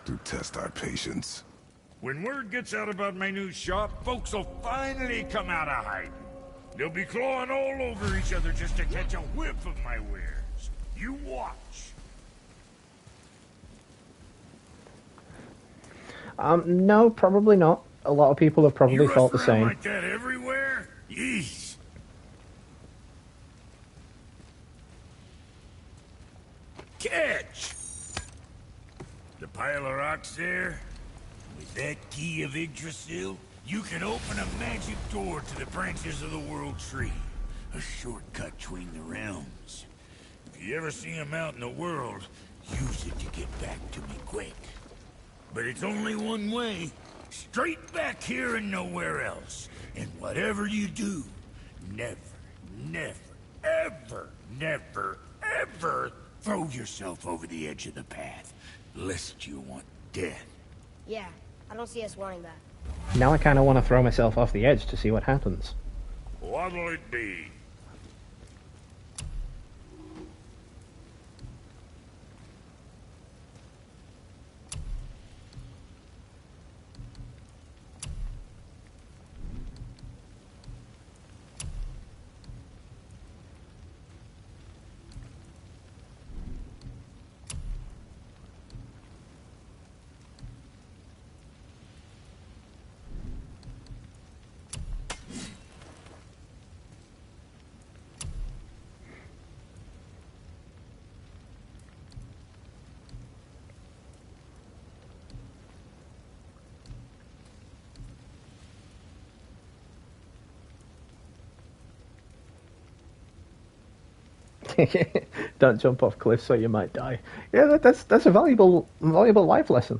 To test our patience. When word gets out about my new shop, folks will finally come out of hiding. They'll be clawing all over each other just to catch a whiff of my wares. You watch. No, probably not. A lot of people have probably You thought the rush around same. like that everywhere? Yeesh. Catch! The pile of rocks there? With that key of Yggdrasil, you can open a magic door to the branches of the World Tree. A shortcut between the realms. If you ever see him out in the world, use it to get back to me quick. But it's only one way. Straight back here and nowhere else. And whatever you do, never, ever throw yourself over the edge of the path, lest you want death. Yeah, I don't see us wanting that. Now I kind of want to throw myself off the edge to see what happens. What'll it be? Don't jump off cliffs or you might die. Yeah, that's a valuable life lesson.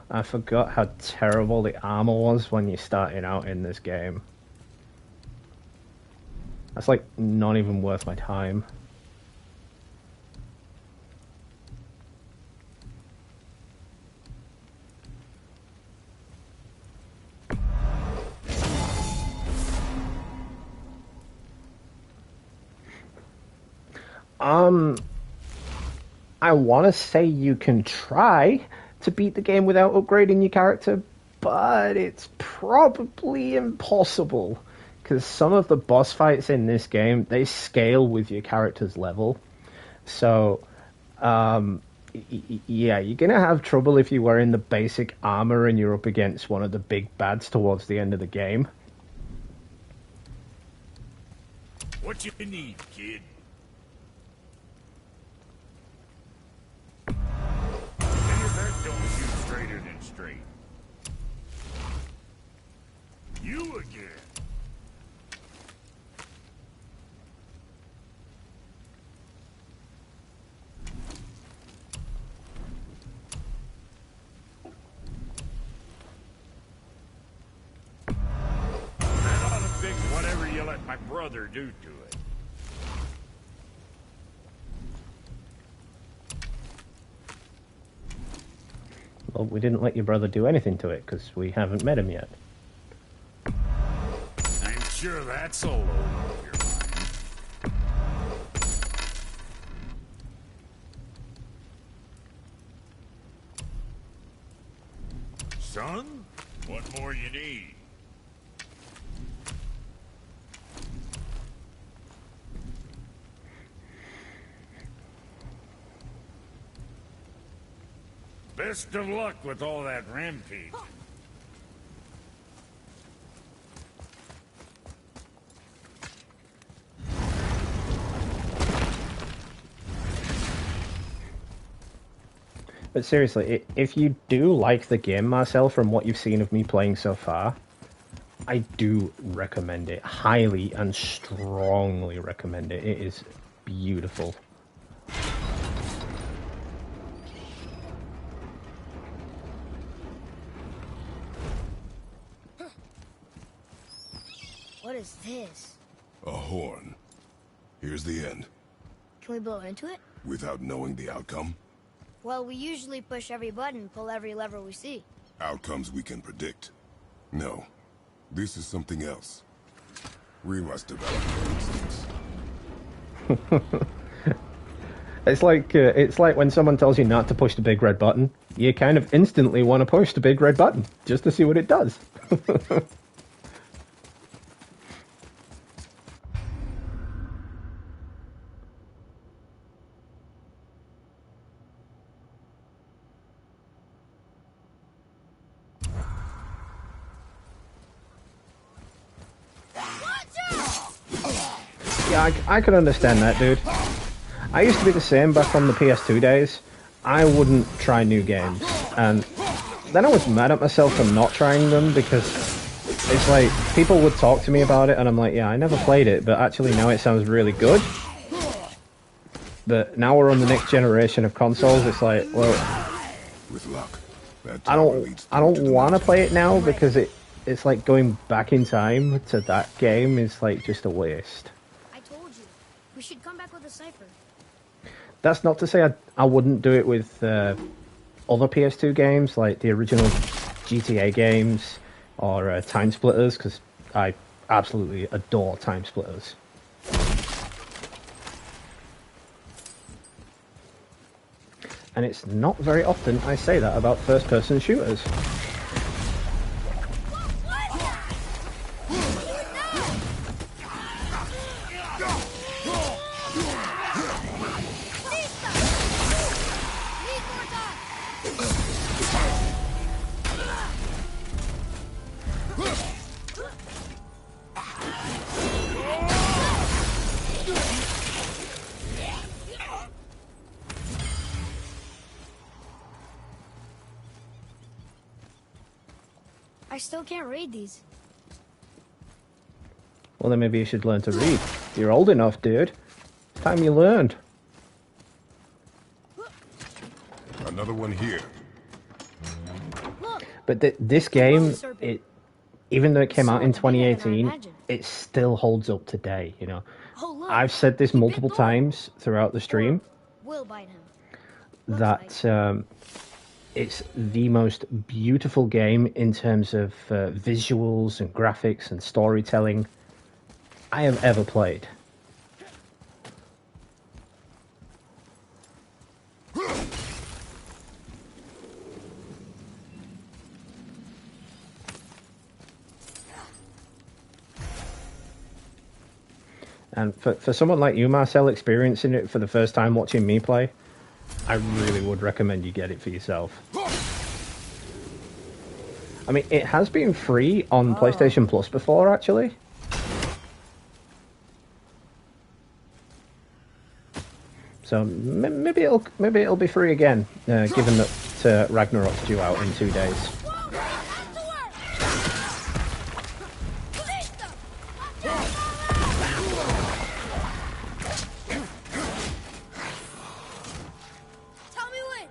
I forgot how terrible the armor was when you started out in this game. That's like not even worth my time. I want to say you can try to beat the game without upgrading your character, but it's probably impossible because some of the boss fights in this game, they scale with your character's level. So, yeah, you're going to have trouble if you're wearing the basic armor and you're up against one of the big bads towards the end of the game. What you need, kid? Don't shoot straighter than straight. You again. That ought to fix whatever you let my brother do to it. Well, we didn't let your brother do anything to it because we haven't met him yet. I'm sure that's all over your mind. Son, what more you need? Best of luck with all that rampage. But seriously, if you do like the game, Marcel, from what you've seen of me playing so far, I do recommend it. Highly and strongly recommend it. It is beautiful. is this? A horn. Here's the end. Can we blow into it? Without knowing the outcome? Well, we usually push every button, pull every lever we see. Outcomes we can predict. No. This is something else. We must develop our instincts. It's like when someone tells you not to push the big red button, you kind of instantly want to push the big red button just to see what it does. Yeah, I can understand that, dude. I used to be the same back on the PS2 days. I wouldn't try new games, and then I was mad at myself for not trying them because it's like people would talk to me about it and I'm like, yeah, I never played it, but actually now it sounds really good. But now we're on the next generation of consoles, it's like, well, With luck, I don't want to play it now because it's like going back in time to that game is like just a waste. I told you. We should come back with a cipher. That's not to say I wouldn't do it with other PS2 games, like the original GTA games or Time Splitters, because I absolutely adore Time Splitters. And it's not very often I say that about first-person shooters. I still can't read these. Well, then maybe you should learn to read. You're old enough, dude. It's time you learned. Another one here. Look, But this game, serpent. even though it came out in So much bigger than I 2018, imagined. it still holds up today, you know. Oh, look. I've said this He bit multiple Thor. times throughout the stream, We'll bite him. Looks that like. it's the most beautiful game in terms of visuals and graphics and storytelling I have ever played. And for someone like you, Marcel, experiencing it for the first time watching me play, I really would recommend you get it for yourself. I mean, it has been free on PlayStation Plus before, actually. So maybe it'll be free again, given that Ragnarok's due out in 2 days. Tell me when.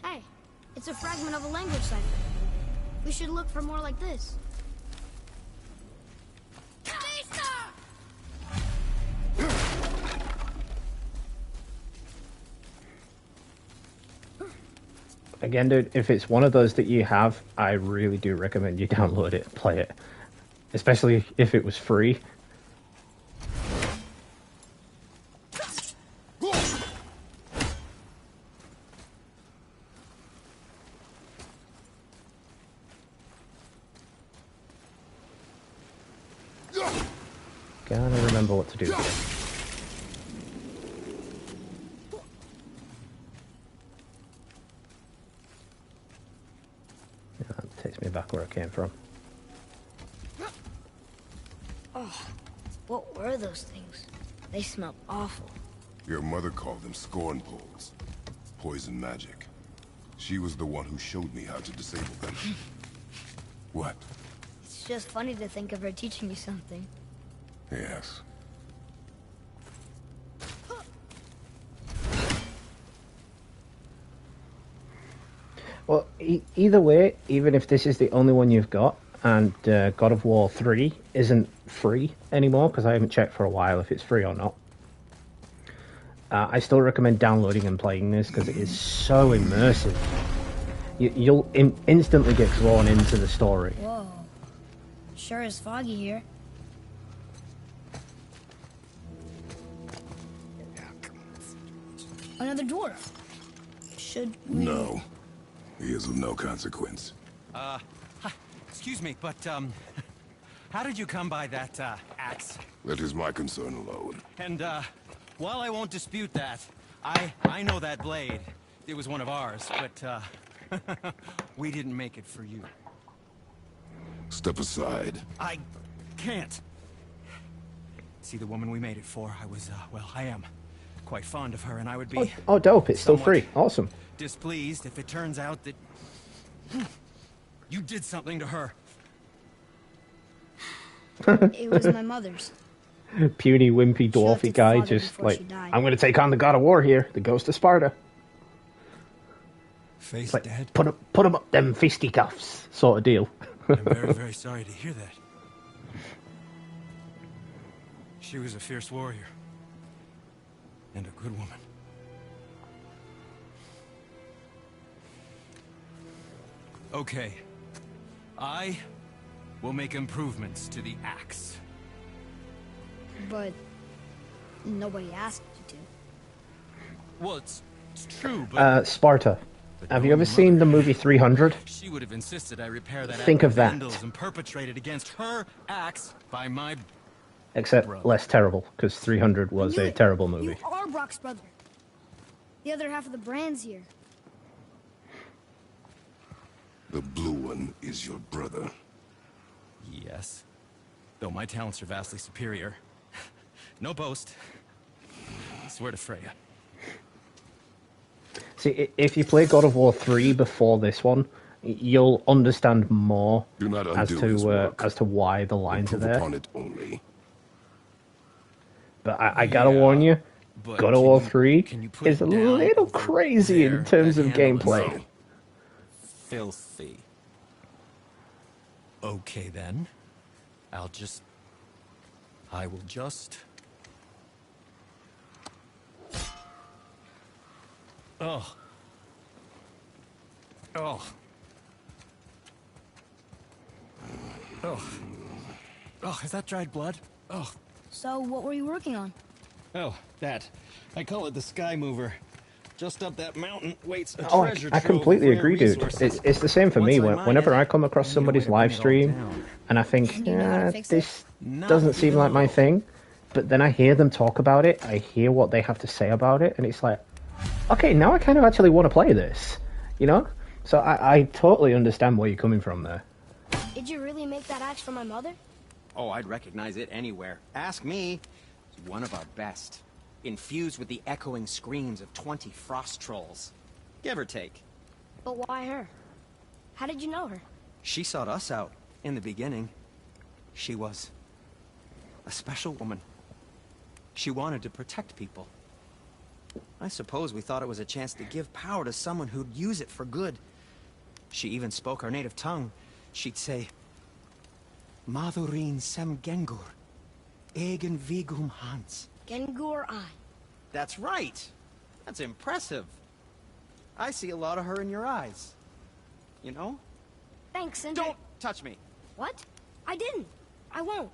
Hey, it's a fragment of a language cipher. We should look for more like this. Again, dude, if it's one of those that you have, I really do recommend you download it and play it. Especially if it was free. Gotta remember what to do here. That takes me back where I came from. What were those things? They smelled awful. Your mother called them scorn poles. Poison magic. She was the one who showed me how to disable them. What? It's just funny to think of her teaching you something. Yes. Well, either way, even if this is the only one you've got, and God of War 3 isn't free anymore, because I haven't checked for a while if it's free or not, I still recommend downloading and playing this, because it is so immersive. You'll instantly get drawn into the story. Whoa. Sure is foggy here. Another dwarf. Should we... No. He is of no consequence. Hi, excuse me, but, how did you come by that, axe? That is my concern alone. And, while I won't dispute that, I know that blade. It was one of ours, but, we didn't make it for you. Step aside. I can't. See, the woman we made it for, I was, well, I am quite fond of her, and I would be... Oh, dope, it's still somewhat free. Awesome. displeased if it turns out that you did something to her. It was my mother's. Puny, wimpy, She left dwarfy it for guy father just before she like, died. I'm going to take on the God of War here, the Ghost of Sparta. Face Like, dead? put him up them fisticuffs sort of deal. I'm very, very sorry to hear that. She was a fierce warrior. And a good woman. Okay. I will make improvements to the axe. But nobody asked you to. Well, it's true, but... Sparta. but Have you knowing ever your seen mother, the movie 300? She would have insisted I repair that Think act of that. vandalism perpetrated against her axe by my... Except Brother. less terrible, because 300 was I knew a it. terrible movie. You are Brock's brother. The other half of the brand's here. The blue one is your brother. Yes. Though my talents are vastly superior. No boast. I swear to Freya. See, if you play God of War 3 before this one, you'll understand more Do not as undo his to work. as to why the lines are Improve there. upon it only. But I gotta Yeah, warn you, but God of can War you- 3 can you put is a it down little over crazy there? in terms That of handle is gameplay. No. Filthy. Okay then. I will just... Oh. Oh. Oh. Oh, is that dried blood? Oh. So what were you working on? Oh, that. I call it the Sky Mover. Just up that mountain waits a Oh, treasure I trove completely of rare agree, dude. resources. It's the same for Once me. I mine Whenever it, I come across I need a somebody's way to live bring it all stream, down. and I think, Do you know how to fix it? this Not doesn't seem even like my a thing, but then I hear them talk about it, I hear what they have to say about it, and it's like, okay, now I kind of actually want to play this, you know? So I totally understand where you're coming from there. Did you really make that axe for my mother? Oh, I'd recognize it anywhere. Ask me. It's one of our best. Infused with the echoing screams of 20 frost trolls. Give or take. But why her? How did you know her? She sought us out in the beginning. She was a special woman. She wanted to protect people. I suppose we thought it was a chance to give power to someone who'd use it for good. She even spoke our native tongue. She'd say, Madurin sem gengur, egen vigum hans. Gengur I. That's right. That's impressive. I see a lot of her in your eyes. You know? Thanks, Sindri. Don't touch me. What? I didn't. I won't.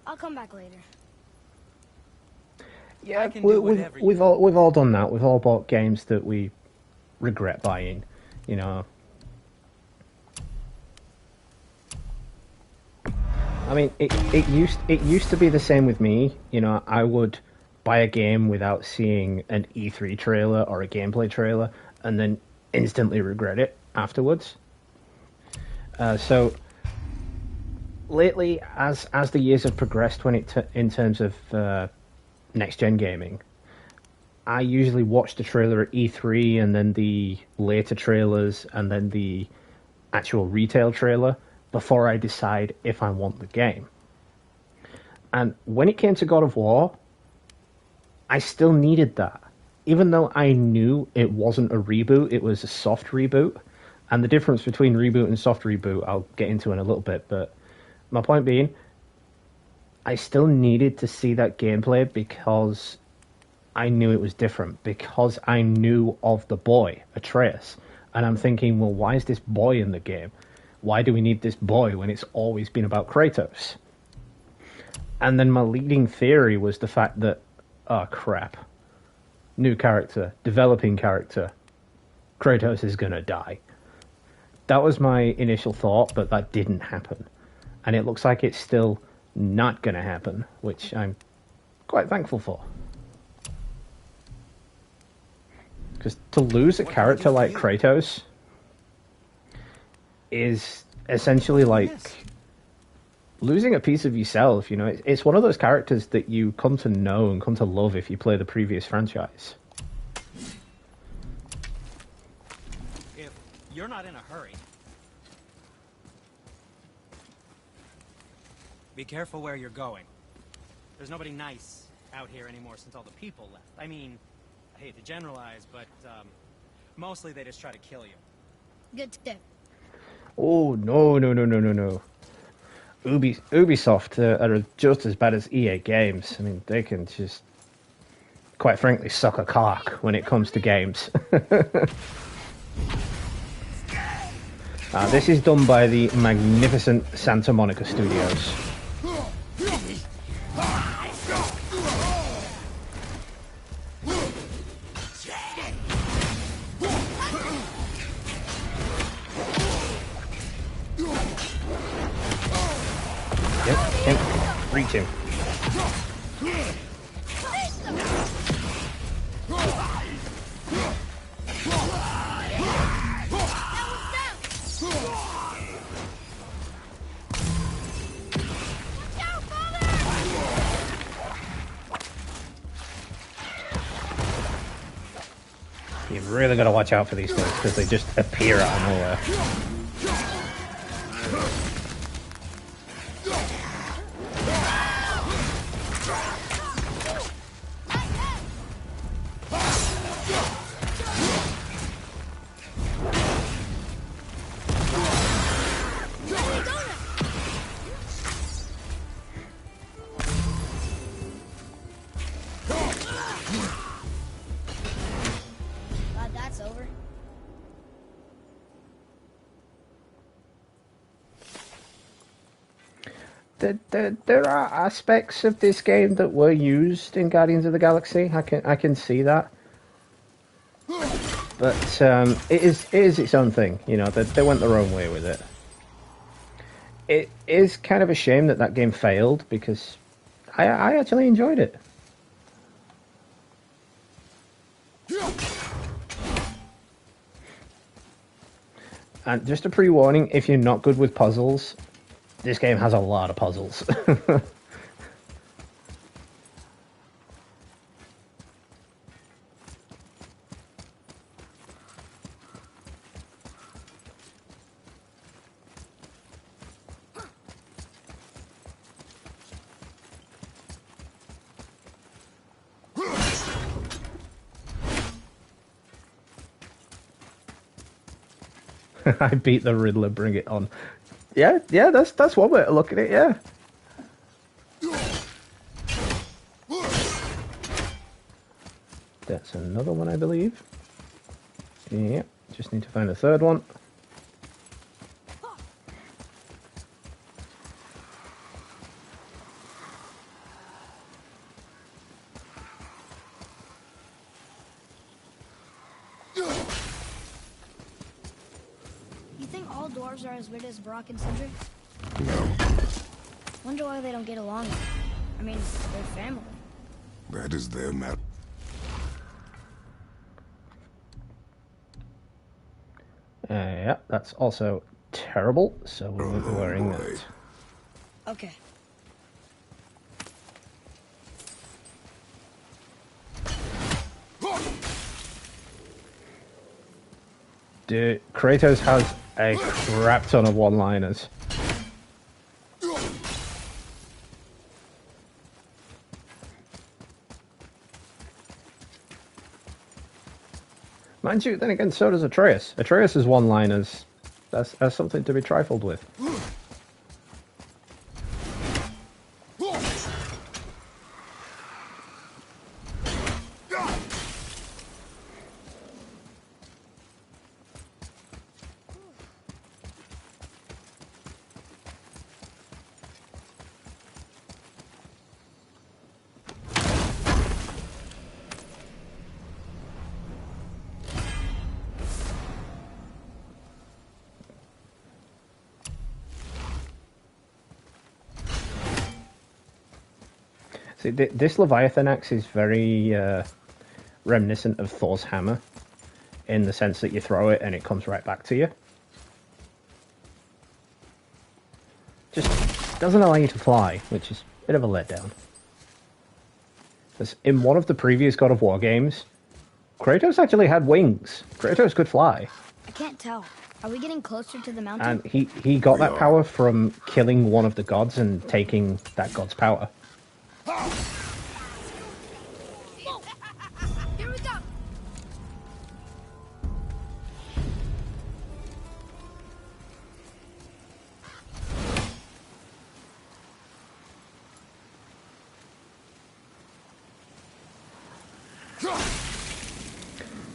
I'll come back later. Yeah, can do whatever you we've all done that. We've all bought games that we regret buying, you know. I mean, it used to be the same with me. You know, I would buy a game without seeing an E3 trailer or a gameplay trailer, and then instantly regret it afterwards. So lately, as the years have progressed, in terms of next gen gaming, I usually watch the trailer at E3 and then the later trailers and then the actual retail trailer before I decide if I want the game. And when it came to God of War, I still needed that. Even though I knew it wasn't a reboot, it was a soft reboot. And the difference between reboot and soft reboot, I'll get into in a little bit. But my point being, I still needed to see that gameplay because I knew it was different. Because I knew of the boy, Atreus. And I'm thinking, well, why is this boy in the game? Why do we need this boy when it's always been about Kratos? And then my leading theory was the fact that, oh crap, new character, developing character, Kratos is going to die. That was my initial thought, but that didn't happen. And it looks like it's still not going to happen, which I'm quite thankful for. Because to lose a character like Kratos is essentially like losing a piece of yourself. You know, it's one of those characters that you come to know and come to love if you play the previous franchise. If you're not in a hurry, be careful where you're going. There's nobody nice out here anymore since all the people left. I mean, I hate to generalize, but mostly they just try to kill you. Good tip. Oh, no. Ubisoft are just as bad as EA Games. I mean, they can just, quite frankly, suck a cock when it comes to games. This is done by the magnificent Santa Monica Studios. Yep, reach him. You've really got to watch out for these things because they just appear out of nowhere. Glad that's over. There are aspects of this game that were used in Guardians of the Galaxy. I can see that, but it is its own thing. You know, they went their own way with it. It is kind of a shame that game failed because I actually enjoyed it. And just a pre-warning, if you're not good with puzzles, this game has a lot of puzzles. I beat the Riddler, bring it on. Yeah, that's one way to look at it, yeah. That's another one, I believe. Yeah, just need to find a third one. You think all dwarves are as weird as Brock and Sindri? Wonder why they don't get along. I mean, they're family. That is their matter. Yeah, that's also terrible, so we won't be wearing that. Okay. Dude, Kratos has a crap ton of one-liners. Mind you, then again, so does Atreus. Atreus' one-liners, that's something to be trifled with. See, this Leviathan axe is very reminiscent of Thor's hammer, in the sense that you throw it and it comes right back to you. Just doesn't allow you to fly, which is a bit of a letdown. Because in one of the previous God of War games, Kratos actually had wings. Kratos could fly. I can't tell. Are we getting closer to the mountain? And he got that power from killing one of the gods and taking that god's power. Here we go.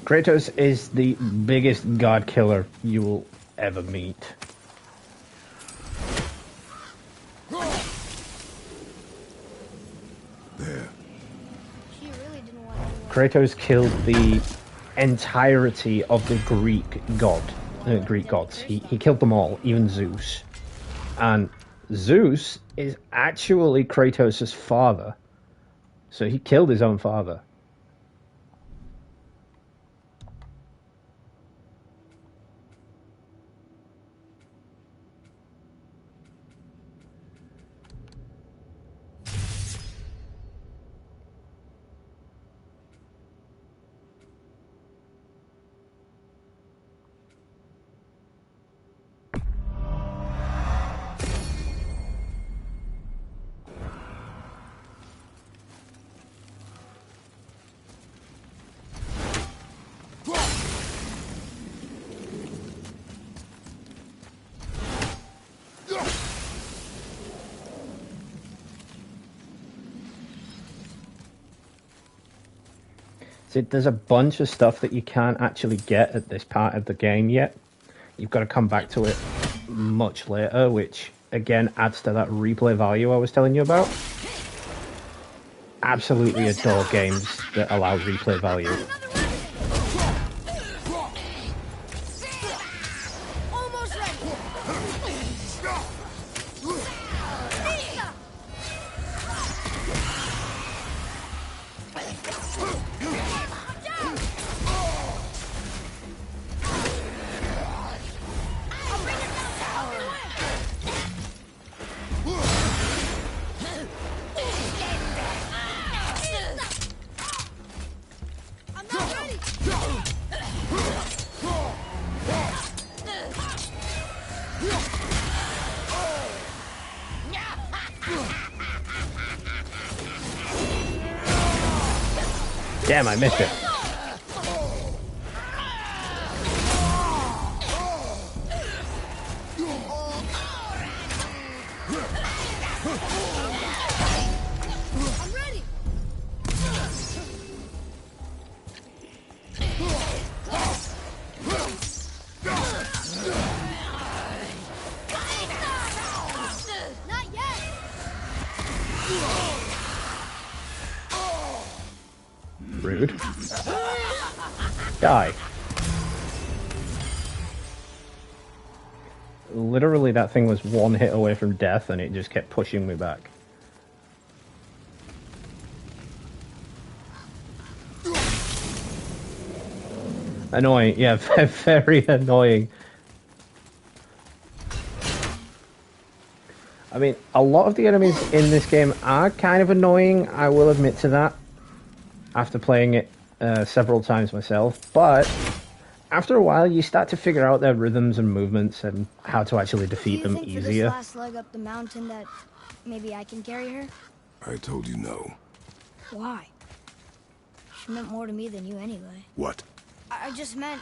Kratos is the biggest god killer you will ever meet. There. She really didn't want anyone. Kratos killed the entirety of the Greek gods. He killed them all, even Zeus. And Zeus is actually Kratos' father. So he killed his own father. See, there's a bunch of stuff that you can't actually get at this part of the game yet. You've got to come back to it much later, which again adds to that replay value I was telling you about. Absolutely adore games that allow replay value. Almost ready. I'm not ready. Damn, I missed it. I'm ready. Not yet. Rude. Die. Literally, that thing was one hit away from death and it just kept pushing me back. Annoying, yeah, very annoying. I mean, a lot of the enemies in this game are kind of annoying, I will admit to that, after playing it several times myself, but after a while you start to figure out their rhythms and movements and how to actually defeat them Do you think for easier. this last leg up the mountain that maybe I can carry her? I told you no. Why? She meant more to me than you anyway. What? I just meant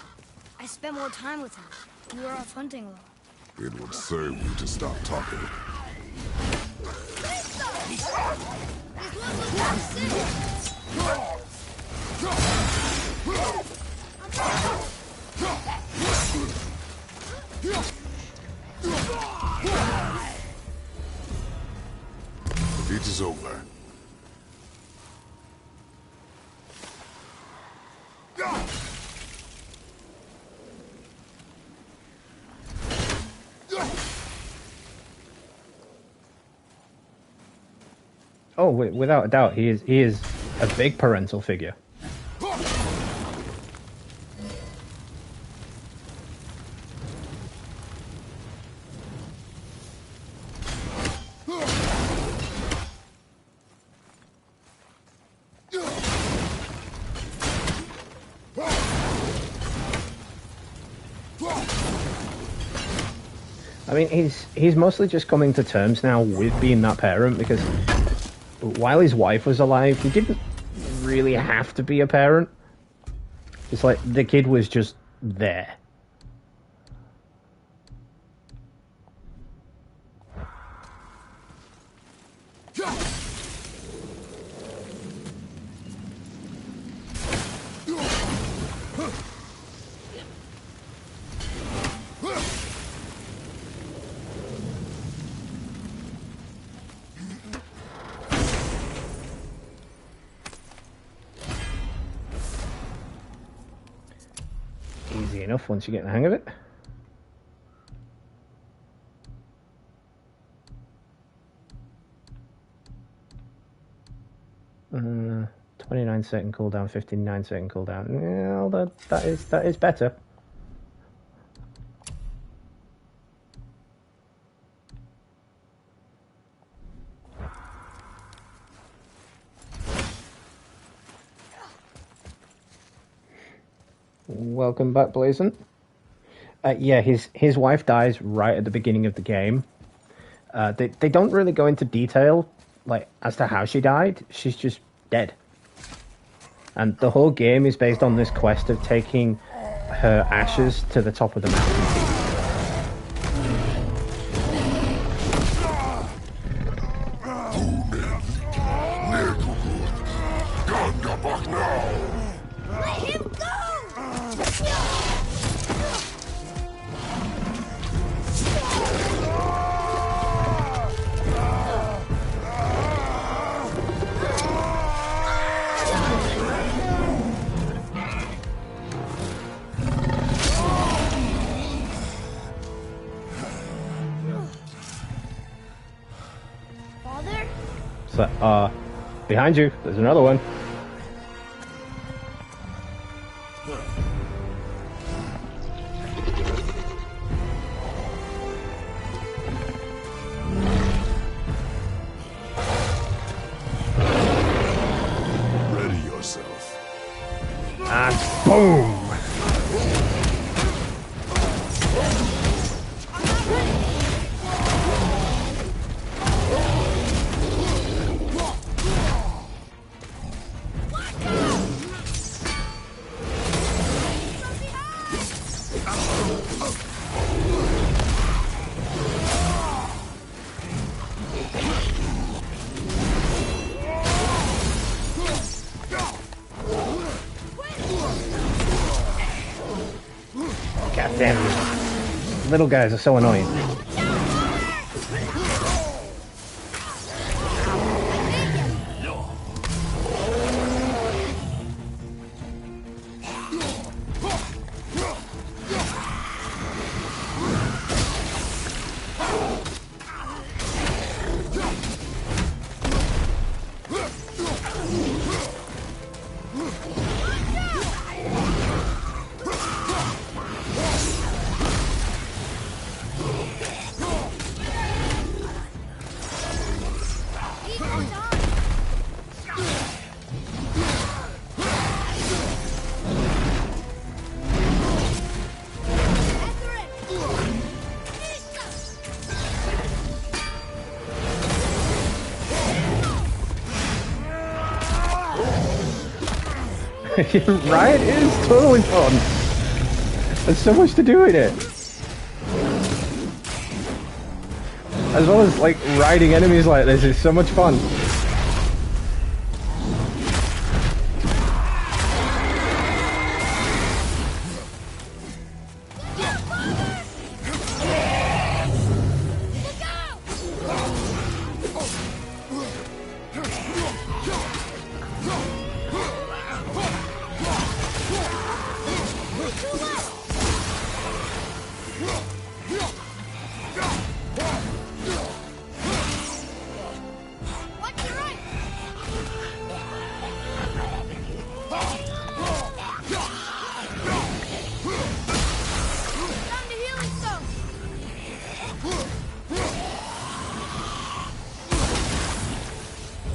I spent more time with her. We were off hunting a lot. It would serve you to stop talking. It is over. Oh, without a doubt, he is a big parental figure. I mean, he's mostly just coming to terms now with being that parent, because while his wife was alive, he didn't really have to be a parent. It's like the kid was just there. Easy enough once you get the hang of it. 29-second cooldown, 59-second cooldown. Yeah, that is better. Welcome back, Blazon. Yeah, his wife dies right at the beginning of the game. They don't really go into detail, like, as to how she died. She's just dead. And the whole game is based on this quest of taking her ashes to the top of the mountain. Let him go! Father? So, behind you, there's another one. Ready yourself. And boom! God damn it. Little guys are so annoying. Right? It is totally fun. There's so much to do in it. As well as, like, riding enemies like this is so much fun.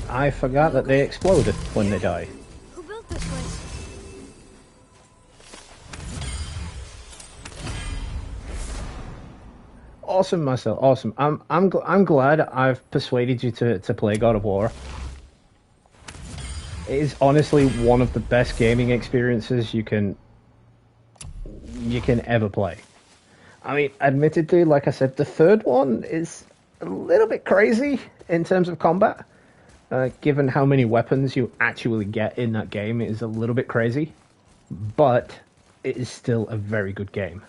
I forgot that they exploded when they die. Who built this place? Awesome, Marcel. Awesome. I'm glad I've persuaded you to play God of War. It is honestly one of the best gaming experiences you can ever play. I mean, admittedly, like I said, the third one is a little bit crazy in terms of combat. Given how many weapons you actually get in that game, it is a little bit crazy. But it is still a very good game.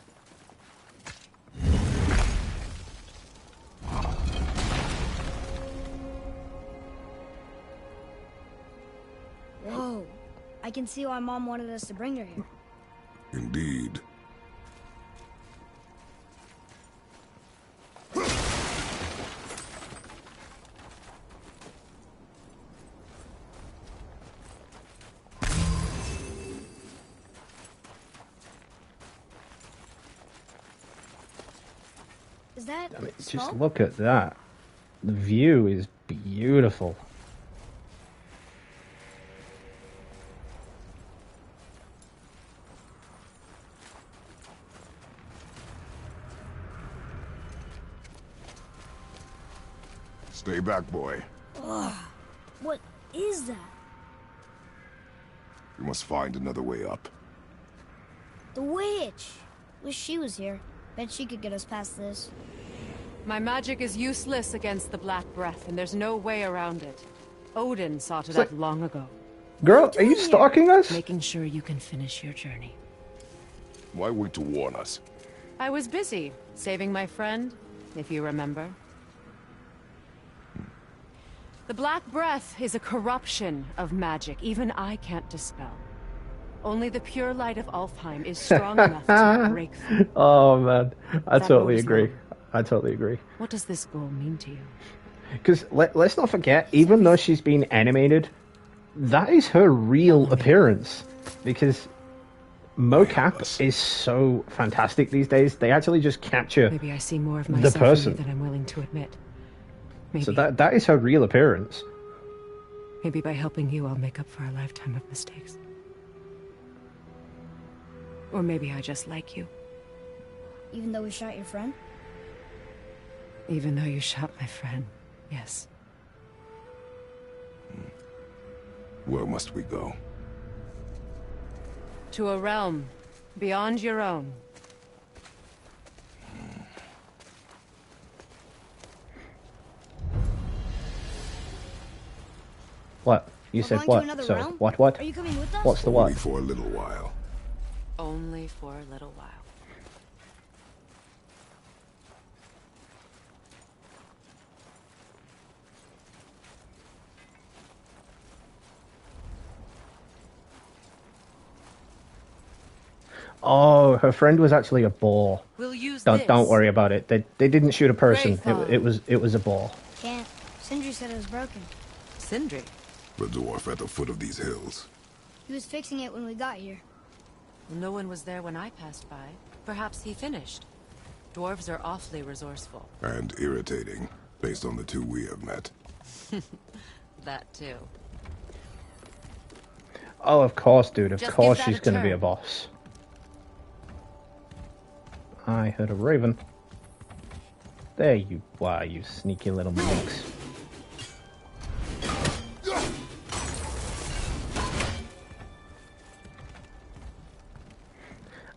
Whoa. I can see why Mom wanted us to bring her here. Indeed. Is that I mean, just smoke? look at that. The view is beautiful. Stay back, boy. Ugh. What is that? We must find another way up. The witch! Wish she was here. Bet she could get us past this. My magic is useless against the Black Breath, and there's no way around it. Odin sought it So- out long ago. Girl, are you stalking us? Making sure you can finish your journey. Why wait to warn us? I was busy, saving my friend, if you remember. The Black Breath is a corruption of magic even I can't dispel. Only the pure light of Alfheim is strong enough to break through. Oh man, I That totally was agree. long. I totally agree. What does this goal mean to you? Because let's not forget, even though she's been animated, that is her real appearance. Because mocap is so fantastic these days. They actually just capture Maybe I see more of the myself in person. you than I'm willing to admit. Maybe, So that is her real appearance. maybe by helping you, I'll make up for a lifetime of mistakes. Or maybe I just like you, Even though we shot your friend? even though you shot my friend. Yes. Where must we go? To a realm beyond your own. What? You We're said going to what? another So realm? what? Are you coming with us? What's the Only what? for a little while. Only for a little while. Oh, her friend was actually a boar. We'll use Don't worry about it. They didn't shoot a person. Graythaw. It was a boar. Can't. Sindri said it was broken. Sindri. The dwarf at the foot of these hills. He was fixing it when we got here. No one was there when I passed by. Perhaps he finished. Dwarves are awfully resourceful. And irritating, based on the two we have met. That too. Oh, of course, dude. Of Just course give that she's a going to be a turn. boss. I heard a raven. There you are, you sneaky little minx.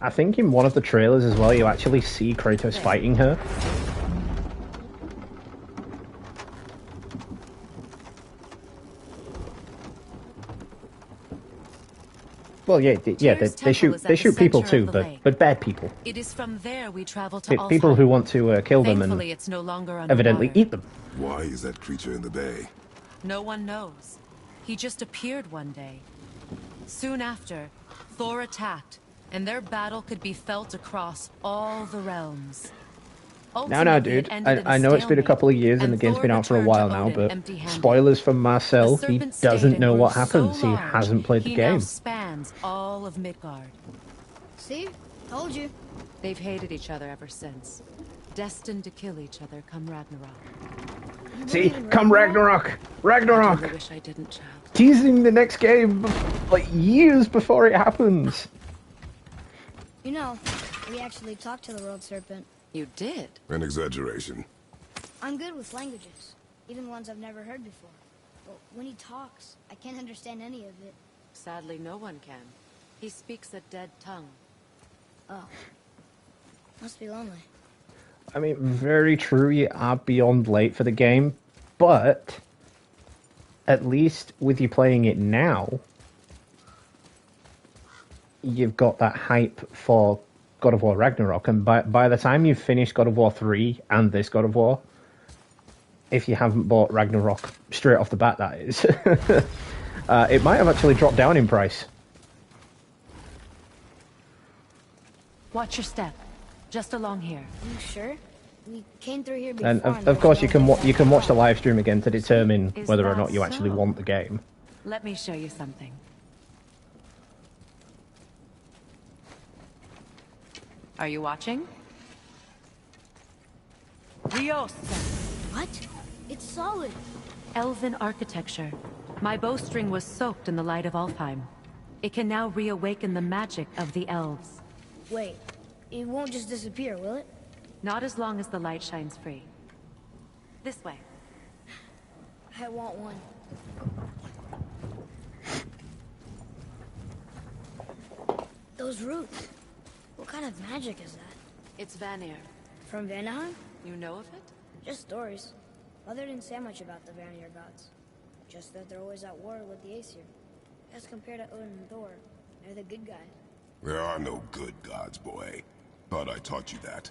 I think in one of the trailers as well, you actually see Kratos fighting her. Well, yeah, they shoot people too, but bad people. It is from there we travel to People who want to kill them and it's no longer evidently underwater. eat them. Why is that creature in the bay? No one knows. He just appeared one day. Soon after, Thor attacked, and their battle could be felt across all the realms. Now, dude, I know it's been a couple of years and the game's been out for a while now, but spoilers from Marcel, he doesn't know what happens. He hasn't played the game. He now spans all of Midgard. See? Told you. They've hated each other ever since. Destined to kill each other come Ragnarok. See? Come Ragnarok! Ragnarok! I really wish I didn't, child. Teasing the next game, like, years before it happens. You know, we actually talked to the World Serpent. You did? An exaggeration. I'm good with languages, even ones I've never heard before. But when he talks, I can't understand any of it. Sadly, no one can. He speaks a dead tongue. Oh. Must be lonely. I mean, very true, you are beyond late for the game, but at least with you playing it now, you've got that hype for God of War Ragnarok, and by the time you've finished God of War 3 and this God of War, if you haven't bought Ragnarok straight off the bat, that is, it might have actually dropped down in price. Watch your step. Just along here. Are you sure? We came through here before. And of course, you can watch the live stream again to determine whether or not you actually want the game. Let me show you something. Are you watching? Rios. What? It's solid. Elven architecture. My bowstring was soaked in the light of Alfheim. It can now reawaken the magic of the elves. Wait, it won't just disappear, will it? Not as long as the light shines free. This way. I want one. Those roots. What kind of magic is that? It's Vanir. From Vanaheim? You know of it? Just stories. Mother didn't say much about the Vanir gods. Just that they're always at war with the Aesir. As compared to Odin and Thor, they're the good guys. There are no good gods, boy. Thought I taught you that.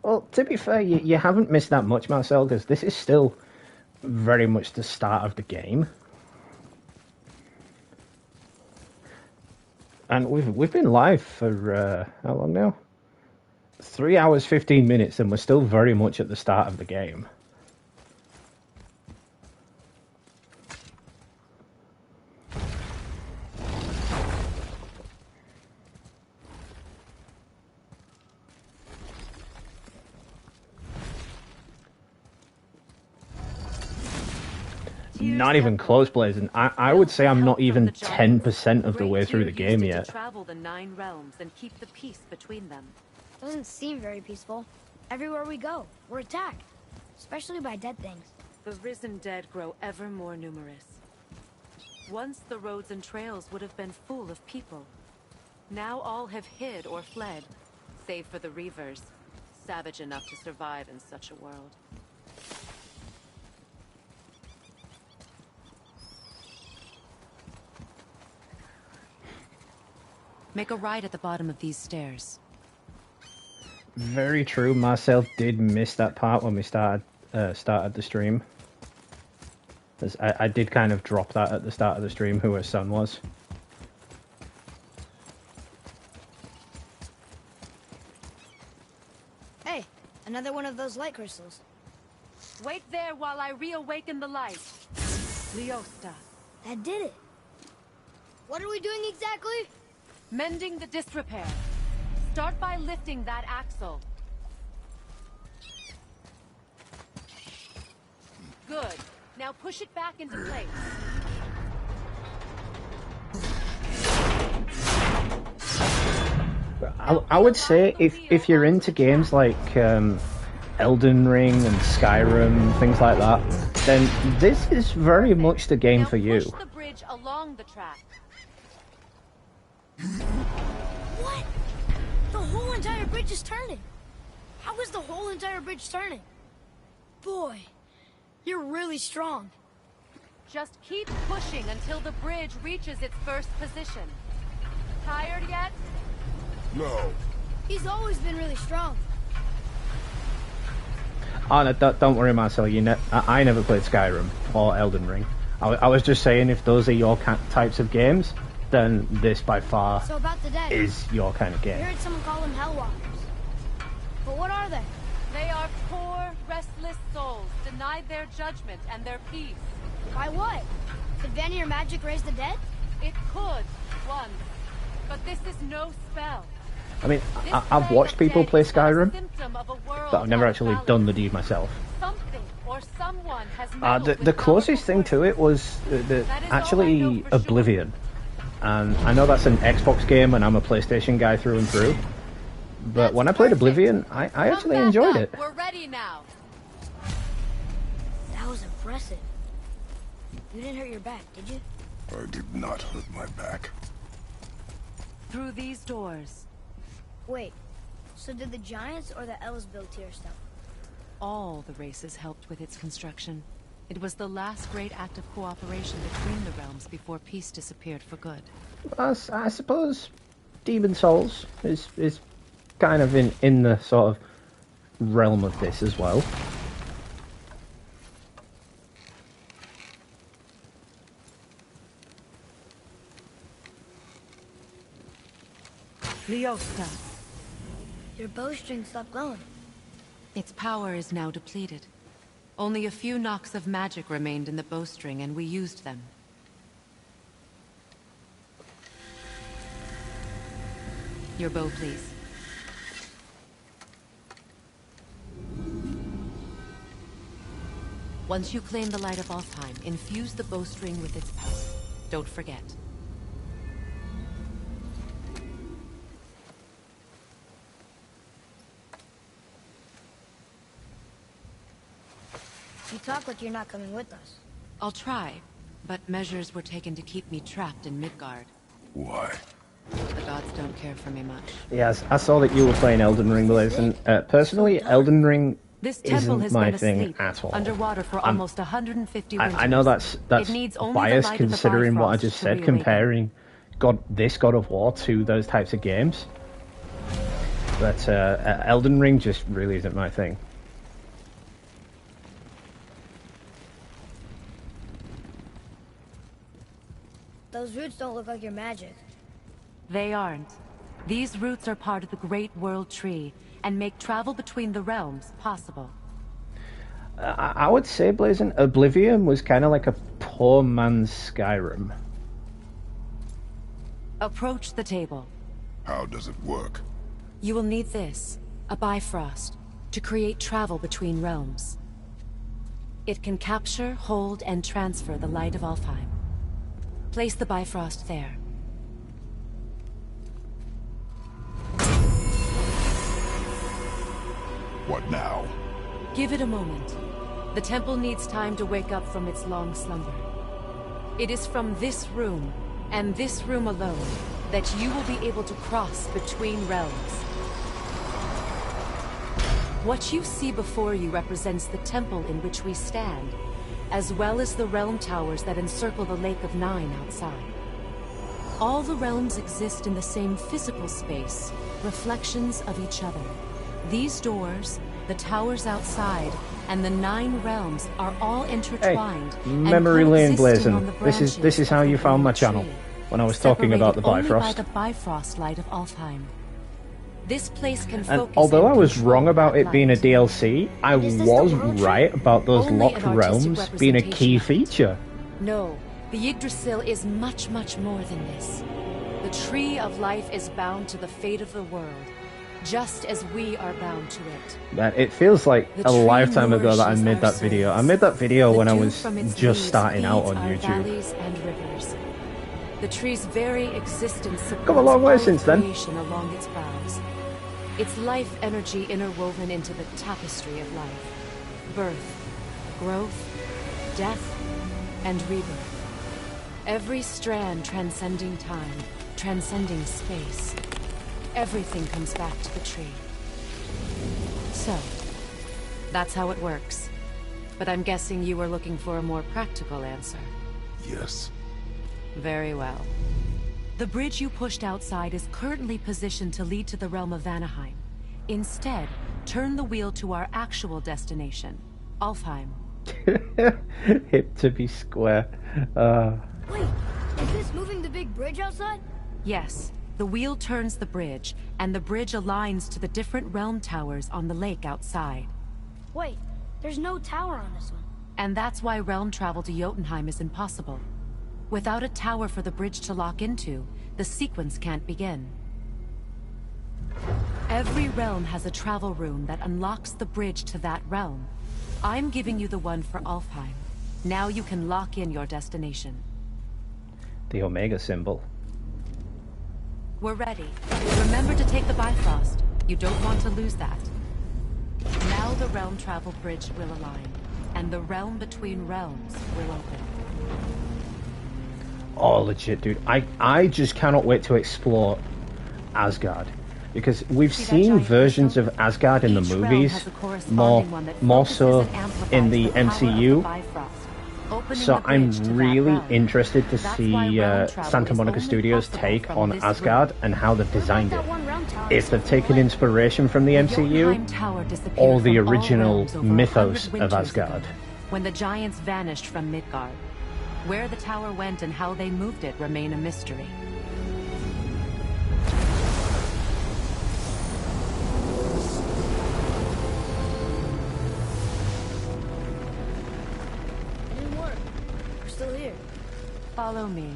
Well, to be fair, you haven't missed that much, Marcel, because this is still very much the start of the game. And we've been live for, how long now? 3 hours, 15 minutes, and we're still very much at the start of the game. Not even close, Blazing. I would say I'm not even 10% of the way through the game yet. Travel the 9 realms and keep the peace between them. Doesn't seem very peaceful. Everywhere we go, we're attacked. Especially by dead things. The risen dead grow ever more numerous. Once the roads and trails would have been full of people. Now all have hid or fled, save for the Reavers, savage enough to survive in such a world. Make a right at the bottom of these stairs. Very true. Marcel did miss that part when we started the stream. I did kind of drop that at the start of the stream, who her son was. Hey, another one of those light crystals. Wait there while I reawaken the light. Leosta. That did it. What are we doing exactly? Mending the disrepair. Start by lifting that axle. Good. Now push it back into place. I would say if you're into games like Elden Ring and Skyrim, things like that, then this is very much the game for you. Push the bridge along the track. What? The whole entire bridge is turning. How is the whole entire bridge turning? Boy, you're really strong. Just keep pushing until the bridge reaches its first position. Tired yet? No. He's always been really strong. Oh, no, don't worry, Marcel. I never played Skyrim or Elden Ring. I was just saying, if those are your types of games, then this by far So about the dead, is your kind of I game. heard someone call them Hellwalkers. But what are they? They are poor, restless souls, denied their judgment and their peace. By what? Could Vanir magic raise the dead? It could, once. But this is no spell. I mean, This I've plague watched of people dead play is but a Skyrim, symptom of a world but I've never out of actually balance. done the deed myself. Something or someone has meddled The with closest powerful thing to it was That is all I actually know for sure. Oblivion. And I know that's an Xbox game and I'm a PlayStation guy through and through. But That's when I played perfect. Oblivion, I Come actually back enjoyed up. it. We're ready now. That was impressive. You didn't hurt your back, did you? I did not hurt my back. Through these doors, Wait, so did the Giants or the Elves build Tyr stuff? all the races helped with its construction. It was the last great act of cooperation between the realms before peace disappeared for good. I suppose Demon Souls is kind of in the sort of realm of this as well. Leosta. Your bowstring stopped glowing. Its power is now depleted. Only a few knocks of magic remained in the bowstring, and we used them. Your bow, please. Once you claim the light of Alfheim, infuse the bowstring with its power. Don't forget. You talk like you're not coming with us. I'll try, but measures were taken to keep me trapped in Midgard. Why? The gods don't care for me much. Yes, I saw that you were playing Elden Ring, Blaze, and personally, Elden Ring This temple isn't has my been thing asleep, at all. underwater for almost 150 winters. I know that's It needs only the biased light of the considering what I Bifrost just to said, reawaken. comparing this God of War to those types of games. But Elden Ring just really isn't my thing. Those roots don't look like your magic. They aren't. These roots are part of the Great World Tree and make travel between the realms possible. I would say, Blazing, Oblivion was kind of like a poor man's Skyrim. Approach the table. How does it work? You will need this, a Bifrost, to create travel between realms. It can capture, hold, and transfer the light of Alfheim. Place the Bifrost there. What now? Give it a moment. The temple needs time to wake up from its long slumber. It is from this room, and this room alone, that you will be able to cross between realms. What you see before you represents the temple in which we stand, as well as the realm towers that encircle the Lake of Nine outside. All the realms exist in the same physical space, reflections of each other. These doors, the towers outside, and the 9 realms are all intertwined. and Memory lane, coexisting Blazing. on the This is branches how of you the found my old channel tree, when I was talking about the separated only by Bifrost. the Bifrost light of Alfheim. This place can And focus although I and was control wrong about that it being a light. DLC, I Is this was the World Tree? right about those Only locked an artistic realms being a key representation. feature. No, the Yggdrasil is much, much more than this. The Tree of Life is bound to the fate of the world, just as we are bound to it. Man, it feels like The a tree lifetime ago that I nourishes made our that video. I souls. made that video The when I dew was from its just leaves starting out feeds on our YouTube. valleys and rivers. The tree's very existence supports Come a long way all since then. creation along its boughs. Its life energy interwoven into the tapestry of life. Birth, growth, death, and rebirth. Every strand transcending time, transcending space, everything comes back to the tree. So, that's how it works. But I'm guessing you were looking for a more practical answer. Yes. Very well. The bridge you pushed outside is currently positioned to lead to the realm of Vanaheim. Instead, turn the wheel to our actual destination, Alfheim. Hip to be square. Wait, is this moving the big bridge outside? Yes, the wheel turns the bridge, and the bridge aligns to the different realm towers on the lake outside. Wait, there's no tower on this one. And that's why realm travel to Jotunheim is impossible. Without a tower for the bridge to lock into, the sequence can't begin. Every realm has a travel rune that unlocks the bridge to that realm. I'm giving you the one for Alfheim. Now you can lock in your destination. The Omega symbol. We're ready. Remember to take the Bifrost. You don't want to lose that. Now the realm travel bridge will align, and the realm between realms will open. Oh, legit, dude. I just cannot wait to explore Asgard. Because we've seen versions of Asgard in the movies, more so in the MCU. So I'm really interested to see Santa Monica Studios' take on Asgard and how they've designed it. If they've taken inspiration from the MCU, or the original mythos of Asgard. When the giants vanished from Midgard. Where the tower went and how they moved it remain a mystery. It didn't work. We're still here. Follow me.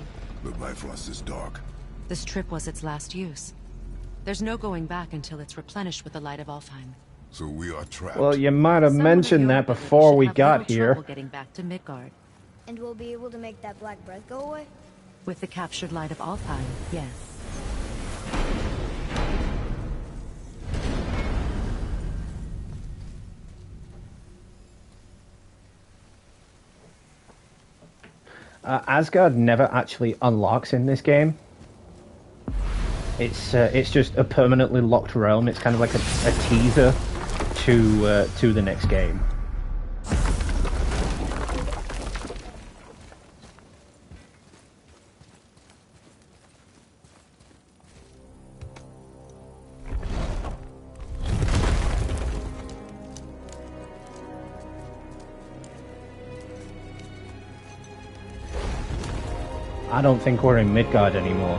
The Bifrost is dark. This trip was its last use. There's no going back until it's replenished with the light of Alfheim. So we are trapped. Well, you might have mentioned that before we got here. Getting back to Midgard. And we'll be able to make that black breath go away? With the captured light of Alfheim, yes. Asgard never actually unlocks in this game. It's just a permanently locked realm. It's kind of like a teaser to the next game. I don't think we're in Midgard anymore.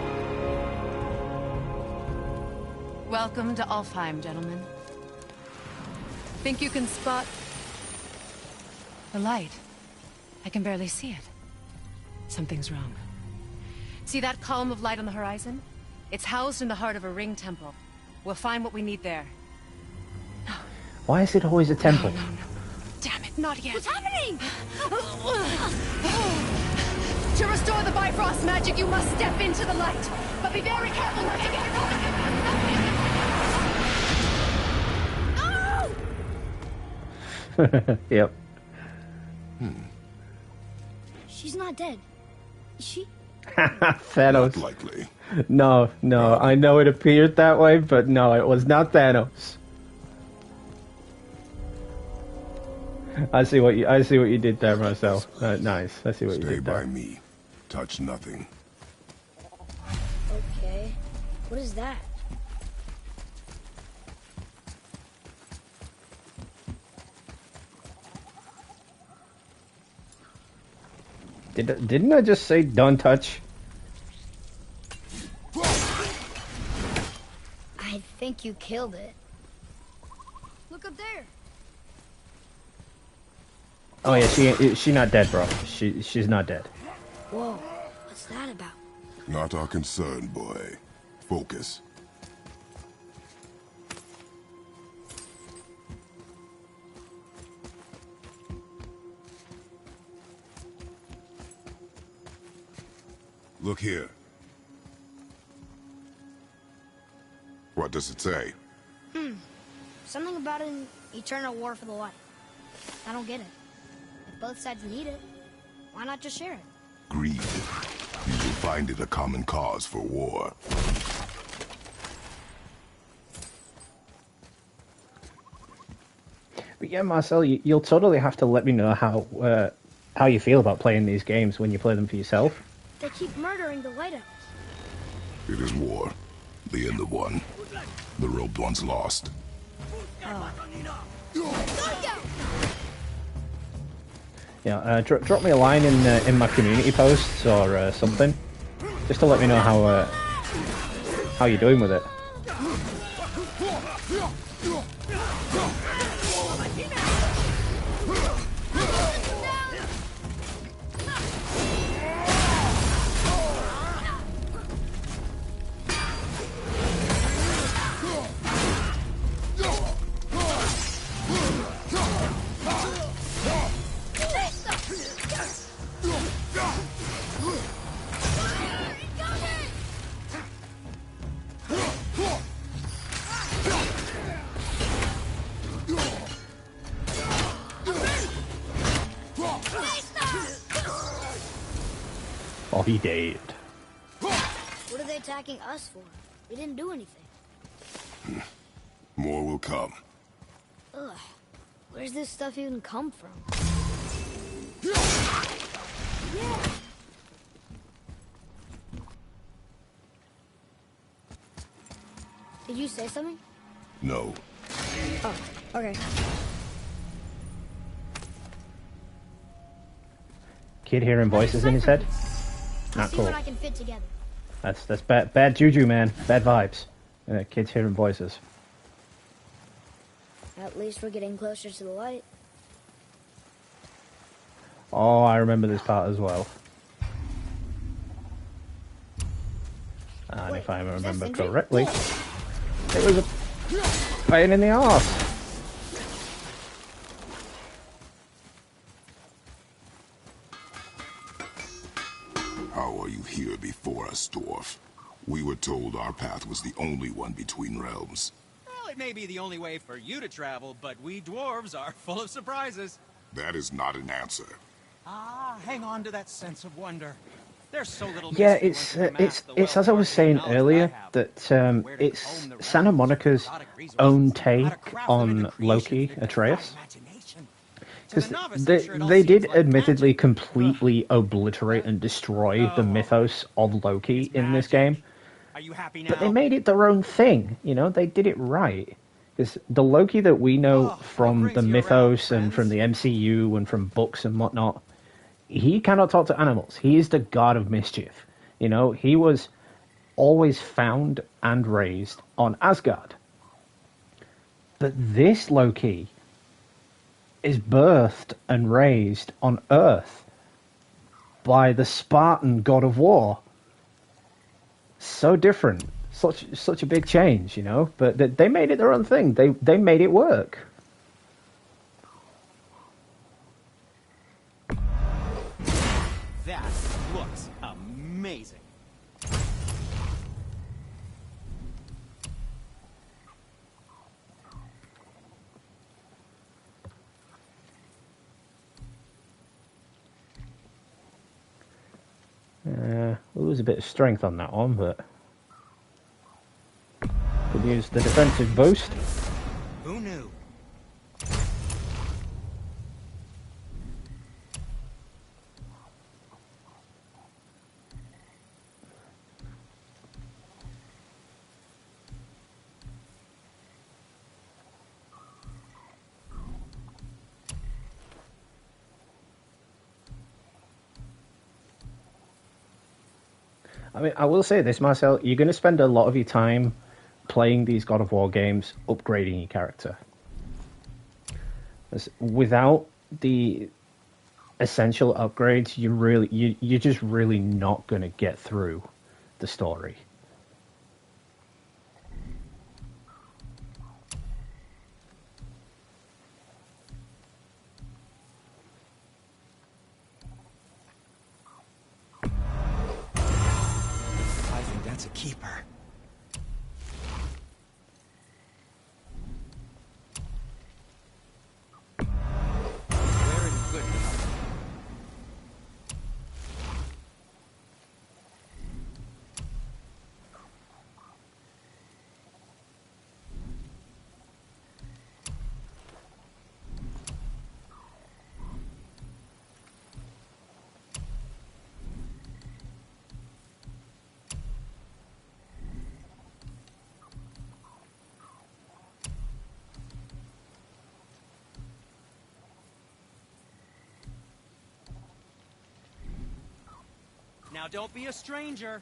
Welcome to Alfheim, gentlemen. Think you can spot the light? I can barely see it. Something's wrong. See that column of light on the horizon? It's housed in the heart of a ring temple. We'll find what we need there. Why is it always a temple? No. Damn it, not yet. What's happening? To restore the Bifrost magic, you must step into the light. But be very careful not to get caught. Yep. She's not dead. Is she? Thanos. Not likely. No, I know it appeared that way, but no, it was not Thanos. I see what you did there, Marcel. Nice. I see what you Stay did by there. me. Touch nothing. Okay. What is that? Didn't I just say don't touch? I think you killed it. Look up there. Oh yeah, she not dead, bro. She's not dead. Whoa, what's that about? Not our concern, boy. Focus. Look here. What does it say? Something about an eternal war for the light. I don't get it. If both sides need it, why not just share it? Greed. We will find it a common cause for war. But yeah, Marcel, you'll totally have to let me know how you feel about playing these games when you play them for yourself. They keep murdering the White Elves. It is war. The end of one. The robed one's lost. Yeah, drop me a line in my community posts or something, just to let me know how you're doing with it. Oh, he did. What are they attacking us for? We didn't do anything. More will come. Ugh. Where's this stuff even come from? Did you say something? No. Oh, okay. Kid hearing voices in his head. I'll Not see cool. what I can fit together. That's bad juju, man. Bad vibes. Kids hearing voices. At least we're getting closer to the light. Oh, I remember this part as well. And Wait, if I is that remember Sindri? correctly, it was a pain in the arse. How are you here before us, dwarf? We were told our path was the only one between realms. Well, it may be the only way for you to travel, but we dwarves are full of surprises. That is not an answer. Ah, hang on to that sense of wonder. There's so little Yeah, mystery it's once you amass the it's as I wealth was of saying knowledge earlier I have. that Where to it's comb the Santa realms, Monica's exotic resources, own how to take craft them into on creations Loki that defy Atreus. imagination. To Because the novice, I'm they, sure it all they did seems like admittedly magic. completely obliterate and destroy the mythos of Loki It's in this magic. game. Are you happy now? But they made it their own thing, you know? They did it right. Because the Loki that we know from brings the you around, mythos and from friends? the MCU and from books and whatnot, he cannot talk to animals. He is the god of mischief. You know, he was always found and raised on Asgard. But this Loki is birthed and raised on Earth by the Spartan god of war. So different. Such a big change, you know? But they made it their own thing. They made it work. That looks amazing. We'll lose a bit of strength on that one, but could use the defensive boost. Who knew? I mean, I will say this, Marcel, you're going to spend a lot of your time playing these God of War games upgrading your character. Without the essential upgrades, you're just really not going to get through the story. I think that's a keeper. We're in good company. Now don't be a stranger.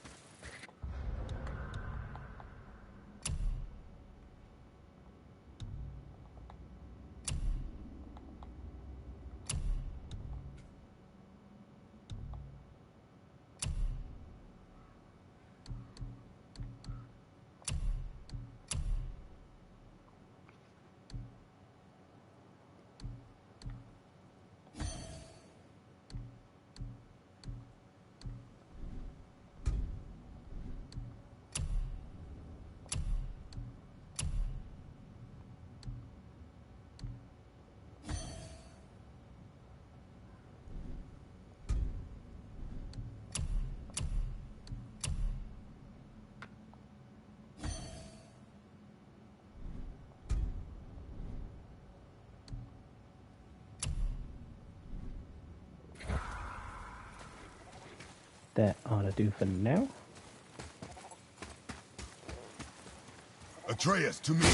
That ought to do for now. Atreus, to me.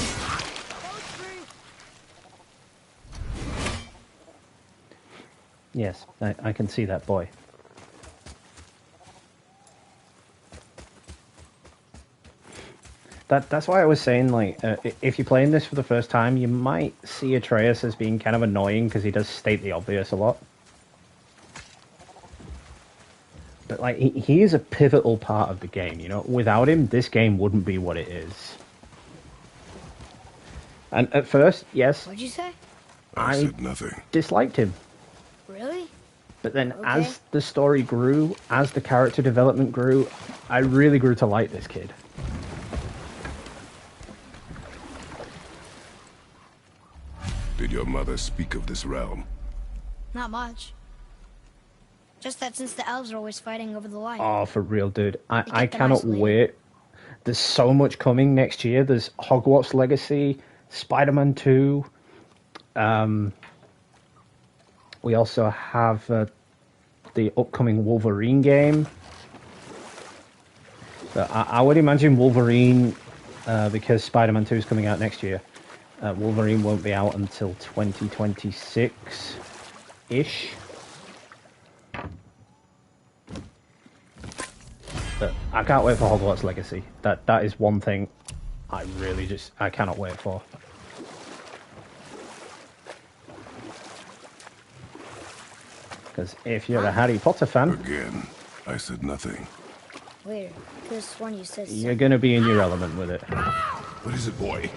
Yes, I can see that boy. That's why I was saying, like, if you're playing this for the first time, you might see Atreus as being kind of annoying because he does state the obvious a lot. But, like, he is a pivotal part of the game, you know? Without him, this game wouldn't be what it is. And at first, yes, What'd you say? I said nothing. disliked him. Really? But then Okay. as the story grew, as the character development grew, I really grew to like this kid. Did your mother speak of this realm? Not much. Just that since the elves are always fighting over the line. Oh, for real, dude. I get them cannot isolated. wait. There's so much coming next year. There's Hogwarts Legacy, Spider-Man 2. We also have the upcoming Wolverine game. So I would imagine Wolverine, because Spider-Man 2 is coming out next year, Wolverine won't be out until 2026-ish. But I can't wait for Hogwarts Legacy. That is one thing I cannot wait for. Because if you're a Harry Potter fan, Again, I said nothing. Wait, this one you said. you're going to be in your element with it. What is it, boy?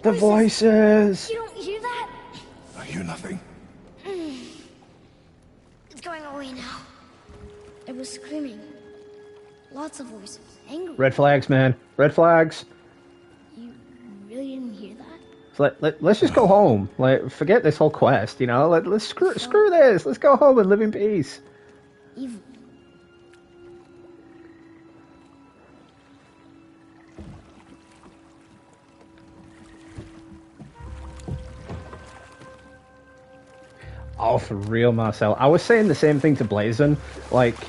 The voices! You don't hear that? I hear nothing. It's going away now. It was screaming. Lots of voices. Angry. Red flags, man. Red flags. You really didn't hear that? So let's just go home. Like, forget this whole quest, you know? Let's screw this. Let's go home and live in peace. Evil. Oh, for real, Marcel. I was saying the same thing to Blazon. Like,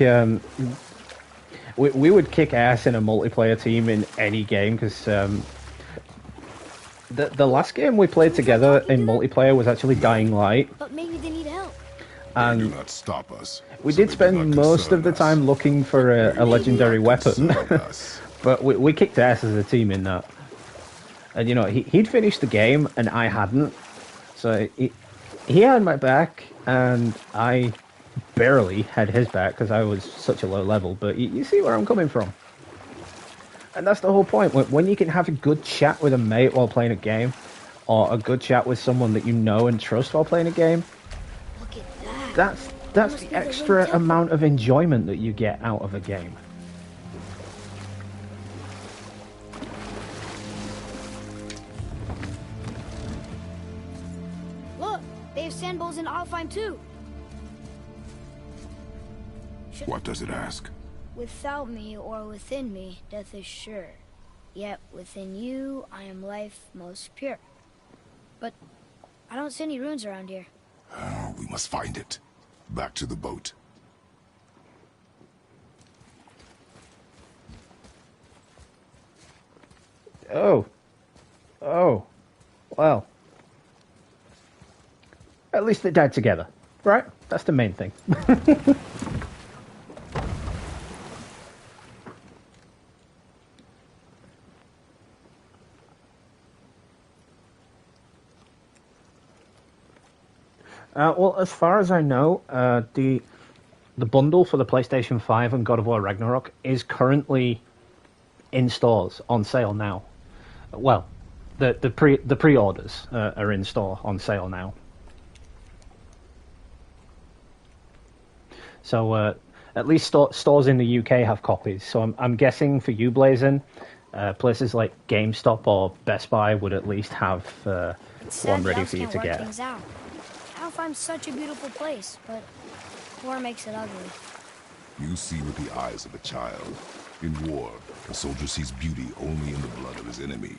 we would kick ass in a multiplayer team in any game, because the last game we played together in multiplayer was actually Dying Light. But maybe they need help. They do not stop us. We so did they do spend not most of the concern us. time looking for a legendary weapon. Concern us. But we kicked ass as a team in that. And, you know, he'd finished the game, and I hadn't. So he had my back, and I barely had his back, because I was such a low level. But you see where I'm coming from. And that's the whole point. When you can have a good chat with a mate while playing a game, or a good chat with someone that you know and trust while playing a game, Look at that. that's must be the the extra little temple. amount of enjoyment that you get out of a game. Look, they have sand bowls in Alfheim too. What does it ask? Without me or within me, death is sure. Yet within you, I am life most pure. But I don't see any runes around here. Oh, we must find it. Back to the boat. Oh. Well. At least they died together, right? That's the main thing. Well, as far as I know, the bundle for the PlayStation 5 and God of War Ragnarok is currently in stores on sale now. Well, the pre-orders are in store on sale now. So at least stores in the UK have copies. So I'm guessing for you, Blazin, places like GameStop or Best Buy would at least have one ready for you to get. Things out. Alfheim's such a beautiful place, but war makes it ugly. You see with the eyes of a child. In war, a soldier sees beauty only in the blood of his enemy.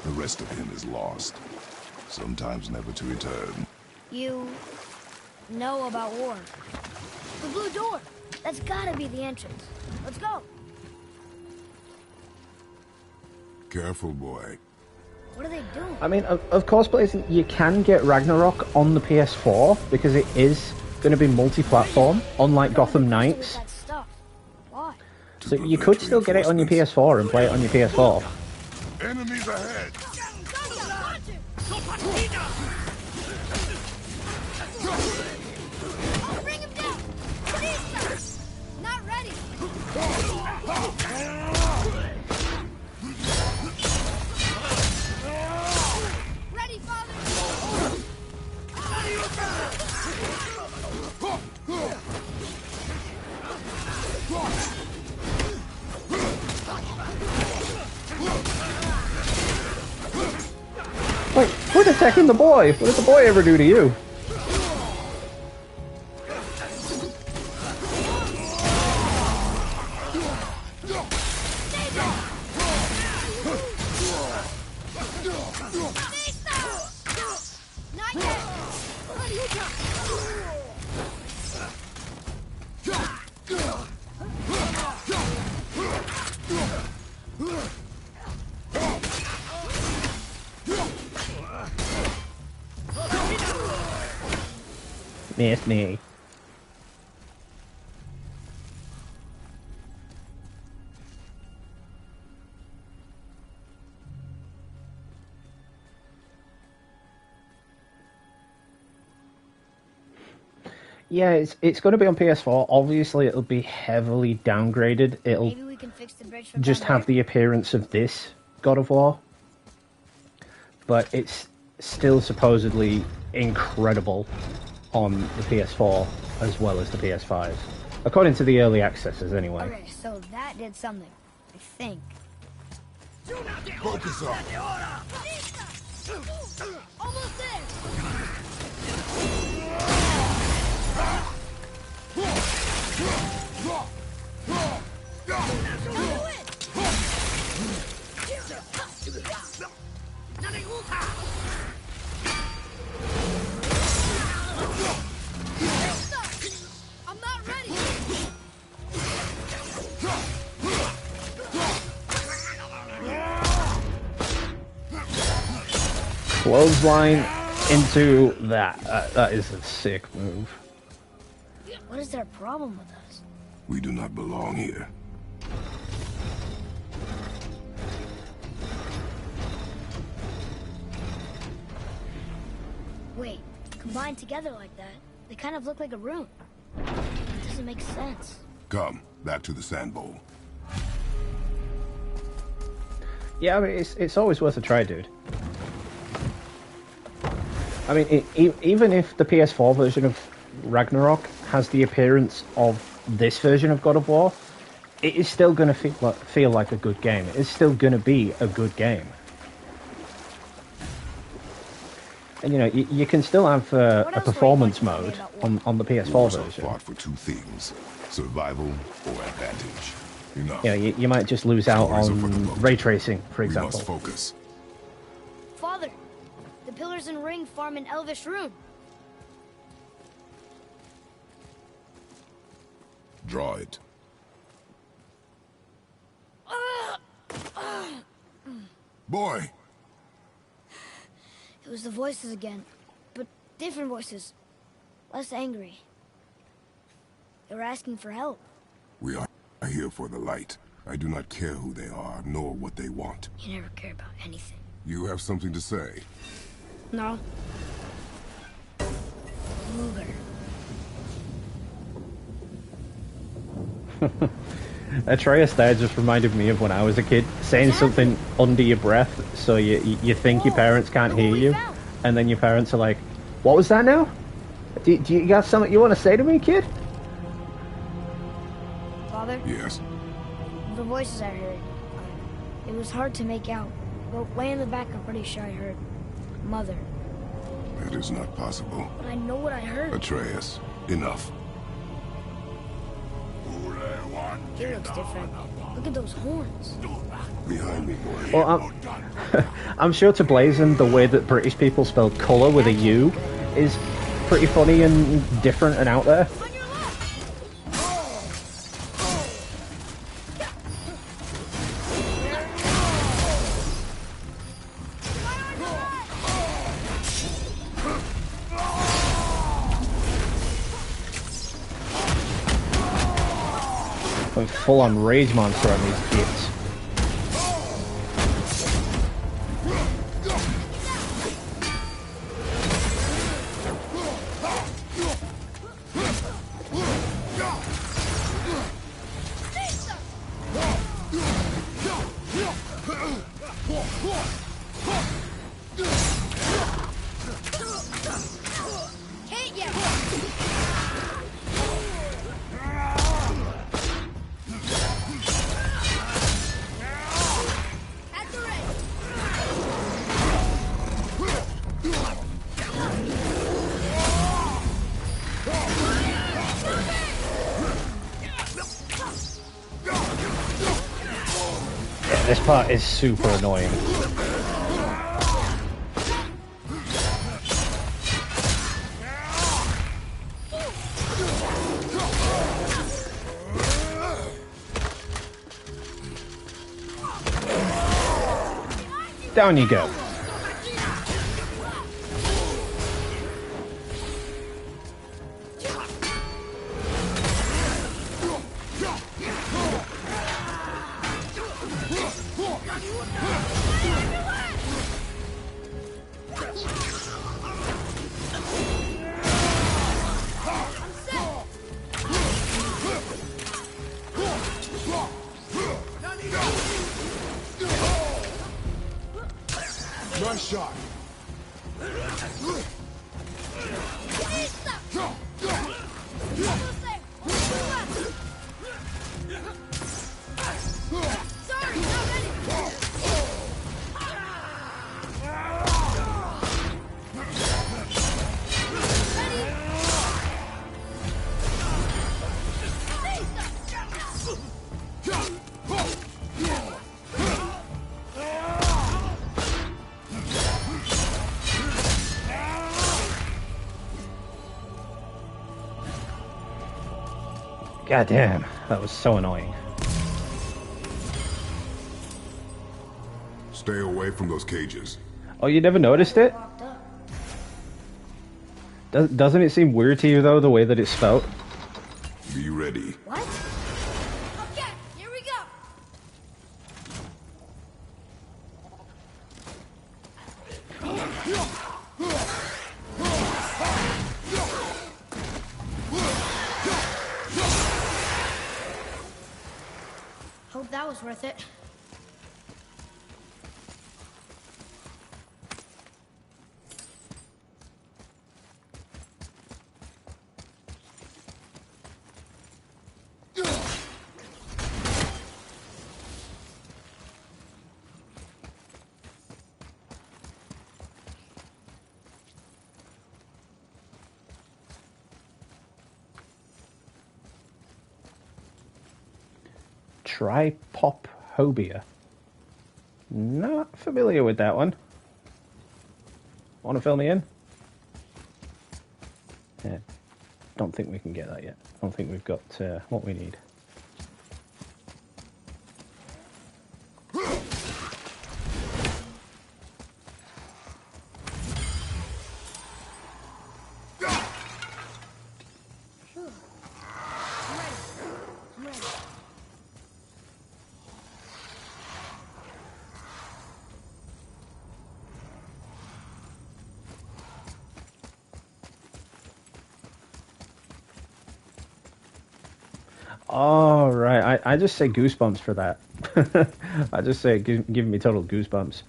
The rest of him is lost, sometimes never to return. You know about war. The blue door. That's gotta be the entrance. Let's go. Careful, boy. What are they doing? I mean, of course, Blazin, you can get Ragnarok on the PS4 because it is going to be multi-platform, unlike Gotham Knights. Why? So you could still get it on your PS4 and play it on your PS4. Enemies ahead! I'll bring him down! Not ready! Ready, father! Wait, quit attacking the boy! What did the boy ever do to you? Not yet! Miss me. Yeah, it's going to be on PS4. Obviously, it'll be heavily downgraded. It'll Maybe we can fix the bridge from just down have the appearance of this God of War. But it's still supposedly incredible on the PS4 as well as the PS5. According to the early accessors, anyway. Okay, so that did something, I think. Focus up! Almost there! I'm not ready! Clothesline into that. That is a sick move. What is their problem with us? We do not belong here. Wait, combined together like that, they kind of look like a room. It doesn't make sense. Come, back to the sand bowl. Yeah, I mean, it's always worth a try, dude. I mean, even if the PS4 version of Ragnarok has the appearance of this version of God of War, it is still going to feel like a good game. It's still going to be a good game. And, you know, you can still have a performance mode on the PS4 version. Fought for two things, survival or advantage. Enough. Yeah, you might just lose out on ray tracing, for example. We must focus. Father, the pillars and ring form an elvish rune. Draw it. Boy! It was the voices again, but different voices. Less angry. They were asking for help. We are here for the light. I do not care who they are, nor what they want. You never care about anything. You have something to say? No. Luger. Atreus there just reminded me of when I was a kid, saying something under your breath so you think your parents can't hear you, and then your parents are like, "What was that now? Do you got something you want to say to me, kid?" Father? Yes? The voices I heard, it was hard to make out, but way in the back I'm pretty sure I heard Mother. That is not possible. But I know what I heard. Enough. He looks different. Look at those horns. Behind me, boy. Well, I'm sure to Blazon, the way that British people spell colour with a U is pretty funny and different and out there. On your left! Going full on rage monster on these kids. Hit ya! At the ready! Yeah, this part is super annoying. Down you go. Nice shot. Sorry, not ready! God damn, that was so annoying. Stay away from those cages. Oh, you never noticed it? Doesn't it seem weird to you, though, the way that it's spelled? Be ready. What? Okay, here we go! Hope that was worth it. Tripophobia. Not familiar with that one. Want to fill me in? Yeah, don't think we can get that yet. Don't think we've got what we need. I'm ready. Oh, right. I just say goosebumps for that. I just say giving me total goosebumps.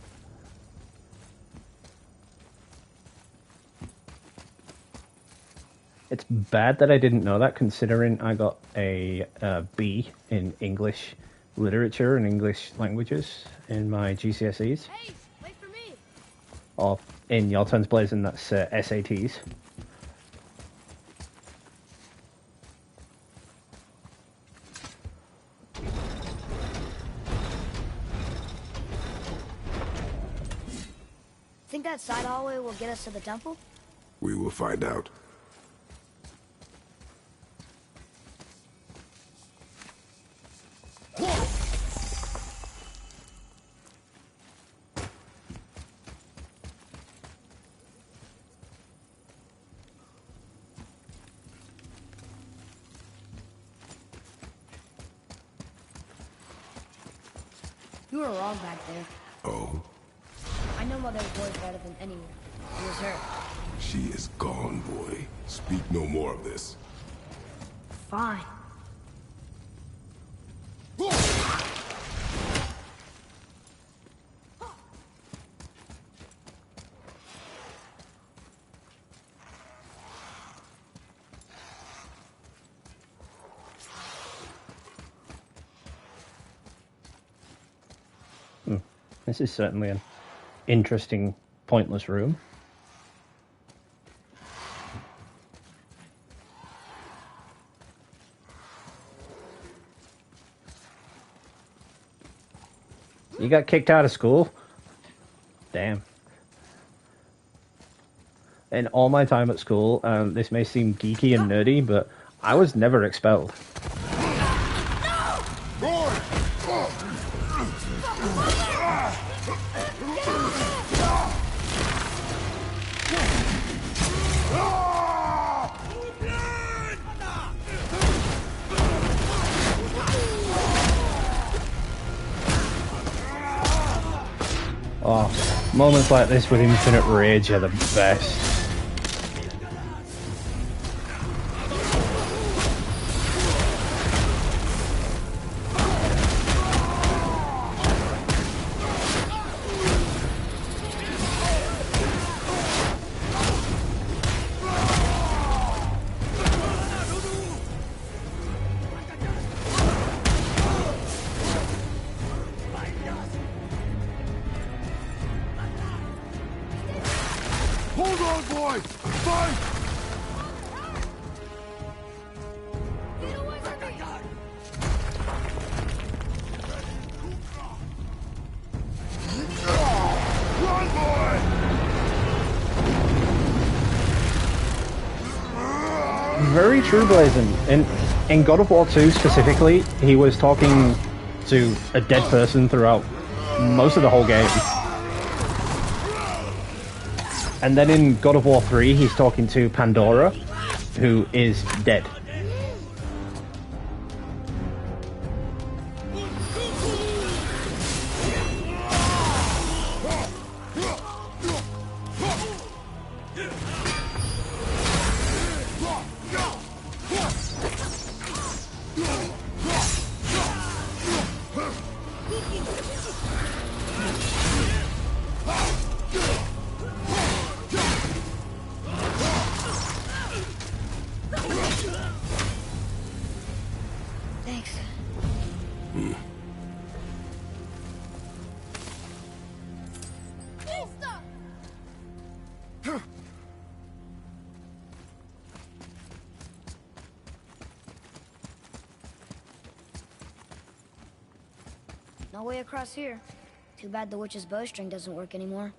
It's bad that I didn't know that, considering I got a B in English literature and English languages in my GCSEs. Hey, wait for me. Or in your turns blazing, that's SATs. Think that side hallway will get us to the temple? We will find out. You were wrong back there. Oh, I know Mother's boy better than anyone. It was her. she is gone, boy. Speak no more of this. Fine. This is certainly an interesting, pointless room. You got kicked out of school? Damn. In all my time at school, this may seem geeky and nerdy, but I was never expelled. Oh, moments like this with infinite rage are the best. Hold on, boy! Fight! Run, boy! Very true, Blazin. In God of War 2 specifically, he was talking to a dead person throughout most of the whole game. And then in God of War 3, he's talking to Pandora, who is dead. Thanks. No way across here. Too bad the witch's bowstring doesn't work anymore.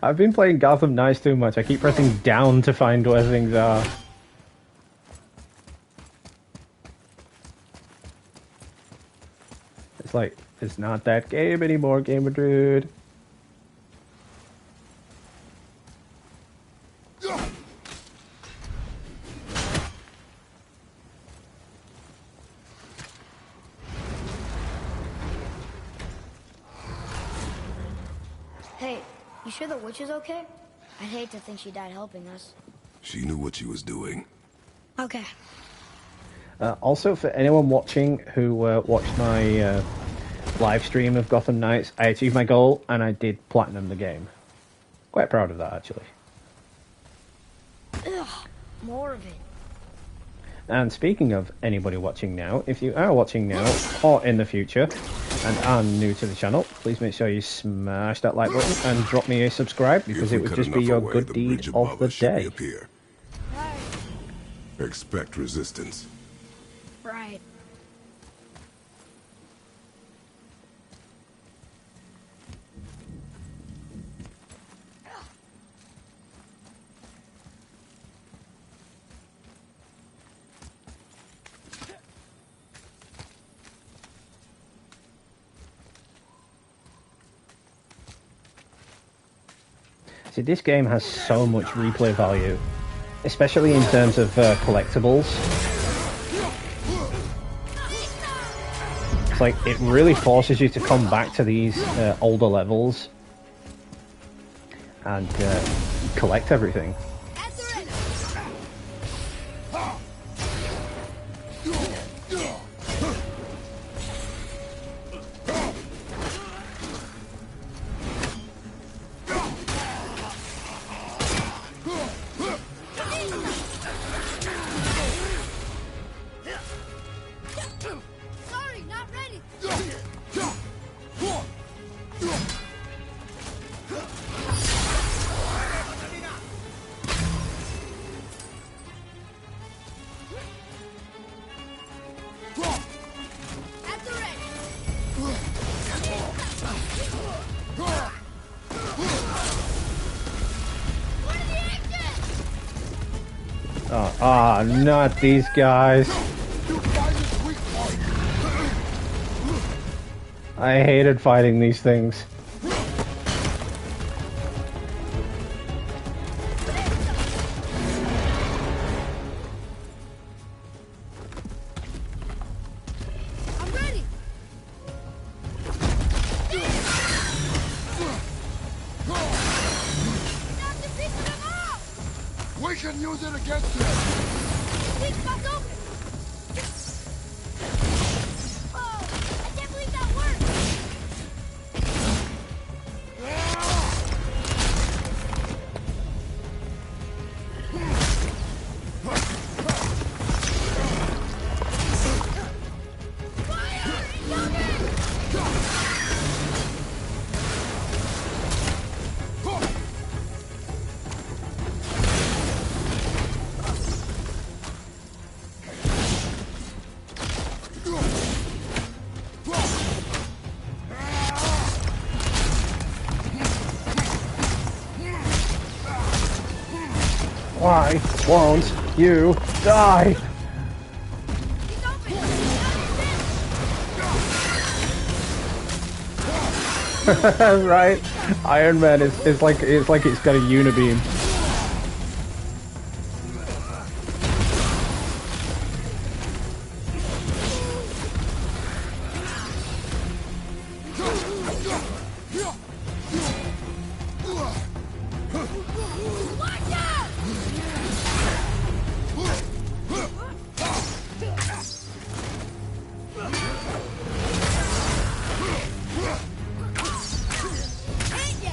I've been playing Gotham Knights too much. I keep pressing down to find where things are. It's like, it's not that game anymore, Gamer Dude. Hey, you sure the witch is okay? I'd hate to think she died helping us. She knew what she was doing. Okay. Also, for anyone watching who watched my live stream of Gotham Knights, I achieved my goal and I did platinum the game. Quite proud of that, actually. Ugh, more of it. And speaking of anybody watching now, if you are watching now or in the future and are new to the channel, please make sure you smash that like button and drop me a subscribe, because it would just be your good deed of the day. Right. Expect resistance. Right. See, this game has so much replay value, especially in terms of collectibles. It's like, it really forces you to come back to these older levels and collect everything. Sorry, not ready. At the ready. What are the exits? Not these guys. I hated fighting these things. I'm ready. Stop defeating them all. We can use it against them. Big spot's open. Oh, I can't believe that worked. Fire! Incoming! Why won't you die? He's open. Right? Iron Man is like it's got a unibeam. Watch out! Ain't ya?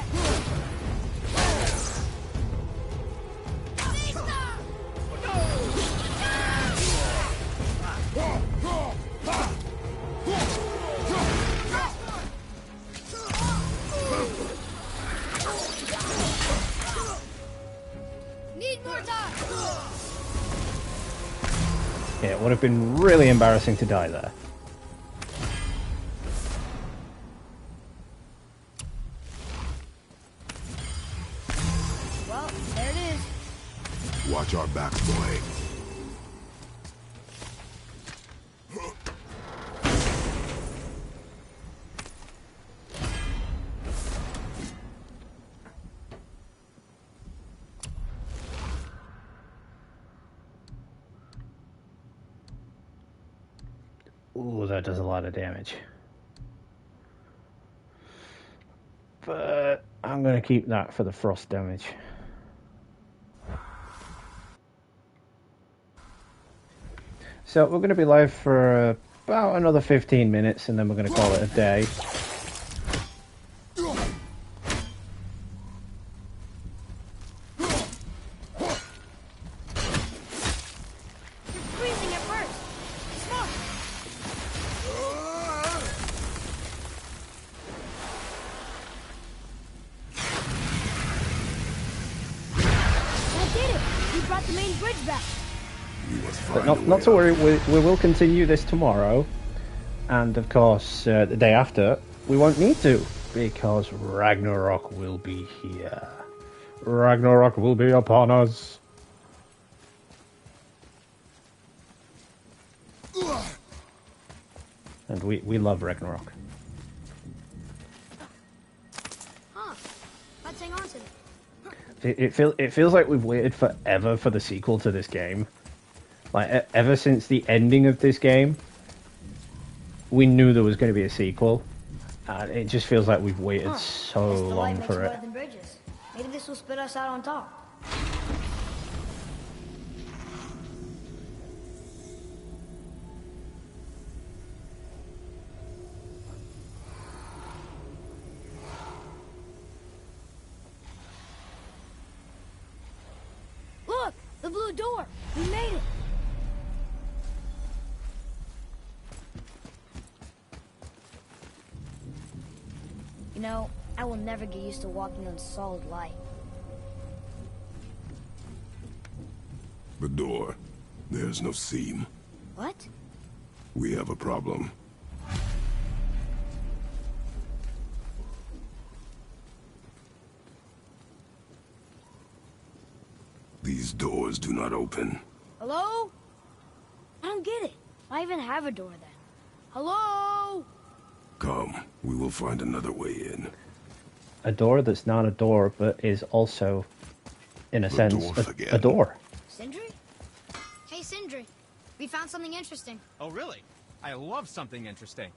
Need more time. Yeah, it would have been really embarrassing to die there. Well, there it is. Watch our backs, boy. Ooh, that does a lot of damage. But I'm going to keep that for the frost damage. So we're going to be live for about another 15 minutes, and then we're going to call it a day. But not to worry, we will continue this tomorrow, and of course the day after we won't need to, because Ragnarok will be here. Ragnarok will be upon us. And we love Ragnarok. Huh. Let's hang on to it. It feels like we've waited forever for the sequel to this game. Like, ever since the ending of this game, we knew there was going to be a sequel. And it just feels like we've waited so long for it. Than bridges. Maybe this will spit us out on top. Look! The blue door! We made it! You know, I will never get used to walking on solid light. The door. There's no seam. What? We have a problem. These doors do not open. Hello? I don't get it. Why even have a door then? Hello? Come, we will find another way in. A door that's not a door, but is also, in a sense, a door. Sindri? Hey, Sindri. We found something interesting. Oh, really? I love something interesting.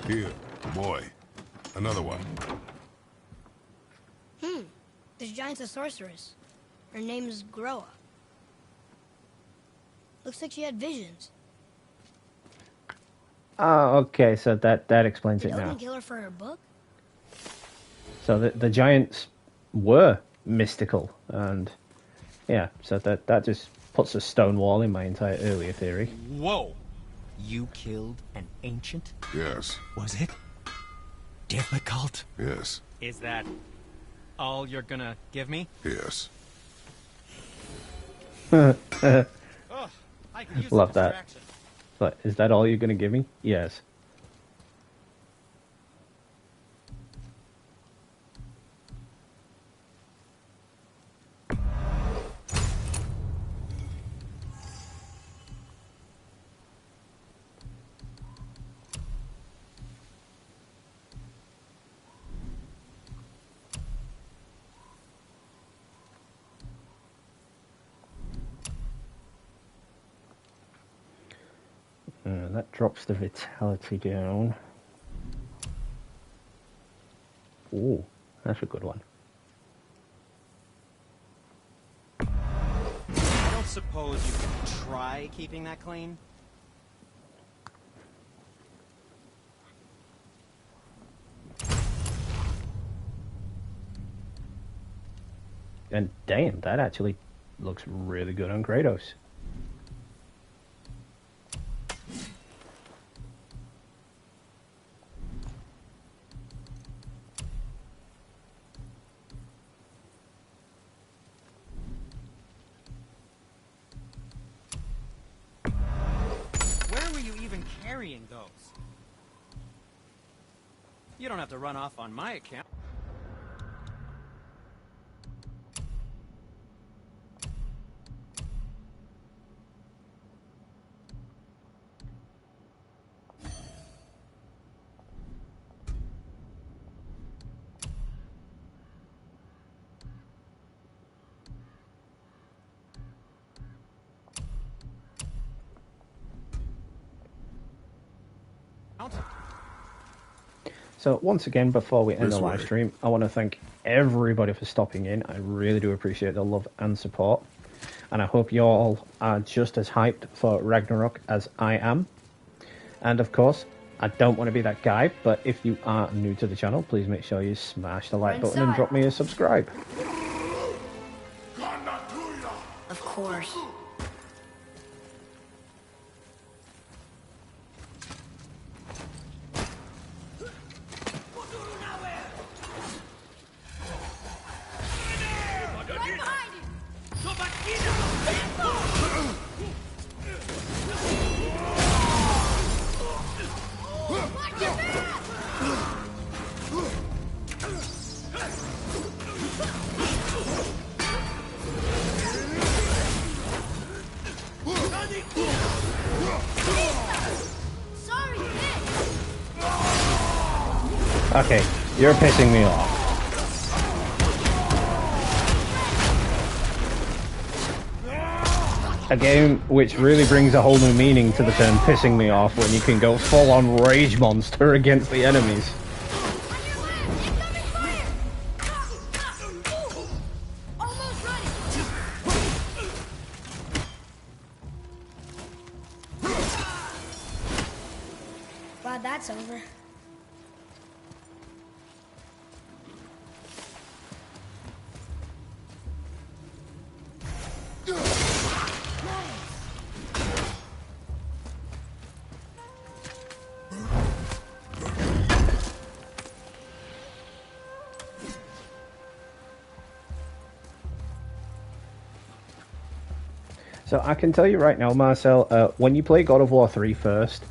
Here, boy. Another one. This giant's a sorceress. Her name is Groa. Looks like she had visions. Oh, okay, so that explains it Did now. Odin kill her for her book? So the giants were mystical, and yeah, so that just puts a stone wall in my entire earlier theory. Whoa! You killed an ancient? Yes. Was it difficult? Yes. Is that all you're gonna give me? Yes. Ugh, I could use Love a that. distraction. But is that all you're going to give me? Yes. That drops the vitality down. Ooh, that's a good one. I don't suppose you could try keeping that clean? And damn, that actually looks really good on Kratos. Where were you even carrying those? You don't have to run off on my account. So once again, before we end This the live way. stream, I want to thank everybody for stopping in. I really do appreciate the love and support. And I hope you all are just as hyped for Ragnarok as I am. And of course, I don't want to be that guy, but if you are new to the channel, please make sure you smash the like button and drop me a subscribe. Of course. Okay, you're pissing me off. A game which really brings a whole new meaning to the term pissing me off when you can go full on rage monster against the enemies. Glad that's over. So I can tell you right now, Marcel, when you play God of War 3 first,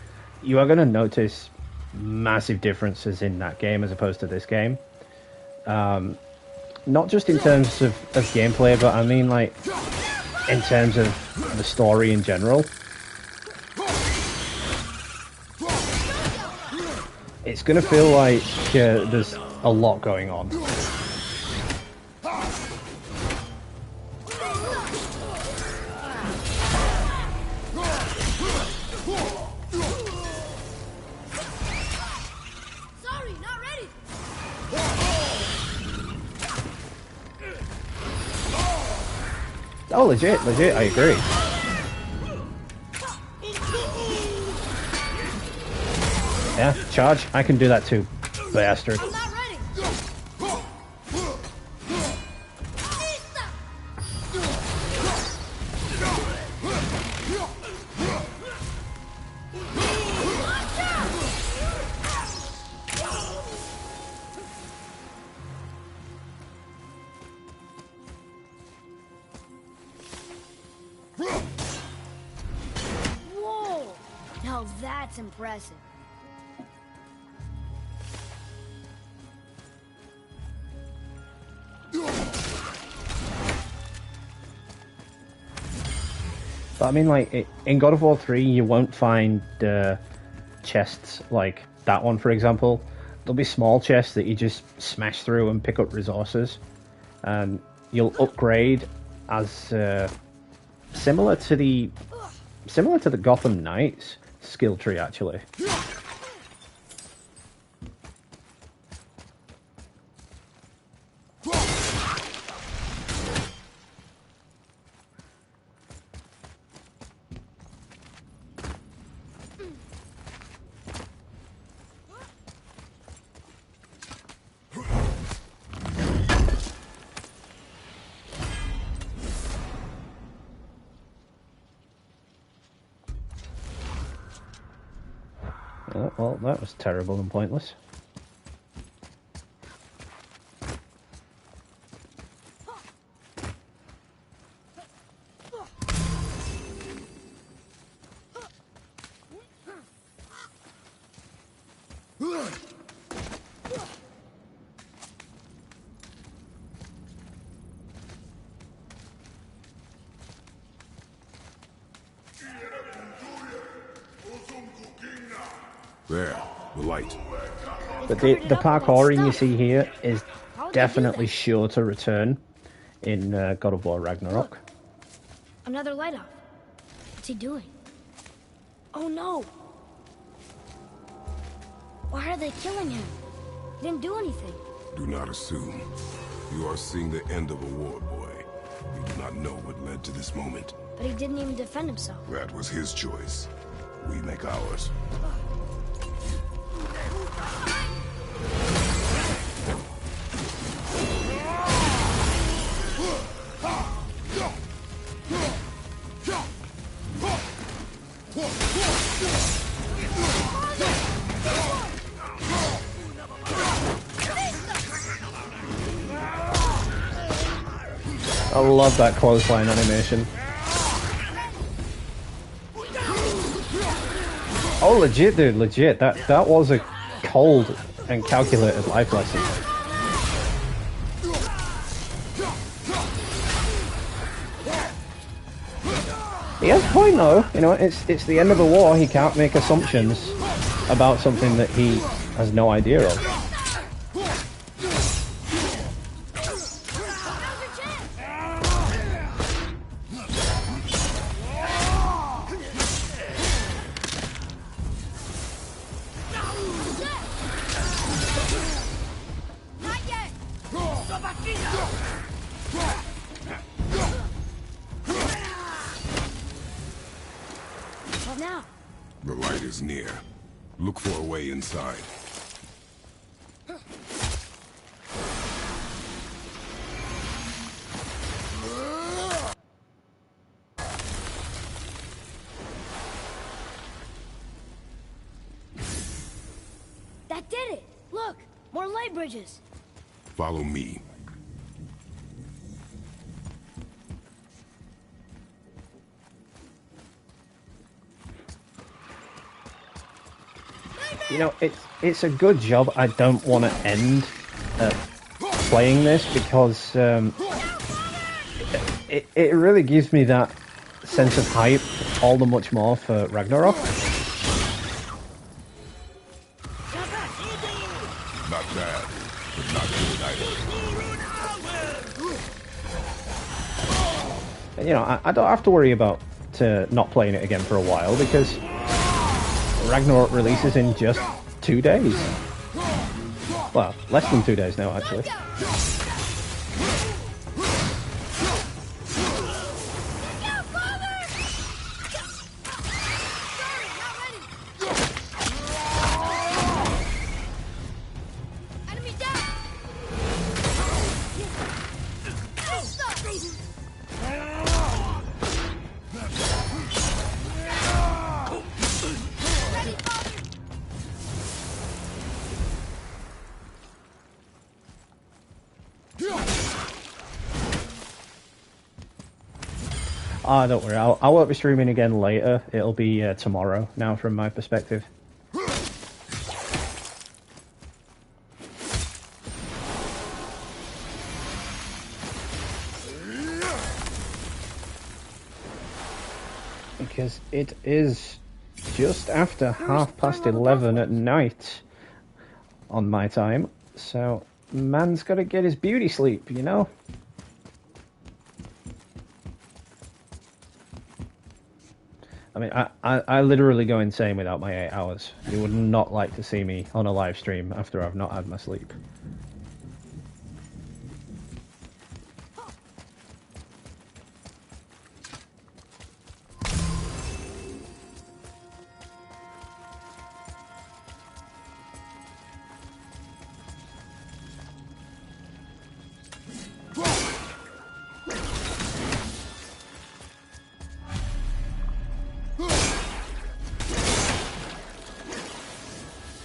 you are going to notice massive differences in that game as opposed to this game. Not just in terms of gameplay, but I mean like in terms of the story in general. It's going to feel like there's a lot going on. Oh, legit, I agree. Yeah, charge, I can do that too, bastard. Whoa! Now that's impressive. But I mean, like, in God of War 3, you won't find chests like that one, for example. There'll be small chests that you just smash through and pick up resources. And you'll upgrade as similar to the Gotham Knights skill tree, actually. Oh, well, that was terrible and pointless. There, the light. But the parkouring you see here is definitely sure to return in God of War Ragnarok. Another light up. What's he doing? Oh no! Why are they killing him? He didn't do anything. Do not assume. You are seeing the end of a war, boy. You do not know what led to this moment. But he didn't even defend himself. That was his choice. We make ours. I love that clothesline animation. Oh, legit, dude, legit. That was a cold and calculated life lesson. He has a point, though. You know, it's the end of a war. He can't make assumptions about something that he has no idea of. The light is near. Look for a way inside. That did it! Look! More light bridges! Follow me. You know, it's a good job I don't want to end playing this, because it really gives me that sense of hype all the much more for Ragnarok. Not bad, but not good either. And, you know, I don't have to worry about not playing it again for a while, because Ragnarok releases in just 2 days. Well, less than 2 days now, actually. Ah, don't worry, I won't be streaming again later. It'll be tomorrow now, from my perspective. Because it is just after 11:30 at night on my time, so man's got to get his beauty sleep, you know? I mean, I literally go insane without my 8 hours. You would not like to see me on a live stream after I've not had my sleep.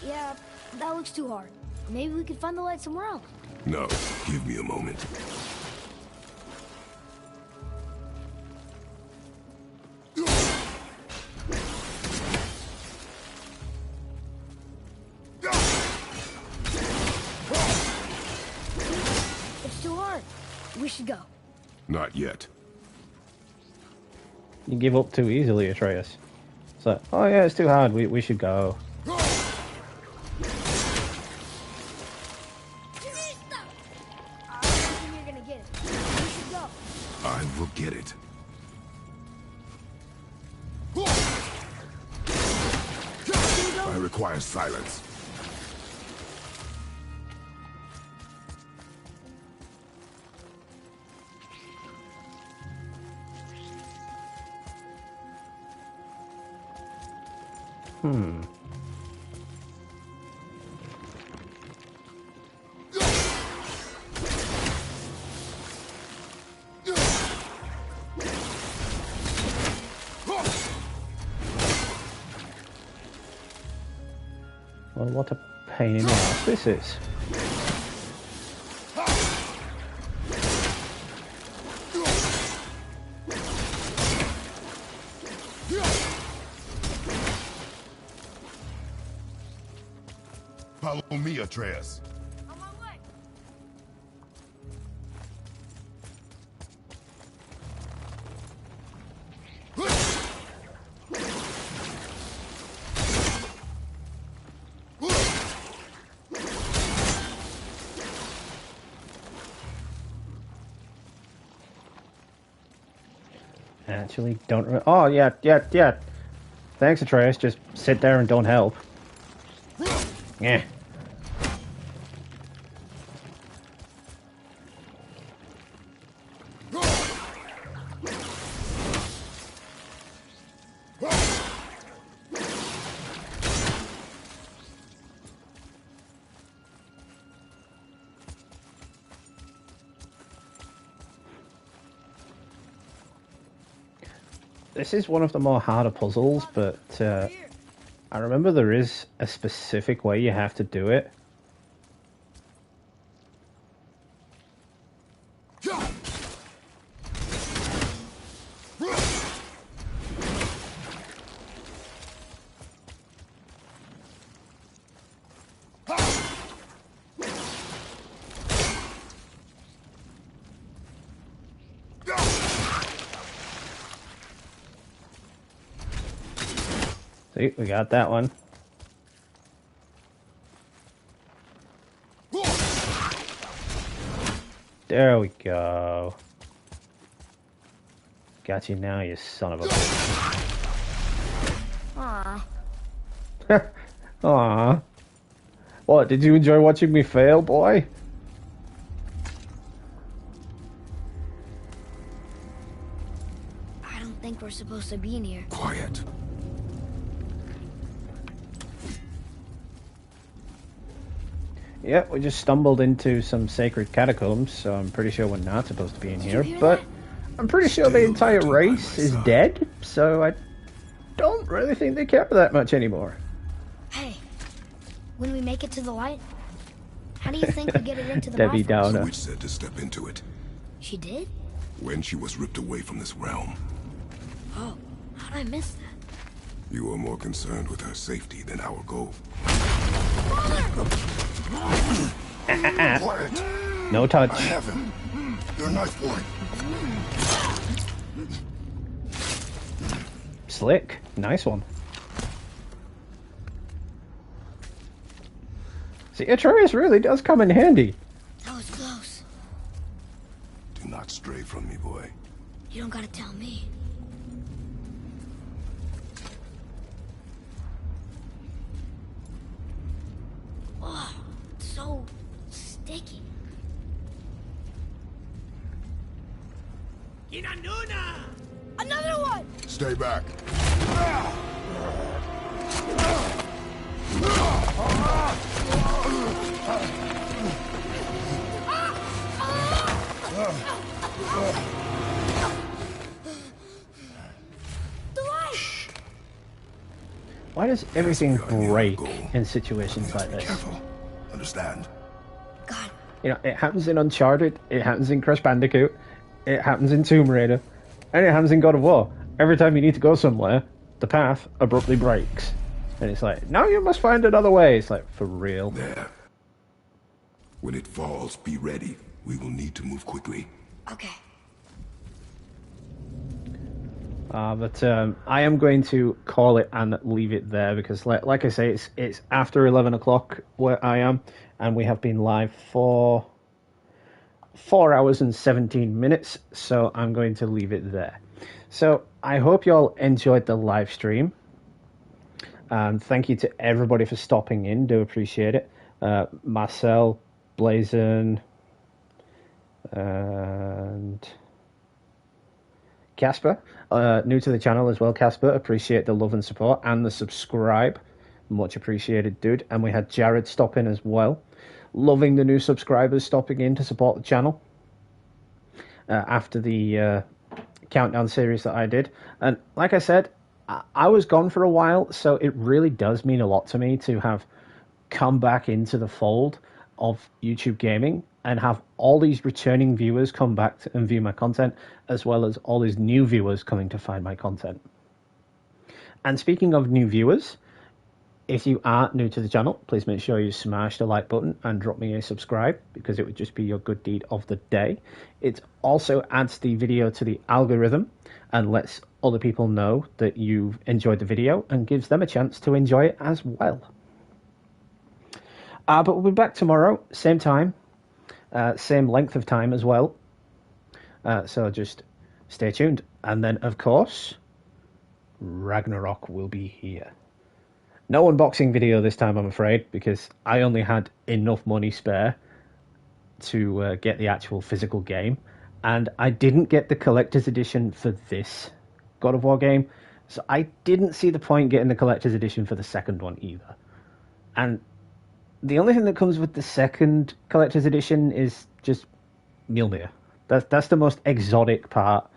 Yeah, that looks too hard. Maybe we could find the light somewhere else. No, give me a moment. It's too hard. We should go. Not yet. You give up too easily, Atreus. It's like, oh yeah, it's too hard, we should go. I will get it. I require silence. Well, what a pain in the ass this is. Follow me, Atreus. On my way. Actually, don't... Oh, yeah. Thanks, Atreus. Just sit there and don't help. Yeah. This is one of the more harder puzzles, but I remember there is a specific way you have to do it. See, we got that one. There we go. Got you now, you son of a bitch. Aw. Aw. What, did you enjoy watching me fail, boy? I don't think we're supposed to be in here. Quiet. Yeah, we just stumbled into some sacred catacombs, so I'm pretty sure we're not supposed to be in here, but I'm pretty sure the entire race is dead, so I don't really think they care that much anymore. Hey, when we make it to the light, how do you think we get it into the Debbie Bifrost? Downer. The witch said to step into it She did? when she was ripped away from this realm. Oh, how'd I miss that? You are more concerned with her safety than our goal. Quiet. No touch. I have him. Your knife point. Slick. Nice one. See, Atreus really does come in handy. That was close. Do not stray from me, boy. You don't gotta tell me. Oh, it's so sticky. Another one! Stay back. The light! Why does everything break in situations like this? Careful. Understand? God, You know, it happens in Uncharted, it happens in Crash Bandicoot, it happens in Tomb Raider, and it happens in God of War. Every time you need to go somewhere, the path abruptly breaks. And it's like, now you must find another way. It's like, for real. There. When it falls, be ready. We will need to move quickly. okay. But I am going to call it and leave it there because, like I say, it's after 11 o'clock where I am, and we have been live for 4 hours and 17 minutes, so I'm going to leave it there. So I hope you all enjoyed the live stream. Thank you to everybody for stopping in. Do appreciate it. Marcel, Blazon, and Casper, new to the channel as well, Casper. Appreciate the love and support and the subscribe. Much appreciated, dude. And we had Jared stop in as well. Loving the new subscribers stopping in to support the channel after the countdown series that I did. And like I said, I was gone for a while, so it really does mean a lot to me to have come back into the fold of YouTube gaming and have all these returning viewers come back and view my content, as well as all these new viewers coming to find my content. And speaking of new viewers, if you are new to the channel, please make sure you smash the like button and drop me a subscribe, because it would just be your good deed of the day. It also adds the video to the algorithm and lets other people know that you've enjoyed the video and gives them a chance to enjoy it as well. But we'll be back tomorrow, same time, same length of time as well. So just stay tuned. And then, of course, Ragnarok will be here. No unboxing video this time, I'm afraid, because I only had enough money spare to get the actual physical game. And I didn't get the collector's edition for this God of War game. So I didn't see the point getting the collector's edition for the second one either. And the only thing that comes with the second collector's edition is just Mjolnir. That's the most exotic part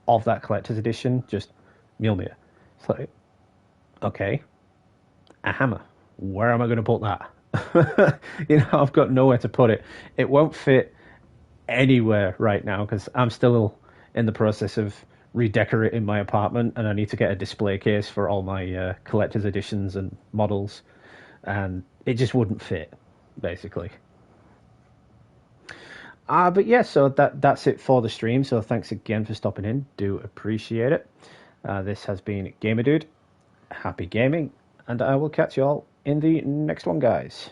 of that collector's edition, just Mjolnir. It's like, okay, a hammer. Where am I going to put that? I've got nowhere to put it. It won't fit anywhere right now because I'm still in the process of redecorating my apartment, and I need to get a display case for all my collector's editions and models, and it just wouldn't fit, basically. But yeah, so that's it for the stream. So thanks again for stopping in. Do appreciate it. This has been Gamer Dude. Happy gaming. And I will catch you all in the next one, guys.